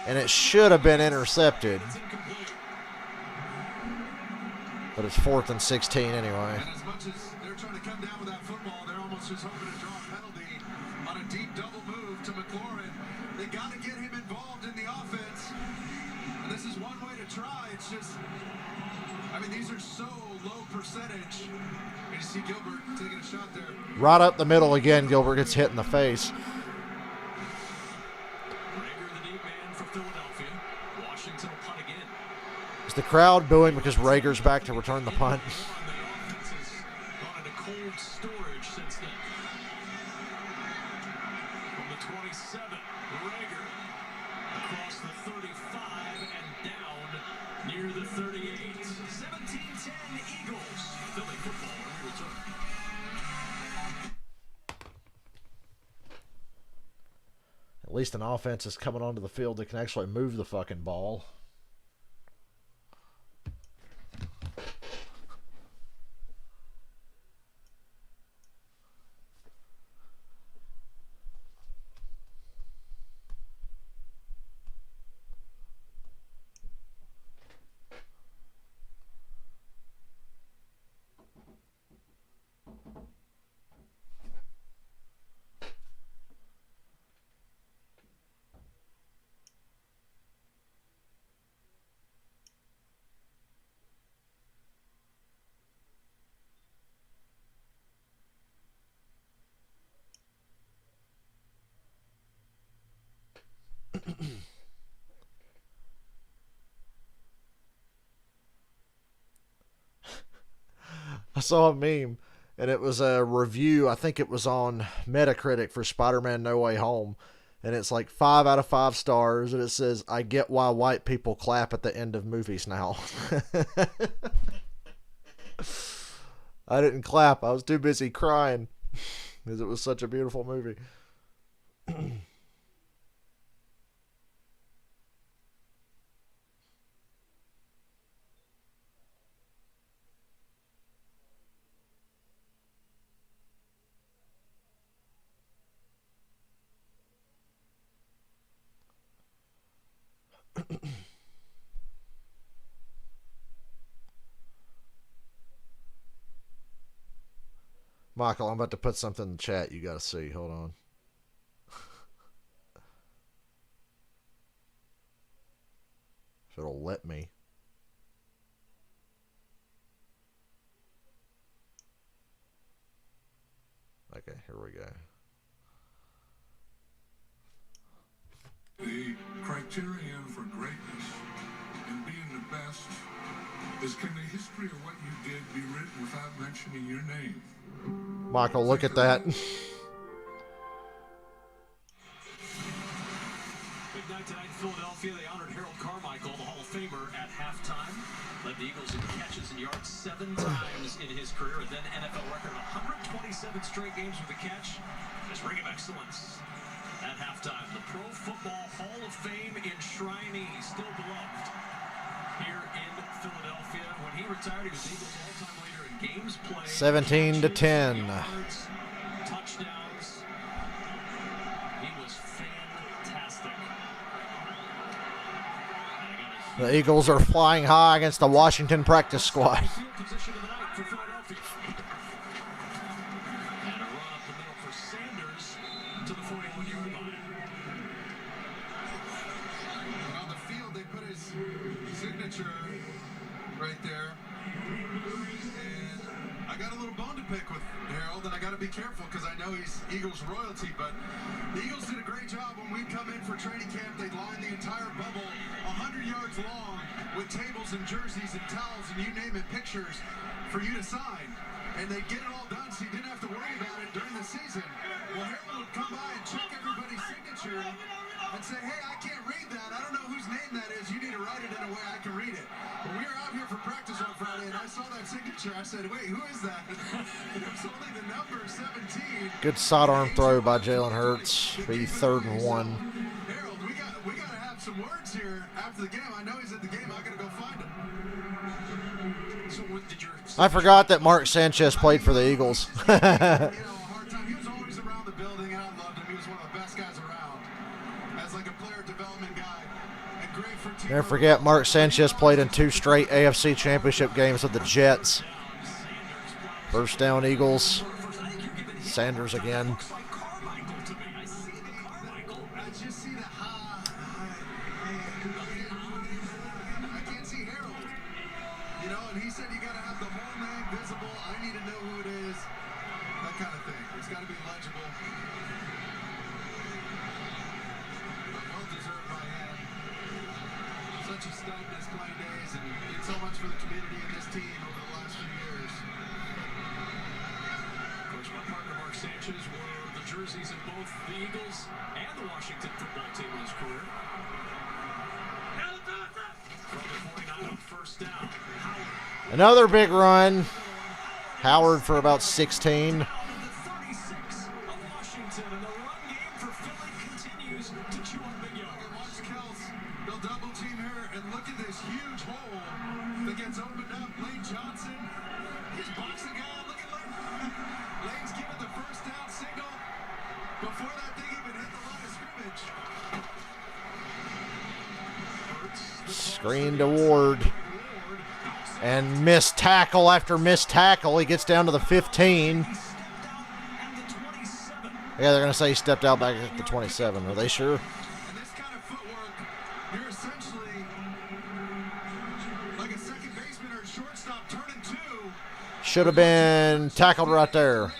And it should have been intercepted. But it's 4th and 16 anyway. And as much as they're trying to come down with that football, they're almost just hoping to draw a penalty on a deep double move to McLaurin. They got to get him involved in the offense. And this is one way to try. It's just, I mean, these are so low percentage. And you see Gilbert taking a shot there. Right up the middle again, Gilbert gets hit in the face. Rager, the deep man for Philadelphia. Washington will punt again. Is the crowd booing because Rager's back to return the punt? The offense has gone into cold storage since then. From the 27, Rager across the 35 and down near the 38. 17-10 Eagles. Philly football when we return. At least an offense is coming onto the field that can actually move the fucking ball. I saw a meme, and it was a review. I think it was on Metacritic for Spider-Man No Way Home, and it's like 5 out of 5 stars, and it says, "I get why white people clap at the end of movies now." I didn't clap. I was too busy crying because it was such a beautiful movie. Michael, I'm about to put something in the chat you got to see. Hold on. If it'll let me. Okay, here we go. The criterion for greatness and being the best is, can the history of what you did be written without mentioning your name? Michael, look at that. Big night tonight in Philadelphia. They honored Harold Carmichael, the Hall of Famer, at halftime. Led the Eagles in catches and yards 7 times in his career. And then NFL record 127 straight games with a catch. His ring of excellence at halftime. The Pro Football Hall of Fame enshrinee, still beloved here in Philadelphia. When he retired, he was the Eagles' all-time leader in games played. 17-10. Yards, touchdowns. He was fantastic. The Eagles are flying high against the Washington practice squad. Field position of the night for Philadelphia. And a run up the middle for Sanders to the 41-yard line. On the field, they put his signature right there. And I got a little bone to pick with Harold, and I got to be careful because I know he's Eagles royalty, but the Eagles did a great job when we'd come in for training camp. They'd line the entire bubble 100 yards long with tables and jerseys and towels and you name it, pictures for you to sign. And they'd get it all done so you didn't have to worry about it during the season. Well, Harold would come by and check everybody's signature and say, hey, I can't read that. I don't know whose name that is. You need to write it in a way I can read it. But we were out here for practice on Friday, and I saw that signature. I said, wait, who is that? It was only the number 17. Good sidearm throw by Jalen Hurts. Be 3rd and 1. Harold, we got to have some words here after the game. I know he's at the game. I got to go find him. So what did your I forgot that Mark Sanchez played for the Eagles. A hard time. He was always around the building, and I loved him. He was one of the best guys around as like a player development guy. And great for team. Never forget, Mark Sanchez played in 2 straight AFC Championship games with the Jets. First down, Eagles. Sanders again. I just see the I can't see Harold. You know, and he said you got to have the whole name visible. I need to know who it is. That kind of thing. It's got to be legible. Well deserved by him. Such a stud in his playing days, and did so much for the community and this team over the last few years. Coach, my partner Mark Sanchez wore the jerseys of both the Eagles and the Washington football team in his career. From the 49 on first down, Howard. Another big run. Howard for about 16. The 36 of Washington, and the run game for Philly continues to chew on big yard. Watch Kels. They'll double team here, and look at this huge hole that gets opened up. Lane Johnson, he's boxing guy. Look at Lane. Lane's given the first down signal before that thing even hit the line of scrimmage. Screen to Ward. And missed tackle after missed tackle. He gets down to the 15. Yeah, they're going to say he stepped out back at the 27. Are they sure? And this kind of footwork, you're essentially like a second baseman or a shortstop turning 2. Should have been tackled right there.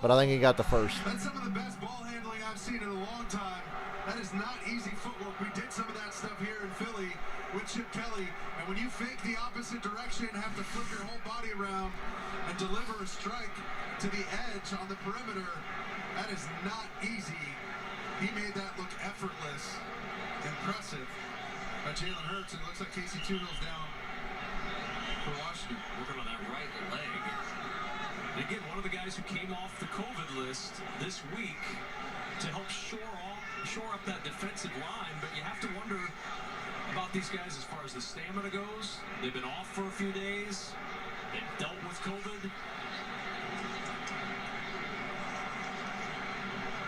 But I think he got the first. That's some of the best ball handling I've seen in a long time. That is not easy footwork. We did some of that stuff here in Philly with Chip Kelly. And when you fake the opposite direction and have to flip your whole body around and deliver a strike to the edge on the perimeter, that is not easy. He made that look effortless. Impressive by Jalen Hurts. And it looks like Casey Toohill's down for Washington. Working on that right leg. And again, one of the guys who came off the COVID list this week to help shore up that defensive line. But you have to wonder about these guys as far as the stamina goes. They've been off for a few days. They've dealt with COVID.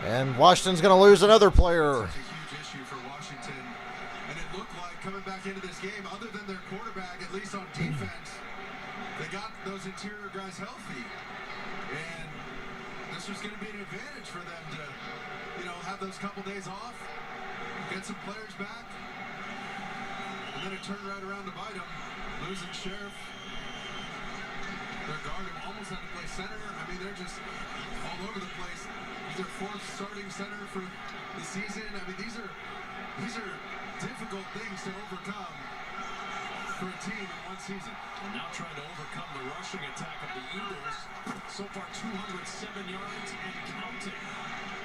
And Washington's going to lose another player. Such a huge issue for Washington. And it looked like coming back into this game, other than their quarterback, at least on defense, they got those interior guys healthy. And this was going to be an advantage for them to, have those couple days off, get some players back. And then it turned right around to bite them. Losing Sheriff. Their guard almost had to play center. I mean, they're just all over the place. He's their 4th starting center for the season. I mean, these are difficult things to overcome for a team in one season. And now trying to overcome the rushing attack of the Eagles. So far, 207 yards and counting.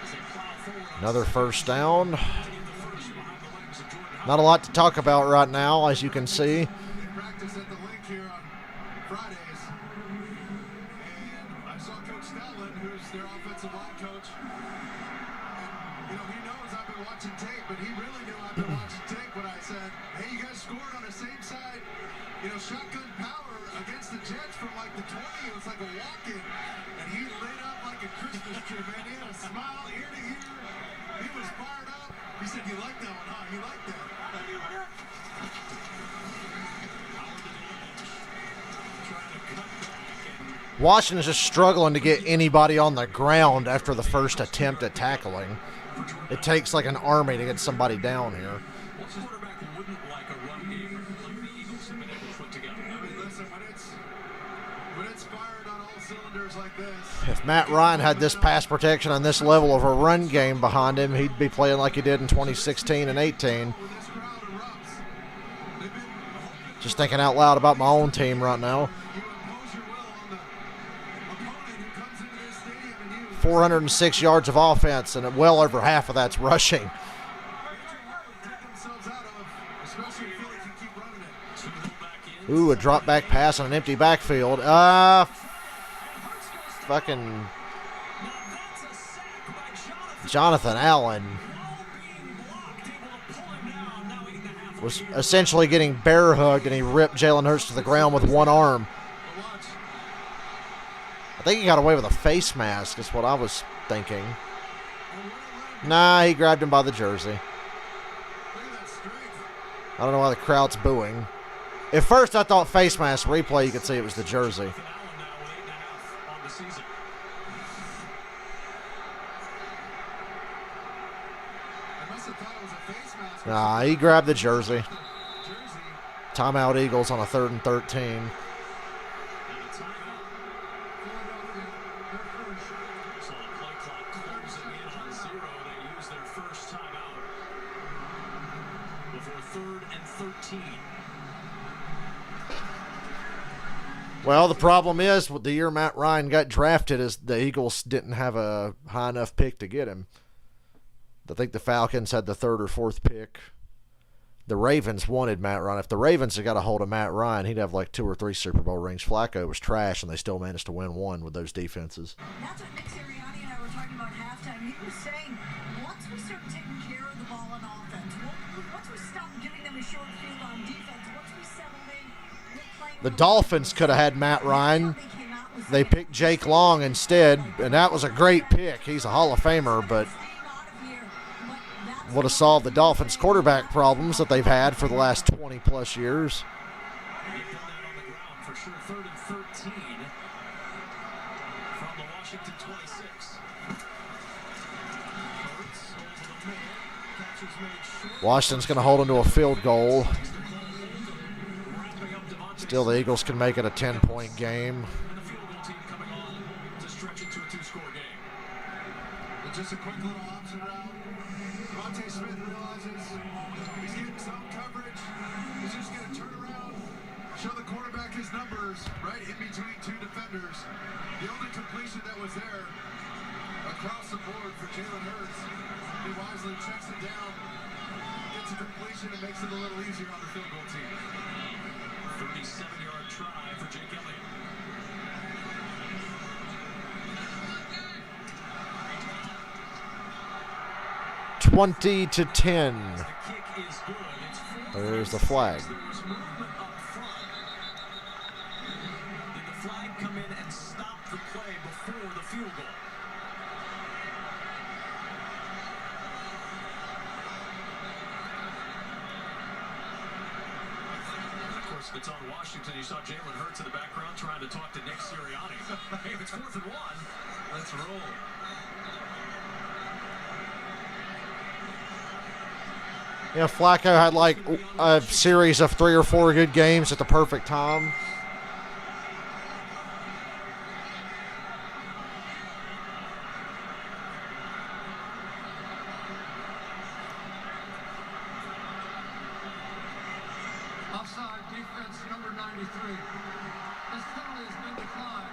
As they plow forward. Another first down. Not a lot to talk about right now, as you can see. They practice at the link here on Fridays. And I saw Coach Stoutland, who's their offensive line coach. And, he knows I've been watching tape, but he really knew I've been watching tape when I said, hey, you guys scored on the same side. Shotgun power against the Jets from like the 20. It was like a walk-in. And he lit up like a Christmas tree, man. He had a smile ear to ear. He was fired up. He said, you like that one, huh? You like that? Washington's just struggling to get anybody on the ground after the first attempt at tackling. It takes like an army to get somebody down here. What quarterback wouldn't like a run game like the Eagles have been able to put together? I mean, listen, when it's fired on all cylinders like this. If Matt Ryan had this pass protection and this level of a run game behind him, he'd be playing like he did in 2016 and 18. Just thinking out loud about my own team right now. 406 yards of offense, and well over half of that's rushing. Ooh, a drop back pass on an empty backfield. Fucking Jonathan Allen was essentially getting bear hugged, and he ripped Jalen Hurts to the ground with one arm. I think he got away with a face mask, is what I was thinking. Nah, he grabbed him by the jersey. I don't know why the crowd's booing. At first, I thought face mask replay, you could see it was the jersey. Nah, he grabbed the jersey. Timeout Eagles on a 3rd and 13. Well, the problem is, with the year Matt Ryan got drafted, is the Eagles didn't have a high enough pick to get him. I think the Falcons had the 3rd or 4th pick. The Ravens wanted Matt Ryan. If the Ravens had got a hold of Matt Ryan, he'd have like 2 or 3 Super Bowl rings. Flacco was trash, and they still managed to win one with those defenses. That's what Nick Sirianni and I were talking about halftime. He was saying, once we start taking care of the ball on offense, once we stop giving them a short field on defense, once we settle in, the Dolphins could have had Matt Ryan. They picked Jake Long instead, and that was a great pick. He's a Hall of Famer, but would have solved the Dolphins' quarterback problems that they've had for the last 20-plus years. Washington's going to hold into a field goal. Still, the Eagles can make it a 10-point game. Just a quick little option route. Devontae Smith realizes he's getting some coverage. He's just going to turn around, show the quarterback his numbers right in between 2 defenders. The only completion that was there across the board for Jalen Hurts. He wisely checks it down, gets a completion, and makes it a little easier on the field goal team. 37-yard try for Jake Elliott. 20-10. There's the flag. Did the flag come in and stop the play before the field goal? Of course, if it's on Washington, you saw Jalen Hurts in the background trying to talk to Nick Sirianni. Hey, if it's 4th and 1, let's roll. Yeah, Flacco had like a series of 3 or 4 good games at the perfect time. Offside defense number 93. This penalty has been declined.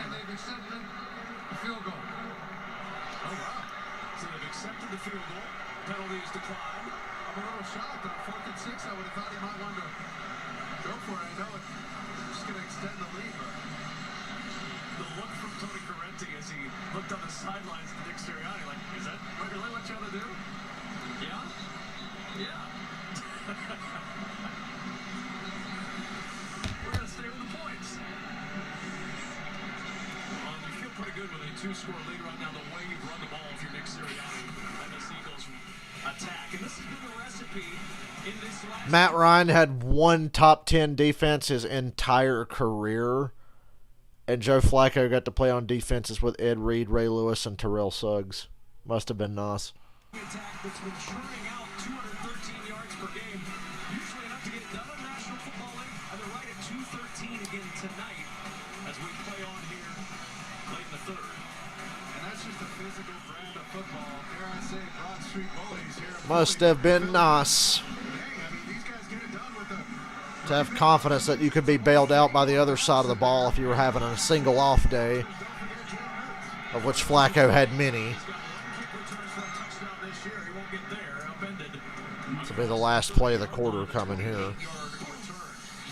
And they've accepted the field goal. Oh, wow. So they've accepted the field goal. Penalty is declined. I'm a little shocked. On 4th and 6, I would have thought he might want to go for it. I know it's just going to extend the lead, but The look from Tony Correnti as he looked on the sidelines to Nick Sirianni, like, is that really what you want to do? Yeah? Yeah. We're going to stay with the points. Well, you feel pretty good with a 2-score lead right now, the way you've run the ball if you're Nick Sirianni and this Eagles attack. And this has been the recipe in this last... Matt Ryan had one top 10 defense his entire career. And Joe Flacco got to play on defenses with Ed Reed, Ray Lewis, and Terrell Suggs. Must have been nice. Attack that's been churning out 213 yards per game. Usually enough to get the Must have been nice These guys get it done with a to have confidence that you could be bailed out by the other side of the ball if you were having a single off day, of which Flacco had many. This will be the last play of the quarter coming here.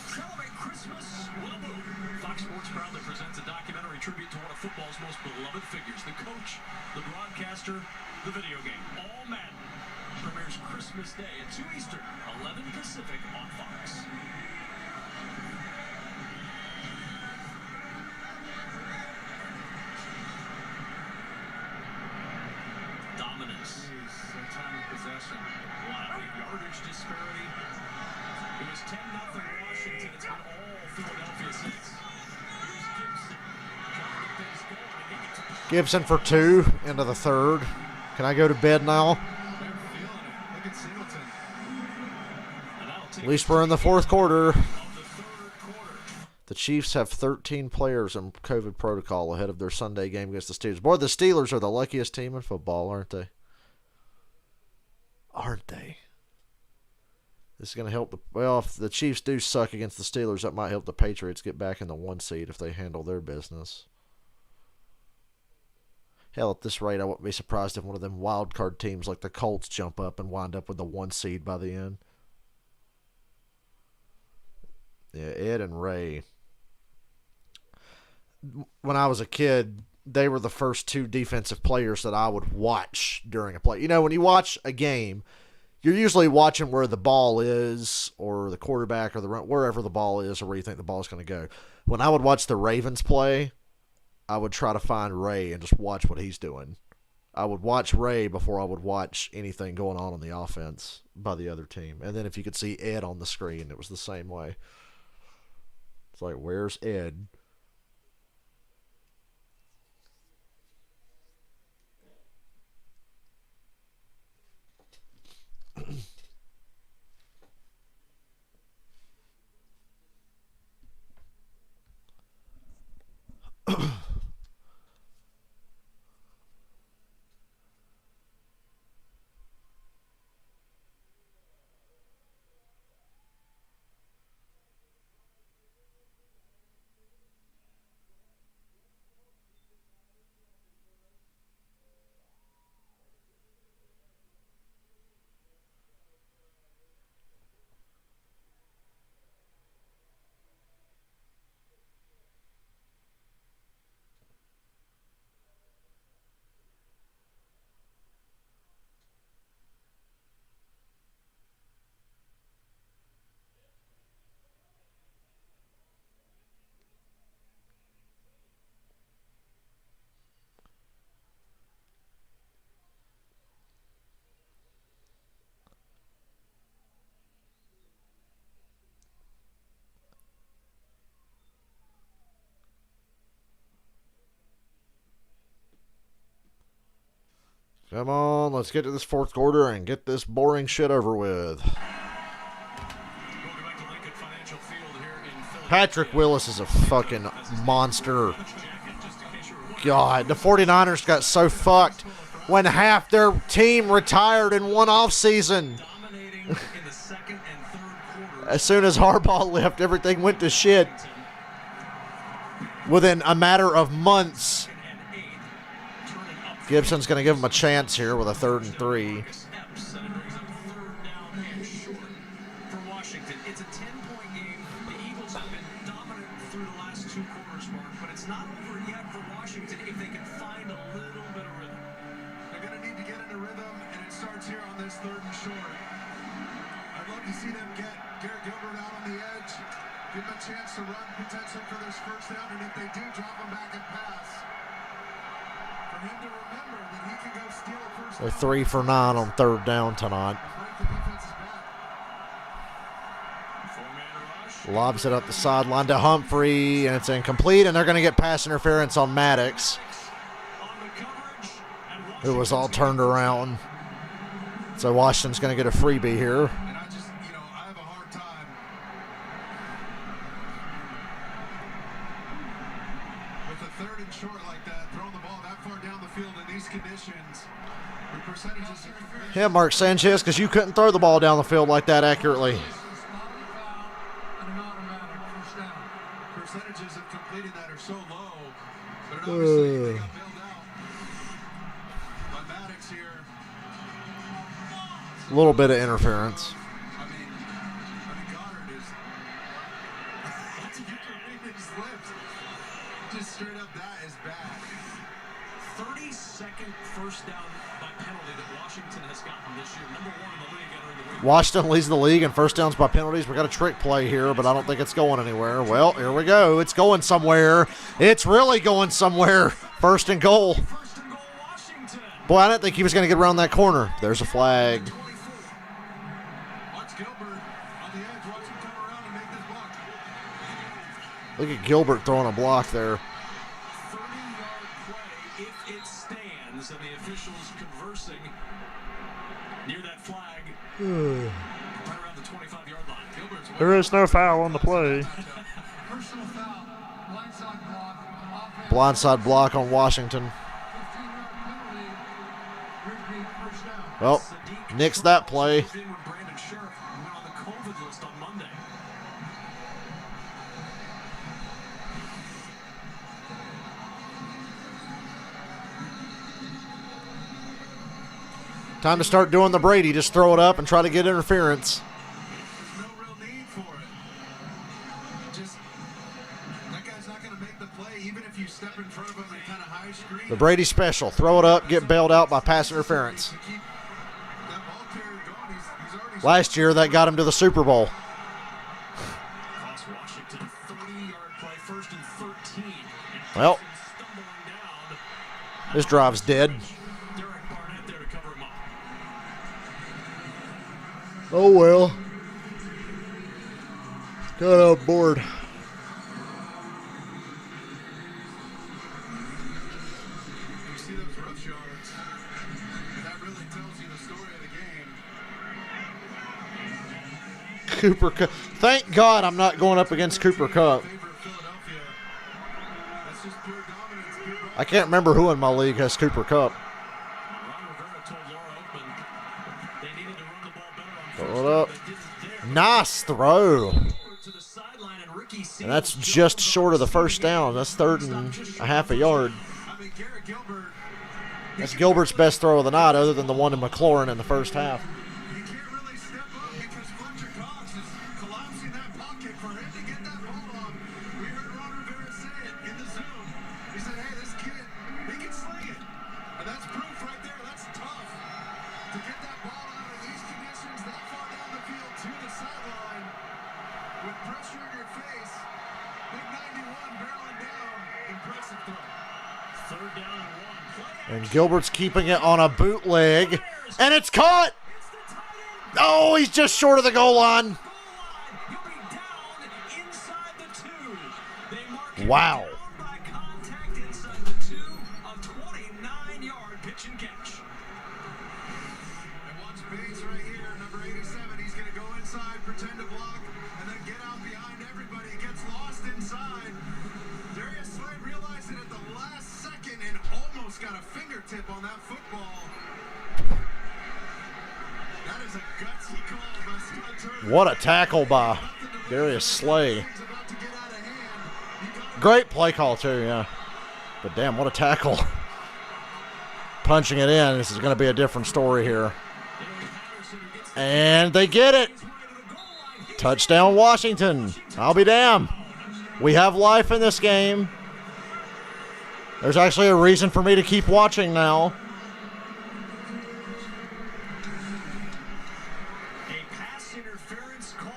Celebrate Christmas with a move. Fox Sports proudly presents a documentary tribute to one of football's most beloved figures, the coach, the broadcaster, the video game. All Madden premieres Christmas Day at 2 Eastern, 11 Pacific on Fox. Dominance. time of possession. Wow, yardage disparity. It was 10-0 Washington. It's been all Philadelphia since. Here's Gibson. Trying to get things going. And he gets Gibson for 2 into the third. Can I go to bed now? They're feeling it. Look at Singleton. and that'll take At least we're in the fourth quarter. of the third quarter. The Chiefs have 13 players in COVID protocol ahead of their Sunday game against the Steelers. Boy, the Steelers are the luckiest team in football, aren't they? Aren't they? This is going to help the... Well, if the Chiefs do suck against the Steelers, that might help the Patriots get back in the 1 seed if they handle their business. Hell, at this rate, I wouldn't be surprised if one of them wild card teams like the Colts jump up and wind up with the 1 seed by the end. Yeah, Ed and Ray. When I was a kid, they were the first 2 defensive players that I would watch during a play. You know, when you watch a game, you're usually watching where the ball is or the quarterback or the run, wherever the ball is or where you think the ball is going to go. When I would watch the Ravens play, I would try to find Ray and just watch what he's doing. I would watch Ray before I would watch anything going on the offense by the other team. And then if you could see Ed on the screen, it was the same way. It's like, where's Ed? Come on, let's get to this fourth quarter and get this boring shit over with. Welcome back to Lincoln Financial Field here in Philadelphia. Patrick Willis is a fucking monster. Jacket, just in case you were wondering. God, the 49ers got so fucked when half their team retired in one offseason. Dominating in the second and third quarters. As soon as Harbaugh left, everything went to shit within a matter of months. And 8, turning up Gibson's going to give him a chance here with a 3rd and 3. steps, and it brings up 3rd down and short for Washington. It's a 10-point game. The Eagles have been dominant through the last 2 quarters, Mark, but it's not over yet for Washington if they can find a little bit of rhythm. They're going to need to get into rhythm, and it starts here on this 3rd and short. I'd love to see them get Garrett Gilbert out on the edge, give him a chance to run potentially for this first down, and if they do, drop him back and pass. For him to remember that he can go steal a first They're down. 3 for 9 on 3rd down tonight. Break the defense's back. Four-man rush. Lobs it up the sideline to Humphrey, and it's incomplete, and they're going to get pass interference on Maddox, On the coverage, and who was all turned around. So Washington's going to get a freebie here. And I just, I have a hard time with the third and short like that, throwing the ball that far down the field in these conditions, the percentages of completion. Yeah, Mark Sanchez, because you couldn't throw the ball down the field like that accurately. Percentages of completing that are so low, but obviously they got bailed out by Maddox here. A little bit of interference. I mean Goddard is you can read his lips. Just straight up, that is bad. 32nd first down by penalty that Washington has gotten this year. Number 1 in the league entering the week. Washington leads the league in first downs by penalties. We got a trick play here, but I don't think it's going anywhere. Well, here we go. It's going somewhere. It's really going somewhere. First and goal. First and goal, Washington. Boy, I didn't think he was going to get around that corner. There's a flag. Watch Gilbert on the edge. Watch him come around and make this block. Look at Gilbert throwing a block there. 30-yard play if it stands, and the officials conversing near that flag right around the 25-yard line. Gilbert's There is no foul on the play. Personal foul, blindside block, offense, Blindside block on Washington. 15-yard penalty, repeat first down. Well, nixed that play. in when Brandon Scherf went on the COVID list on Monday. Time to start doing the Brady. Just throw it up and try to get interference. There's no real need for it. Just that guy's not going to make the play, even if you step in front of him and kind of high screen. The Brady special. Throw it up, get bailed out by pass interference. To keep that ball carrier going, he's already. Last year, that got him to the Super Bowl. Cross Washington, 30-yard play, first and 13. And Well, stumbling down. this drive's dead. Derek Barnett there to cover him up. Oh, well. Got on board. You see those rush yards, and that really tells you the story of the game. Cooper Cup. Thank God I'm not going up against Cooper Cup. Favor of Philadelphia. That's just pure dominance. Pure I can't remember who in my league has Cooper Cup. Ron Rivera told Laura Oakman they needed to run the ball better on Throw first it down. up. They didn't there. Nice throw. To the sideline, and Ricky And that's just short of the first down. That's third and a half a yard. I mean, Garrett Gilbert, That's Gilbert's best throw of the night, other than the one to McLaurin in the first half. he can't really step up because Fletcher Cox is collapsing that pocket for him to get that ball off. We heard Ron Rivera say it in the Zoom. He said, hey, this kid, he can sling it. And that's proof right there. That's tough. To get that ball out in these conditions that far down the field to the sideline with pressure in your face. Big 91 barreling down. Impressive throw. third down and 1. Play And Gilbert's keeping it on a bootleg. And it's caught. Oh, he's just short of the goal line. goal line. He'll be down inside the 2. They mark him Wow. down by contact inside the 2, a 29-yard pitch and catch. And watch Bates right here, number 87. He's going to go inside, pretend to block, and then get out behind everybody. He gets lost inside. Darius Slade realized it at the last second and almost got a fingertip on that football. That is a gutsy call by Scott Turner. What a tackle by Darius Slay. Things about to get out of hand. You gotta Great play call, too, yeah. But damn, what a tackle. Punching it in. This is going to be a different story here. And they get it. Touchdown, Washington. I'll be damned. We have life in this game. There's actually a reason for me to keep watching now. A pass interference call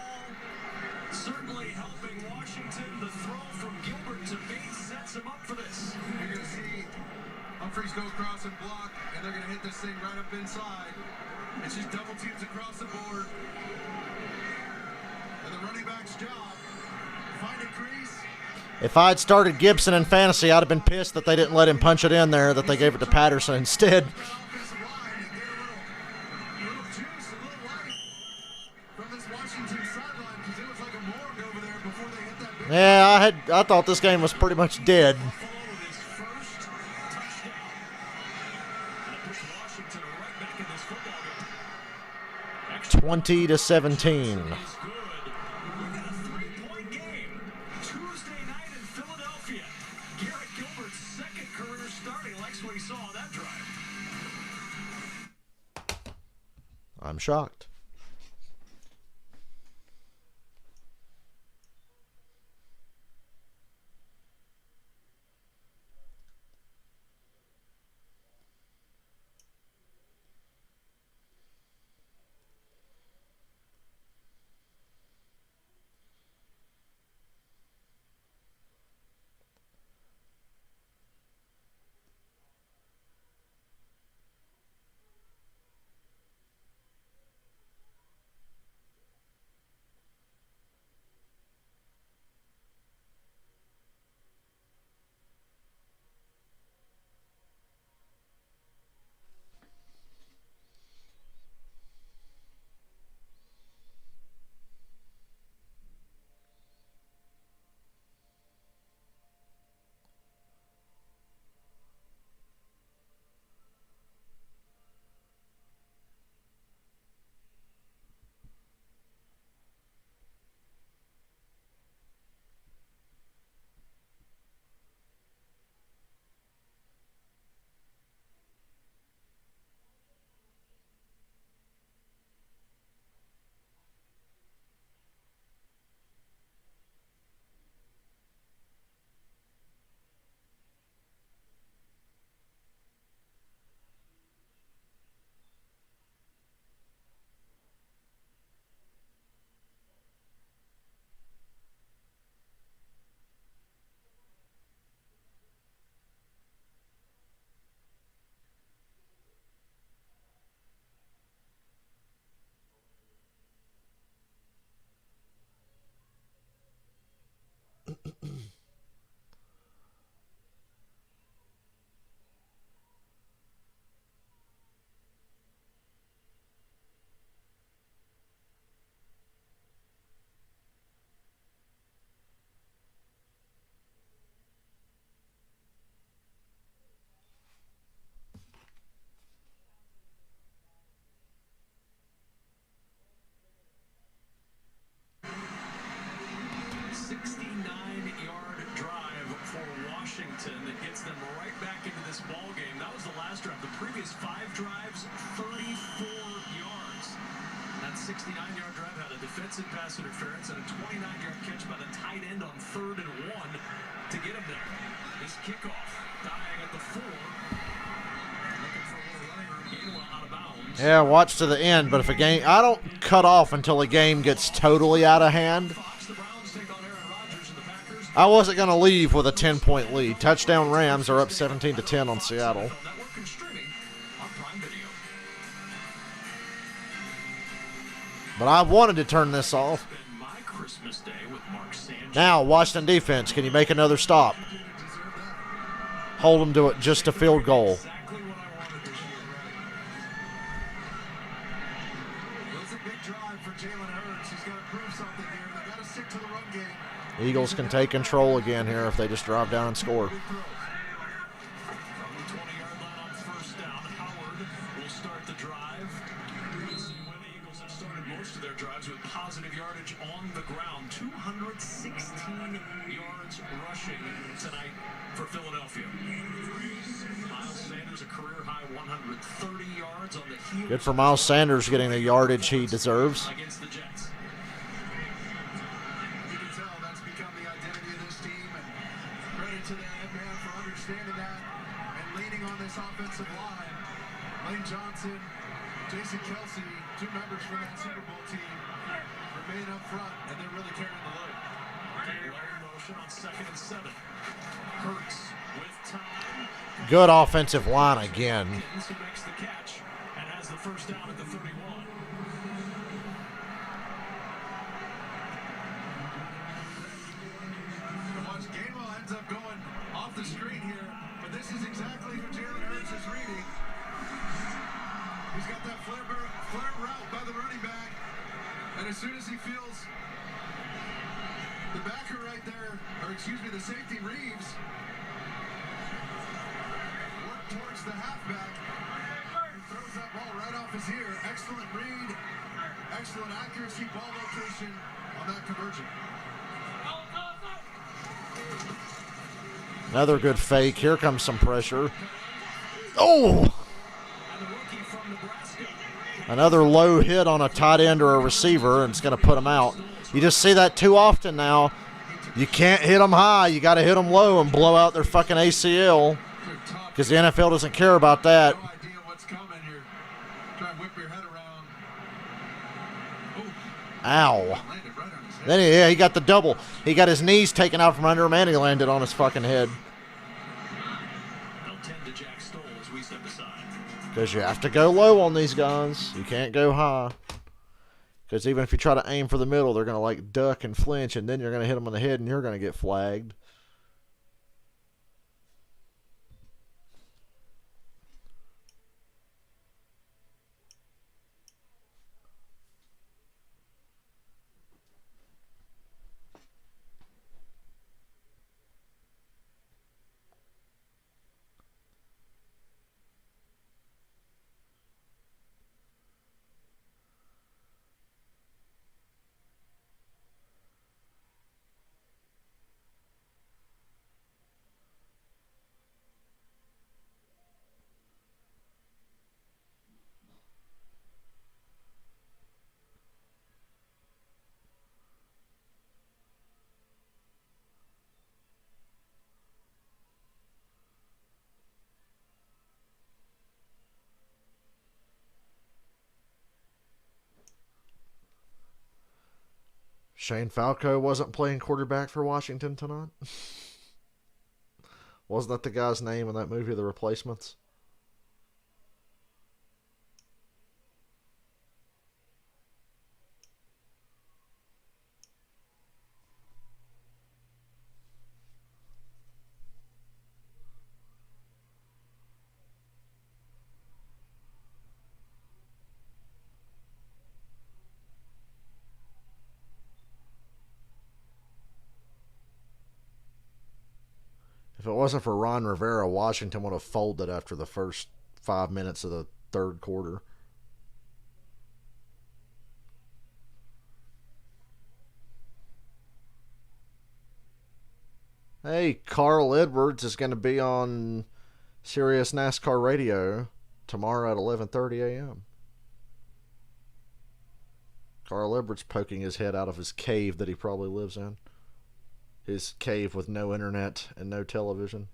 certainly helping Washington. The throw from Gilbert to Bates sets him up for this. You're going to see Humphreys go across and block, and they're going to hit this thing right up inside. It's just double teams across the board. And the running back's job, find a crease. If I'd started Gibson in fantasy, I'd have been pissed that they didn't let him punch it in there, that they gave it to Patterson instead. That offensive line and get a little juice, a little life from this Washington sideline because it was like a morgue over there before they hit that big. Yeah, I thought this game was pretty much dead. Buffalo with his 20-17. Is good. We got a 3-point game. Tuesday night in Philadelphia. Garrett Gilbert's second career starting. Likes what he saw on that drive. I'm shocked. That gets them right back into this ball game. That was the last drive. The previous 5 drives, 34 yards. That 69-yard drive had a defensive pass interference and a 29-yard catch by the tight end on 3rd and 1 to get him there. This kickoff dying at the 4. Looking for a little running room. Gainwell out of bounds. Yeah, watch to the end, but if a game, I don't cut off until a game gets totally out of hand. I wasn't going to leave with a 10-point lead. Touchdown Rams are up 17-10 on Seattle. But I wanted to turn this off. Now, Washington defense, can you make another stop? Hold them to it, just a field goal. Eagles can take control again here if they just drive down and score. From the 20-yard line on 1st down, Howard will start the drive. This is when the Eagles have started most of their drives with positive yardage on the ground. 216 yards rushing tonight for Philadelphia. Miles Sanders, a career-high 130 yards on the heel. Good for Miles Sanders getting the yardage he deserves. Against the Jets. To the man for understanding that and leaning on this offensive line. Lane Johnson, Jason Kelsey, 2 members from that Super Bowl team, remain up front, and they're really carrying the load. Low motion on 2nd and 7. Hurts with time. Good offensive line again. Who makes the catch and has the 1st down at the 31. Gainwell ends up going off the screen here, but this is exactly who Jalen Hurts is reading. He's got that flare route by the running back, and as soon as he feels the backer right there, or excuse me, the safety Reeves, work towards the halfback, he throws that ball right off his ear. Excellent read Excellent accuracy, ball location on that conversion. Another good fake. Here comes some pressure. Oh! Another low hit on a tight end or a receiver, and it's going to put him out. You just see that too often now. You can't hit them high. You got to hit them low and blow out their fucking ACL, because the NFL doesn't care about that. No idea what's coming. You're trying to whip your head around. Ow. Landed right on his head. Then he got the double. He got his knees taken out from under him, and he landed on his fucking head. They'll tend to Jack Stoll as we step aside. Because you have to go low on these guys. You can't go high. Because even if you try to aim for the middle, they're going to like duck and flinch, and then you're going to hit them on the head, and you're going to get flagged. Shane Falco wasn't playing quarterback for Washington tonight? Wasn't that the guy's name in that movie, The Replacements? If it wasn't for Ron Rivera, Washington would have folded after the first 5 minutes of the third quarter. Hey, Carl Edwards is going to be on Sirius NASCAR Radio tomorrow at 11:30 a.m. Carl Edwards poking his head out of his cave that he probably lives in. His cave with no internet and no television.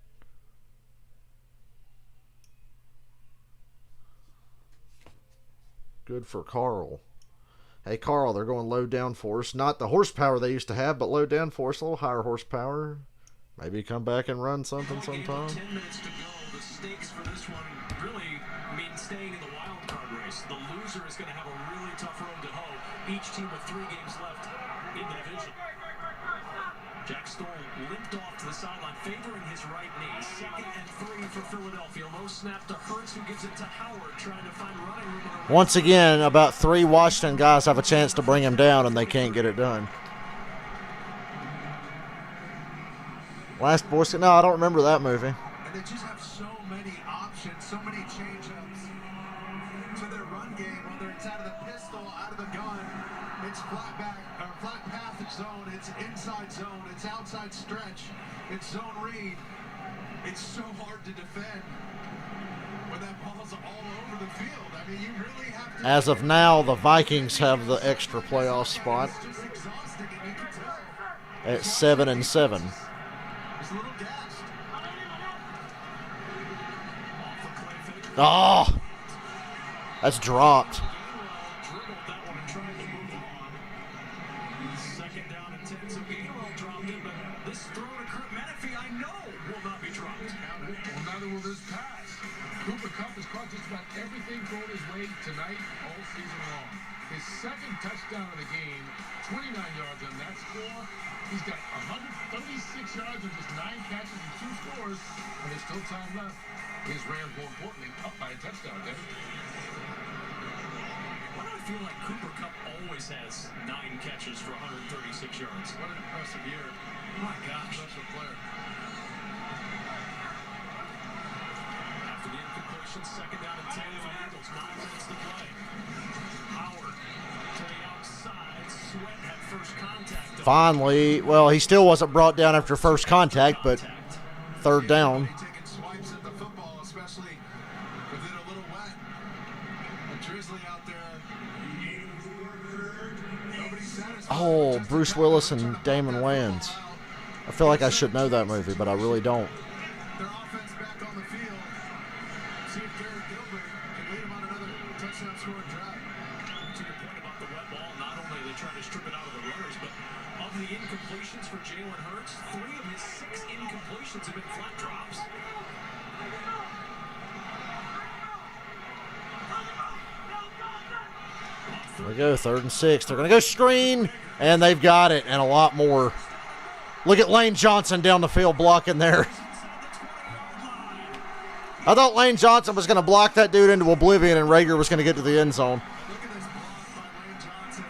Good for Carl. Hey, Carl, they're going low downforce. Not the horsepower they used to have, but low downforce, a little higher horsepower. Maybe come back and run something sometime. 10 minutes to go. The stakes for this one really mean staying in the wild card race. The loser is going to have a really tough road to hoe. Each team with 3 games left in the division. Jack Stoll limped off to the sideline, favoring his right knee. 2nd and 3 for Philadelphia. Low snap to Hurts, who gives it to Howard, trying to find running room. Once again, about 3 Washington guys have a chance to bring him down, and they can't get it done. Last Boy Scout? No, I don't remember that movie. And they just have so many options, so many change-ups to their run game, whether it's out of the pistol, out of the gun, it's flat back, or flat path zone, it's inside zone, it's outside stretch, it's zone read. It's so hard to defend when that ball's all over the field. I mean, you really have to... As of now, the Vikings have the extra playoff spot It's just exhausting, and you can tell. at 7-7. He's a little gassed. Oh, that's dropped. Dribbled that one and tried to move on. 2nd down and 10, so Gainwell dropped it, but this throw to Kurt Menefee, I know, will not be dropped. Well, neither will this pass. Cooper Kupp has caught just about everything thrown his way tonight all season long. His 2nd touchdown of the game, 29 yards on that score. He's got 136 yards and just 9 catches and 2 scores, and there's still time left. His Rams, more importantly, up by a touchdown, Devin. Why do I feel like Cooper Kupp always has 9 catches for 136 yards? What an impressive year. My gosh. Impressive player. After the incomplete Caution, second down and 10 for the Eagles. 9 minutes to play. Howard to the outside. Sweat had first contact. Finally, well, he still wasn't brought down after first contact, but third down. Taking swipes at the football, especially with it a little wet. A drizzly out there. Nobody's satisfied. Oh, Bruce Willis and Damon Wayans. I feel like I should know that movie, but I really don't. Their offense back on the field. See if Garrett Gilbert can lead them on another touchdown scoring drive. To your point about the wet ball, not only are they trying to strip it out of the runners, but of the incompletions for Jalen Hurts, 3 of his 6 incompletions have been flat drops. There we go, 3rd and 6. They're going to go screen, and they've got it, and a lot more. Look at Lane Johnson down the field blocking there. I thought Lane Johnson was going to block that dude into oblivion, and Rager was going to get to the end zone. Look at this block by Lane Johnson.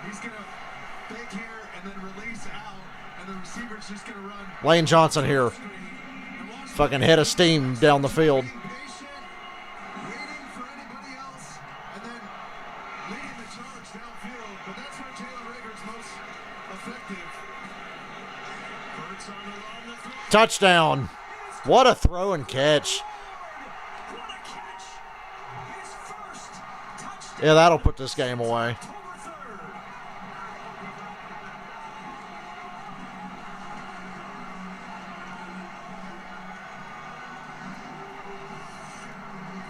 He's going to fake here and then release out, and the receiver's just going to run. Lane Johnson here. Fucking head of steam down the field. Patient, waiting for anybody else, and then leading the charge downfield. But that's where Jalen Rager's most effective. Hurts on the run, the throw. Touchdown. What a throw and catch. What a catch! His first touchdown. Yeah, that'll put this game away. October 3rd.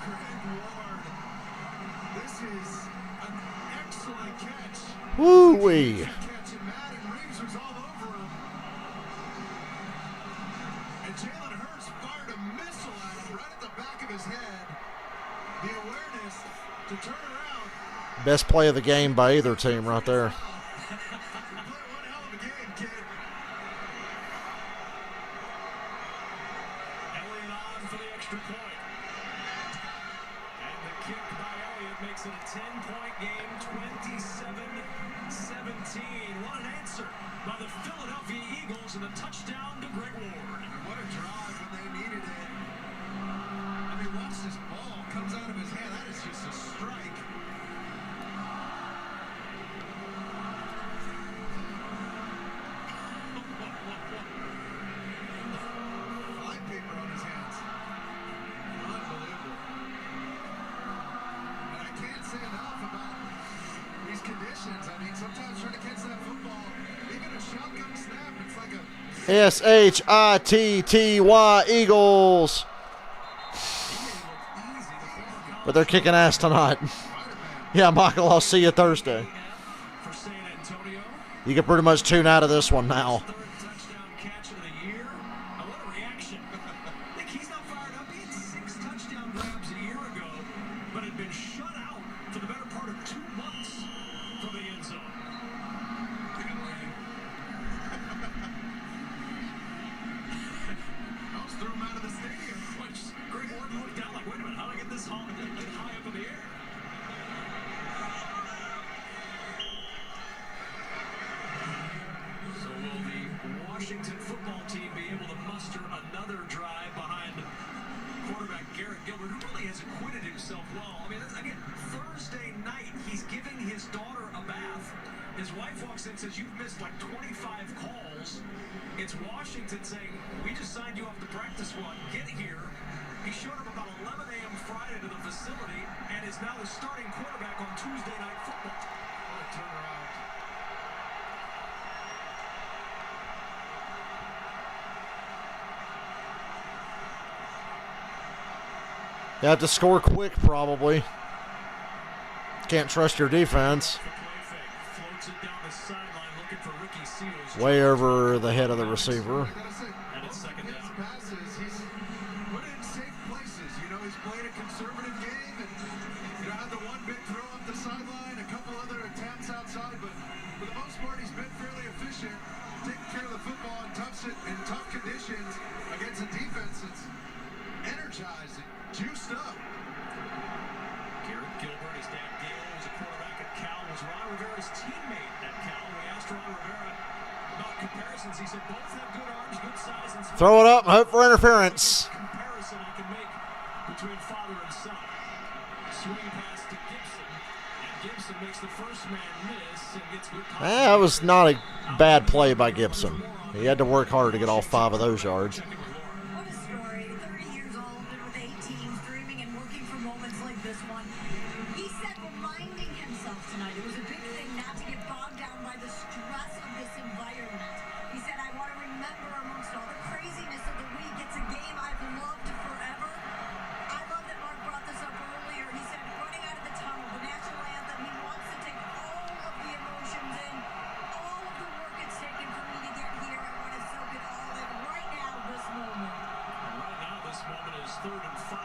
Greg Ward. This is an excellent catch. Woo-wee. Catch, and Madden Reeves was all over him. And Jalen Hurts fired a missile at him right at the back of his head. The awareness to turn around. Best play of the game by either team right there. You played one hell of a game, kid. Elliott on for the extra point. And the kick by Elliott makes it a 10-point game, 27-17. What an answer by the Philadelphia Eagles and a touchdown to Greg Ward. What a drive when they needed it. I mean, watch this ball comes out of his hand. That is just a strike. Fly paper on his hands. Unbelievable. And I can't say enough about these conditions. I mean, sometimes trying to catch that football, even a shotgun snap, it's like a S-H-I-T-T-Y Eagles. But they're kicking ass tonight. Yeah, Michael, I'll see you Thursday. For San Antonio. You can pretty much tune out of this one now. Third touchdown catch of the year. And what a reaction. I think he's not fired up. He had 6 touchdown grabs a year ago, but had been shut out for the better part of 2 months from the end zone. almost threw him out of the stadium. Which Greg Ward looked down like, wait a minute, how do I get this high up in the air? So will the Washington football team be able to muster another drive behind quarterback Garrett Gilbert, who really has acquitted himself well? I mean, again, Thursday night, he's giving his daughter a bath. His wife walks in and says, you've missed like 25 calls. It's Washington saying, we just signed you off the practice squad. Get here. He showed up about 11 a.m. Friday to the facility and is now the starting quarterback on Tuesday Night Football. What a turnaround. You have to score quick, probably. Can't trust your defense. Floats it down the sideline looking for Ricky Seals. Way over the head of the receiver. I gotta say, And it's second his down. passes, he's put it in safe places. You know, he's played a conservative game and had the one big throw up the sideline, a couple other attempts outside, but for the most part, he's been fairly efficient, taking care of the football and in tough conditions against a defense that's energized and juiced up. Garrett Gilbert, his dad Gale was a quarterback at Cal, was Ron Rivera's teammate at Cal. We asked Ron Rivera about comparisons. He said both have good arms, good size, and Throw it up and hope for interference. comparison I can make between father and son. Swing pass to Gibson. And Gibson makes the first man miss and gets good contact. That was not a bad play by Gibson. He had to work hard to get all 5 of those yards. What a story. 30 years old, been with 8 teams, dreaming and working for moments like this one. He said reminding himself tonight, it was a big thing not to get bogged down by the stress of this environment. He said, I want to remember amongst all the craziness of the week, it's a game I've loved forever. I love that Mark brought this up earlier. He said, running out of the tunnel, the national anthem, he wants to take all of the emotions in, all of the work it's taken for me to get here. I want to soak it all in right now, this moment. And right now, this moment is 3rd and 5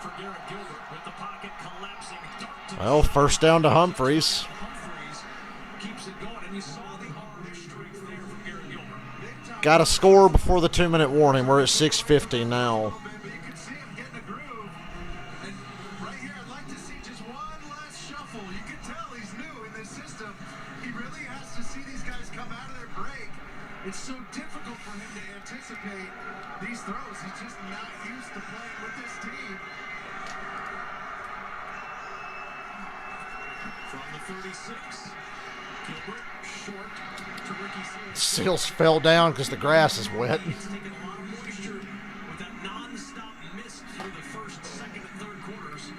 for Garrett Gilbert with the pocket collapsing. Well, first down to Humphreys. Humphreys keeps it going, and you saw the arm strength there from Garrett Gilbert. Got to score before the 2-minute warning. We're at 6:50 now. You can see him getting a groove. And right here, I'd like to see just one last shuffle. You can tell he's new in this system. He really has to see these guys come out of their break. It's so difficult for him to anticipate these throws. He's just not used to playing with this team. From the 36, Gilbert short to Ricky Seals. Seals fell down because the grass is wet. He's taken a lot of moisture with that non-stop mist through the first, second, and third quarters.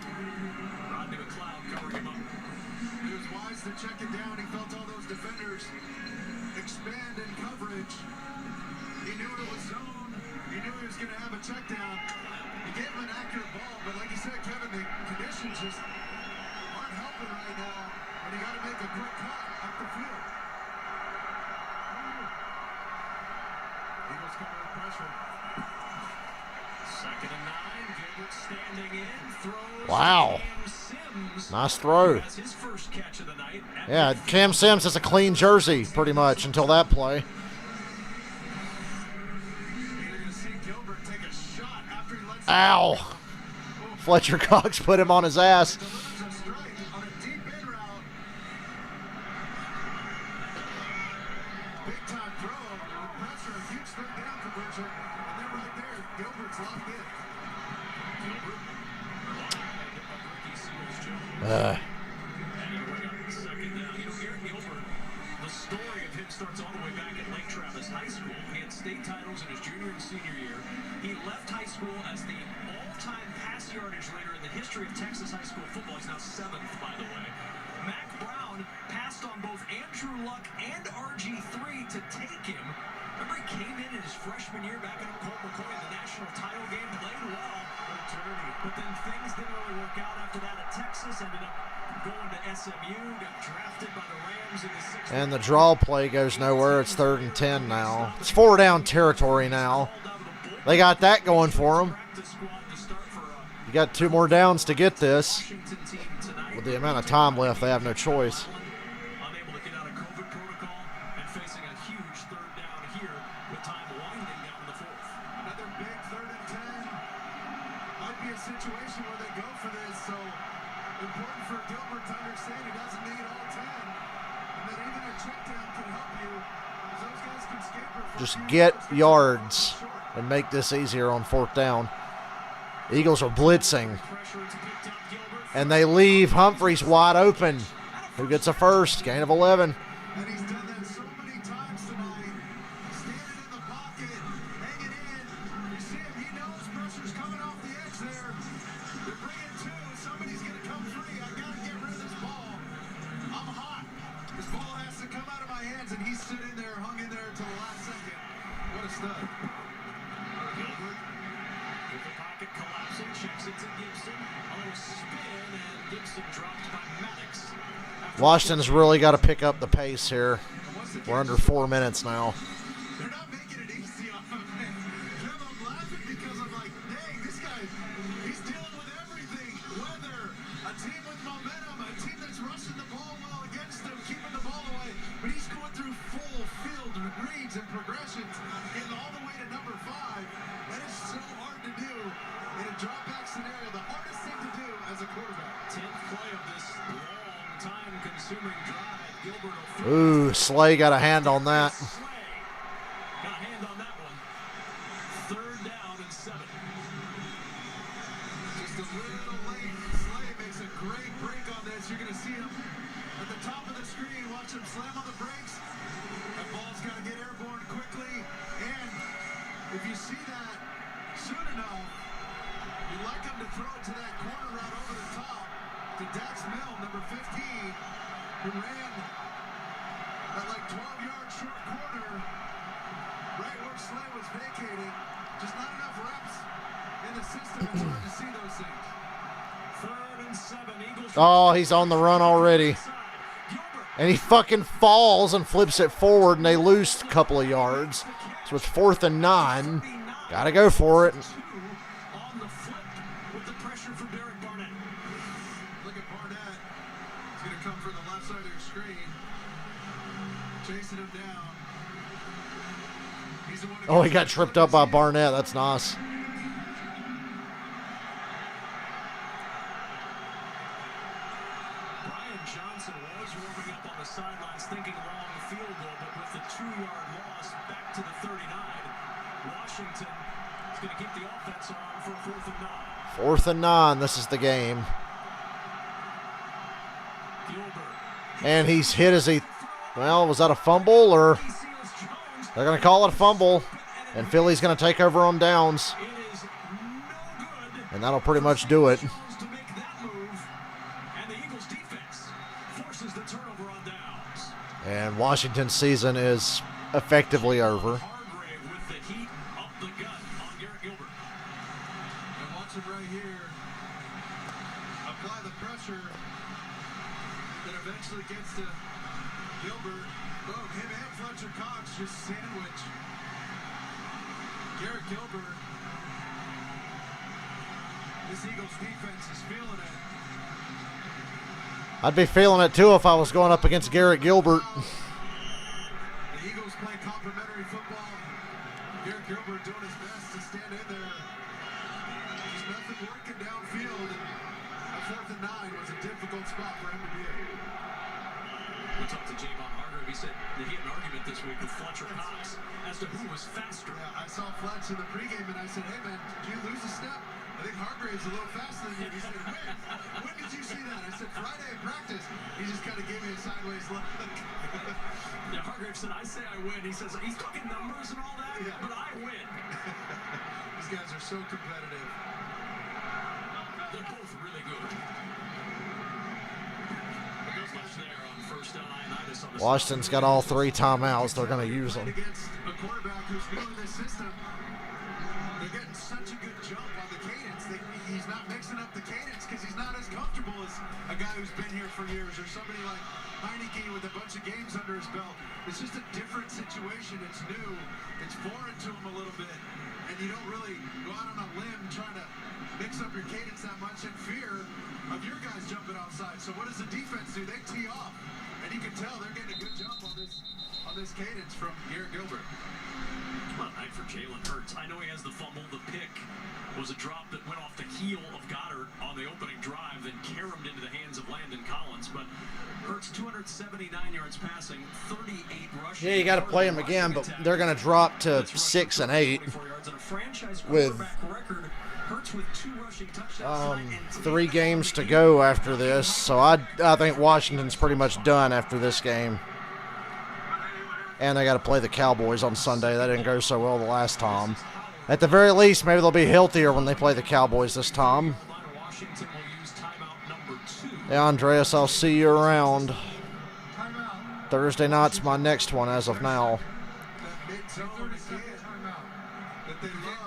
Rodney McLeod covering him up. He was wise to check it down. He felt all those defenders expand in coverage. He knew it was zone. He knew he was going to have a check down. He gave him an accurate ball, but like you said, Kevin, the conditions just aren't helping right now, and you got to make a quick cut up the field. Eagles coming with pressure. 2nd and 9, Gilbert standing in, throws. Wow. Cam Sims, Nice throw. who has his first catch of the night. Yeah, Cam Sims has a clean jersey pretty much until that play. You're going to see Gilbert take a shot after he lets Ow. Fletcher Cox put him on his ass. delivers a strike on a deep in route. Big time throw with pressure, a huge 3rd down conversion, and then right there, Gilbert's locked in. Gilbert, wide of Ricky Seals Jones. Uh, Anyway, 2nd down. You know, Garrett Gilbert, the story of him starts all the way back at Lake Travis High School. He had state titles in his junior and senior year. He left high school as the all-time pass yardage leader in the history of Texas high school football. He's now 7th, by the way. Mac Brown passed on both Andrew Luck and RG3 to take him. Remember, he came in his freshman year back in Colt McCoy in the national title game, played well. But then things didn't really work out after that at Texas. Ended up going to SMU, got drafted by the Rams in the 6th. and the draw play goes nowhere. It's 3rd and 10 now. It's 4 down territory now. They got that going for them. Practice squad to start for You got 2 more downs to get this. Washington team tonight. With the amount of time left, they have no choice. Unable to get out of COVID protocol and facing a huge 3rd down here with time winding down in the 4th. Another big 3rd and 10. Might be a situation where they go for this, so important for Gilbert to understand he doesn't need all 10. And that even a check down can help you, as those guys can scamper for Just a few get yards. yards and make this easier on 4th down. Eagles are blitzing, Pressure to pick up Gilbert. and they leave Humphreys wide open. Who gets a first? Gain of 11. And he's done that so many times tonight. Standing in the pocket, hanging in. You see him, he knows pressure's coming off the edge there. They're bringing 2. Somebody's going to come free. I got to get rid of this ball. I'm hot. This ball has to come out of my hands, and he stood in there, hung in there until the last second. What a stud. Gilbert with the pocket collapsing, checks it to Gibson. A little spin, and Gibson dropped by Maddox. Washington's really got to pick up the pace here. We're under 4 minutes now. They're not making it easy on him, man. Kev, I'm laughing because I'm like, dang, this guy, he's dealing with everything. Weather, a team with momentum, a team that's rushing the ball well against him, keeping the ball away. But he's going through full field reads and progressions, getting all the way to number 5. That is so hard to do in a drop back scenario. The hardest thing to do as a quarterback. 10th play of this long time-consuming drive. Gilbert will throw. Ooh, Slay got a hand on that. Slay got a hand on that one. 3rd down and 7. Mill, number 15, who ran at like 12-yard short corner, right where Slay was vacating. Just not enough reps in the system. It's hard to see those things. 3rd and 7. Eagles. Oh, he's on the run already. And he fucking falls and flips it forward, and they lose a couple of yards. So it's 4th and 9. Gotta go for it. On the flip with the pressure from Derek Barnett. Look at Barnett. He's going to come for the left side of your screen. Chasing him down. He's the one who Oh, he got tripped up by Barnett. That's nice. Brian Johnson was warming up on the sidelines thinking long field goal, but with the 2-yard loss back to the 39, Washington is going to keep the offense on for 4th and 9. 4th and 9. This is the game. Gilbert. And he's hit as he... Well, was that a fumble, or... He seals Jones. They're going to call it a fumble. And Philly's going to take over on downs. It is no good. And that'll pretty much do it. Jones to make that move. And the Eagles defense forces the turnover on downs. And Washington's season is effectively over. Hargrave with the heat up the gut on Garrett Gilbert. And watch him right here. Apply the pressure that eventually gets to Gilbert. Boom, him and Fletcher Cox just sandwich Garrett Gilbert. This Eagles defense is feeling it. I'd be feeling it too if I was going up against Garrett Gilbert. The Eagles play complimentary football. Garrett Gilbert doing his best to stand in there. There's nothing working downfield. A 4th and 9 was a difficult spot for him to be in. We talked to Javon Hargrave. He said that he had an argument this week with Fletcher Cox as to who was faster. Yeah, I saw Fletch in the pregame and I said, hey man, did you lose a step? I think Hargrave's a little faster than you. He said, when did you see that? I said, Friday in practice. He just kind of gave me a sideways look. Yeah, Hargrave said, I say I win. He says, he's talking numbers and all that, Yeah. but I win. These guys are so competitive. They're both really good. There's much there on 1st down. Ioannidis on the Washington's got all 3 timeouts. They're going to use them. Against a quarterback who's new in this system, they're getting such a good jump on the cadence. He's not mixing up the cadence because he's not as comfortable as a guy who's been here for years or somebody like Heineke with a bunch of games under his belt. It's just a different situation. It's new. It's foreign to him a little bit. And you don't really go out on a limb trying to mix up your cadence that much in fear of your guys jumping outside. So what does the defense do? They tee off. And you can tell they're getting a good jump on this cadence from Garrett Gilbert. Well, night for Jalen Hurts. I know he has the fumble. The pick was a drop that went off the heel of Goddard on the opening drive, then caromed into the hands of Landon Collins. But Hurts 279 yards passing, 38 rushing. Yeah, you got to play them again, but they're going to drop to 6 and 8 with Hurts with 2 rushing touchdowns. 3 games to go after this. So I think Washington's pretty much done after this game. And they got to play the Cowboys on Sunday. That didn't go so well the last time. At the very least, maybe they'll be healthier when they play the Cowboys this time. Washington will use timeout number 2. Yeah, Andreas, I'll see you around. Thursday night's my next one as of now. That mid-zone again that they love.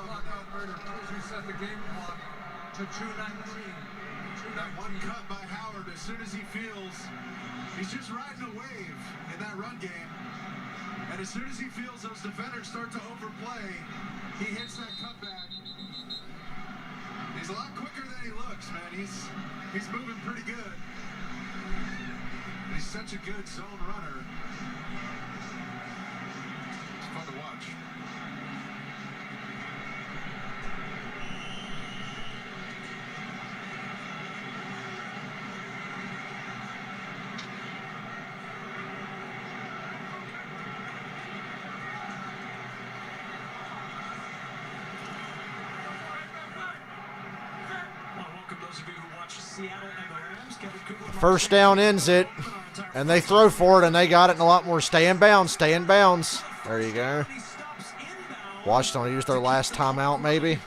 Set the game clock to 2:19. That one cut by Howard as soon as he feels he's just riding a wave in that run game. And as soon as he feels those defenders start to overplay, he hits that cutback. He's a lot quicker than he looks, man. He's moving pretty good. He's such a good zone runner. It's fun to watch. First down ends it, and they throw for it, and they got it in a lot more. Stay in bounds, stay in bounds. There you go. Washington will use their last timeout, maybe.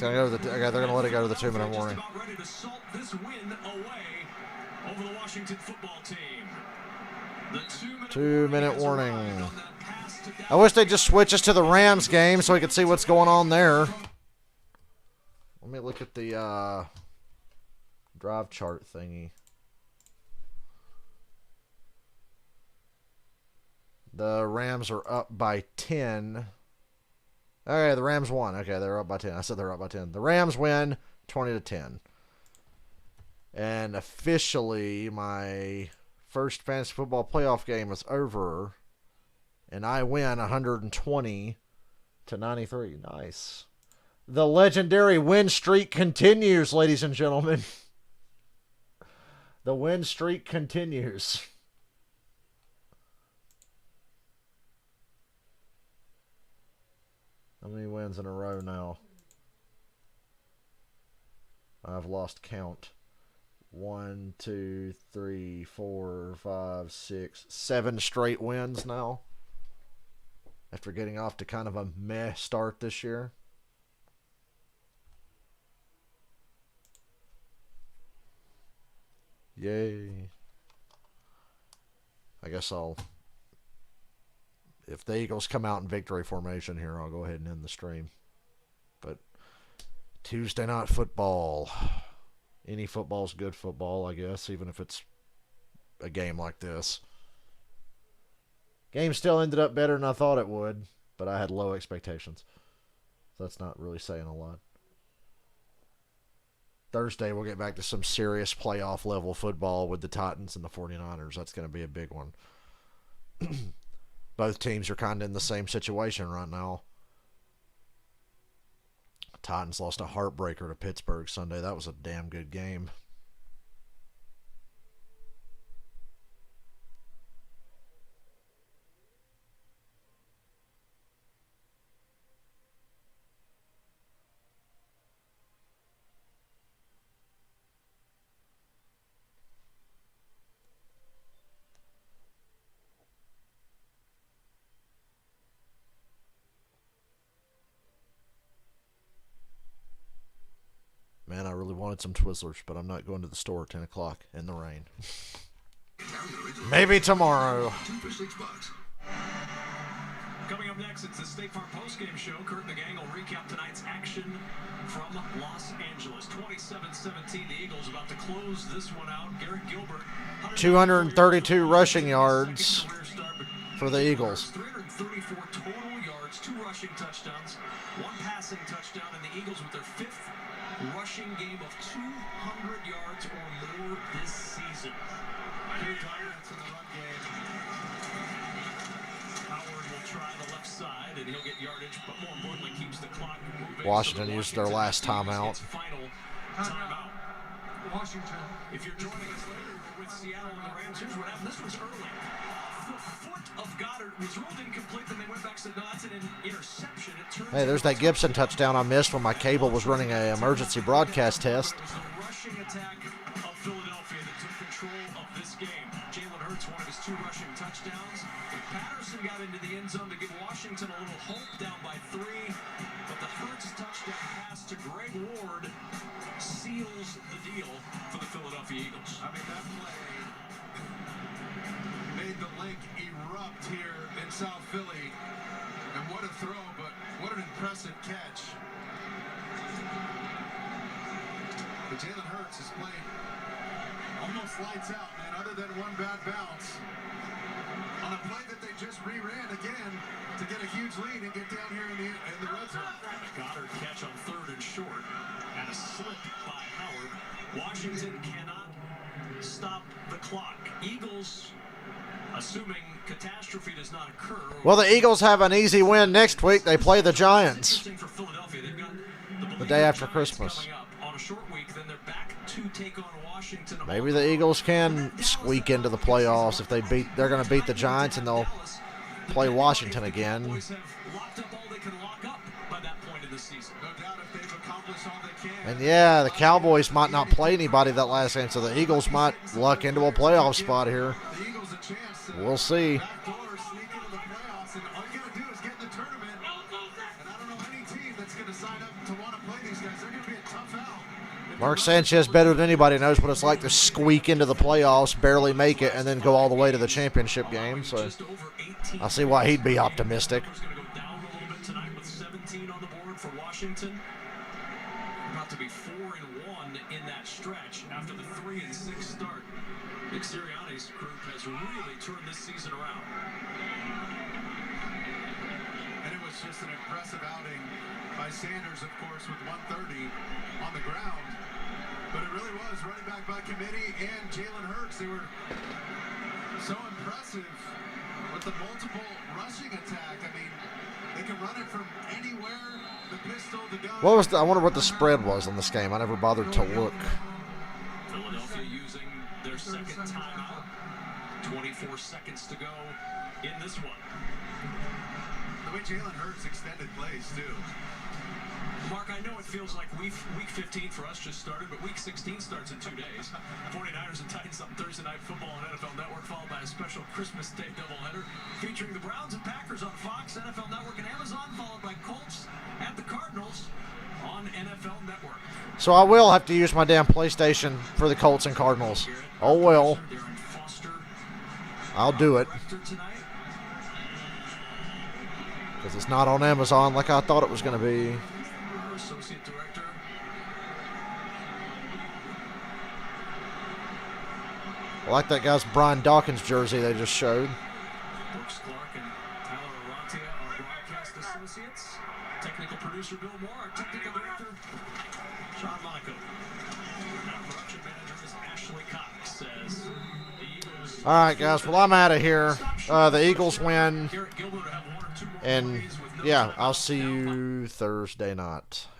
It's gonna go to the. Okay, they're gonna let it go to the 2-minute warning. Just about ready to salt this win away over the Washington football team. The 2-minute warning. I wish they'd just switch us to the Rams game so we could see what's going on there. Let me look at the drive chart thingy. The Rams are up by 10. Okay, the Rams won. Okay, they're up by 10. I said they're up by 10. The Rams win 20-10. And officially, my first fantasy football playoff game is over. And I win 120-93. Nice. The legendary win streak continues, ladies and gentlemen. The win streak continues. How many wins in a row now? I've lost count. 1, 2, 3, 4, 5, 6, 7 straight wins now. After getting off to kind of a meh start this year. Yay. I guess if the Eagles come out in victory formation here, I'll go ahead and end the stream. But Tuesday night football. Any football's good football, I guess, even if it's a game like this. Game still ended up better than I thought it would, but I had low expectations. So that's not really saying a lot. Thursday, we'll get back to some serious playoff level football with the Titans and the 49ers. That's going to be a big one. Both teams are kind of in the same situation right now. Titans lost a heartbreaker to Pittsburgh Sunday. That was a damn good game. Man, I really wanted some Twizzlers, but I'm not going to the store at 10 o'clock in the rain. Maybe tomorrow. Coming up next, it's the State Farm postgame show. Kurt and the gang will recap tonight's action from Los Angeles. 27-17, the Eagles about to close this one out. Garrett Gilbert. 232 rushing yards for the Eagles. 334 total yards, 2 rushing touchdowns, 1 passing touchdown, and the Eagles with their 5th rushing game of 200 yards or more this season. Here Giants in the run game. Howard will try the left side, and he'll get yardage, but more importantly keeps the clock moving. Washington used their last timeout. Final timeout. Washington. If you're joining us later, we're with Seattle and the Rams. Here's what happened. This was early. The foot of Goddard was ruled incomplete, then they went back and said, no, that's an interception. Hey, there's that Gibson touchdown I missed when my cable was running an emergency broadcast test. It was the rushing attack of Philadelphia that took control of this game. Jalen Hurts one of his 2 rushing touchdowns. Patterson got into the end zone to give Washington a little hope, down by 3. But the Hurts touchdown pass to Greg Ward seals the deal for the Philadelphia Eagles. I mean, that play made the lake erupt here in South Philly. And what a throw, but what an impressive catch. But Jalen Hurts has played almost lights out, man, other than 1 bad bounce. On a play that they just re-ran again to get a huge lead and get down here in the red zone. Goddard catch on 3rd and short, and a slip by Howard. Washington cannot stop the clock. Eagles, assuming catastrophe does not occur. Well, the Eagles have an easy win next week. They play the Giants For Philadelphia, they've got the day after Giants Christmas. coming up on a short week, then they're back to take on Washington. Maybe the Eagles can squeak into the playoffs if they beat. They're going to beat the Giants and they'll play Washington again. Boys have locked up all they can lock up by that point in the season. No doubt if they've accomplished all they can. And yeah, the Cowboys might not play anybody that last game, so the Eagles might luck into a playoff spot here. The Eagles a chance to We'll see. backdoor sneak into the playoffs, and all you got to do is get in the tournament. And I don't know any team that's going to sign up to want to play these guys. They're going to be a tough out. Mark Sanchez, better than anybody, knows what it's like to squeak into the playoffs, barely make it, and then go all the way to the championship game. So I see why he'd be optimistic. Going to go down a little bit tonight with 17 on the board for Washington. About to be 4-1 in that stretch after the 3-6 start. Nick Sirianni's group has really turned this season around. And it was just an impressive outing by Sanders, of course, with 130 on the ground. But it really was running back by committee and Jalen Hurts. They were so impressive with the multiple rushing attack. I mean, they can run it from anywhere. The pistol, the gun. What was I wonder what the spread was on this game. I never bothered to look. Philadelphia using their second timeout. 24 seconds to go in this one. The way Jalen Hurts extended plays, too. Mark, I know it feels like week 15 for us just started, but week 16 starts in 2 days. 49ers and Titans on Thursday Night Football on NFL Network, followed by a special Christmas Day doubleheader featuring the Browns and Packers on Fox, NFL Network, and Amazon, followed by Colts at the Cardinals on NFL Network. So I will have to use my damn PlayStation for the Colts and Cardinals. Oh well. I'll do it. Because it's not on Amazon like I thought it was going to be. Associate Director. I like that guy's Brian Dawkins jersey they just showed. Brooks Clark and Tyler Arantia are broadcast associates. Technical producer Bill Moore, our technical director Sean Monaco. Our production manager is Ashley Cox. Says the Eagles. All right, guys. Well, I'm out of here. The Eagles win. Garrett Gilbert have one or two more And plays with no yeah, timeouts. I'll see you Thursday night.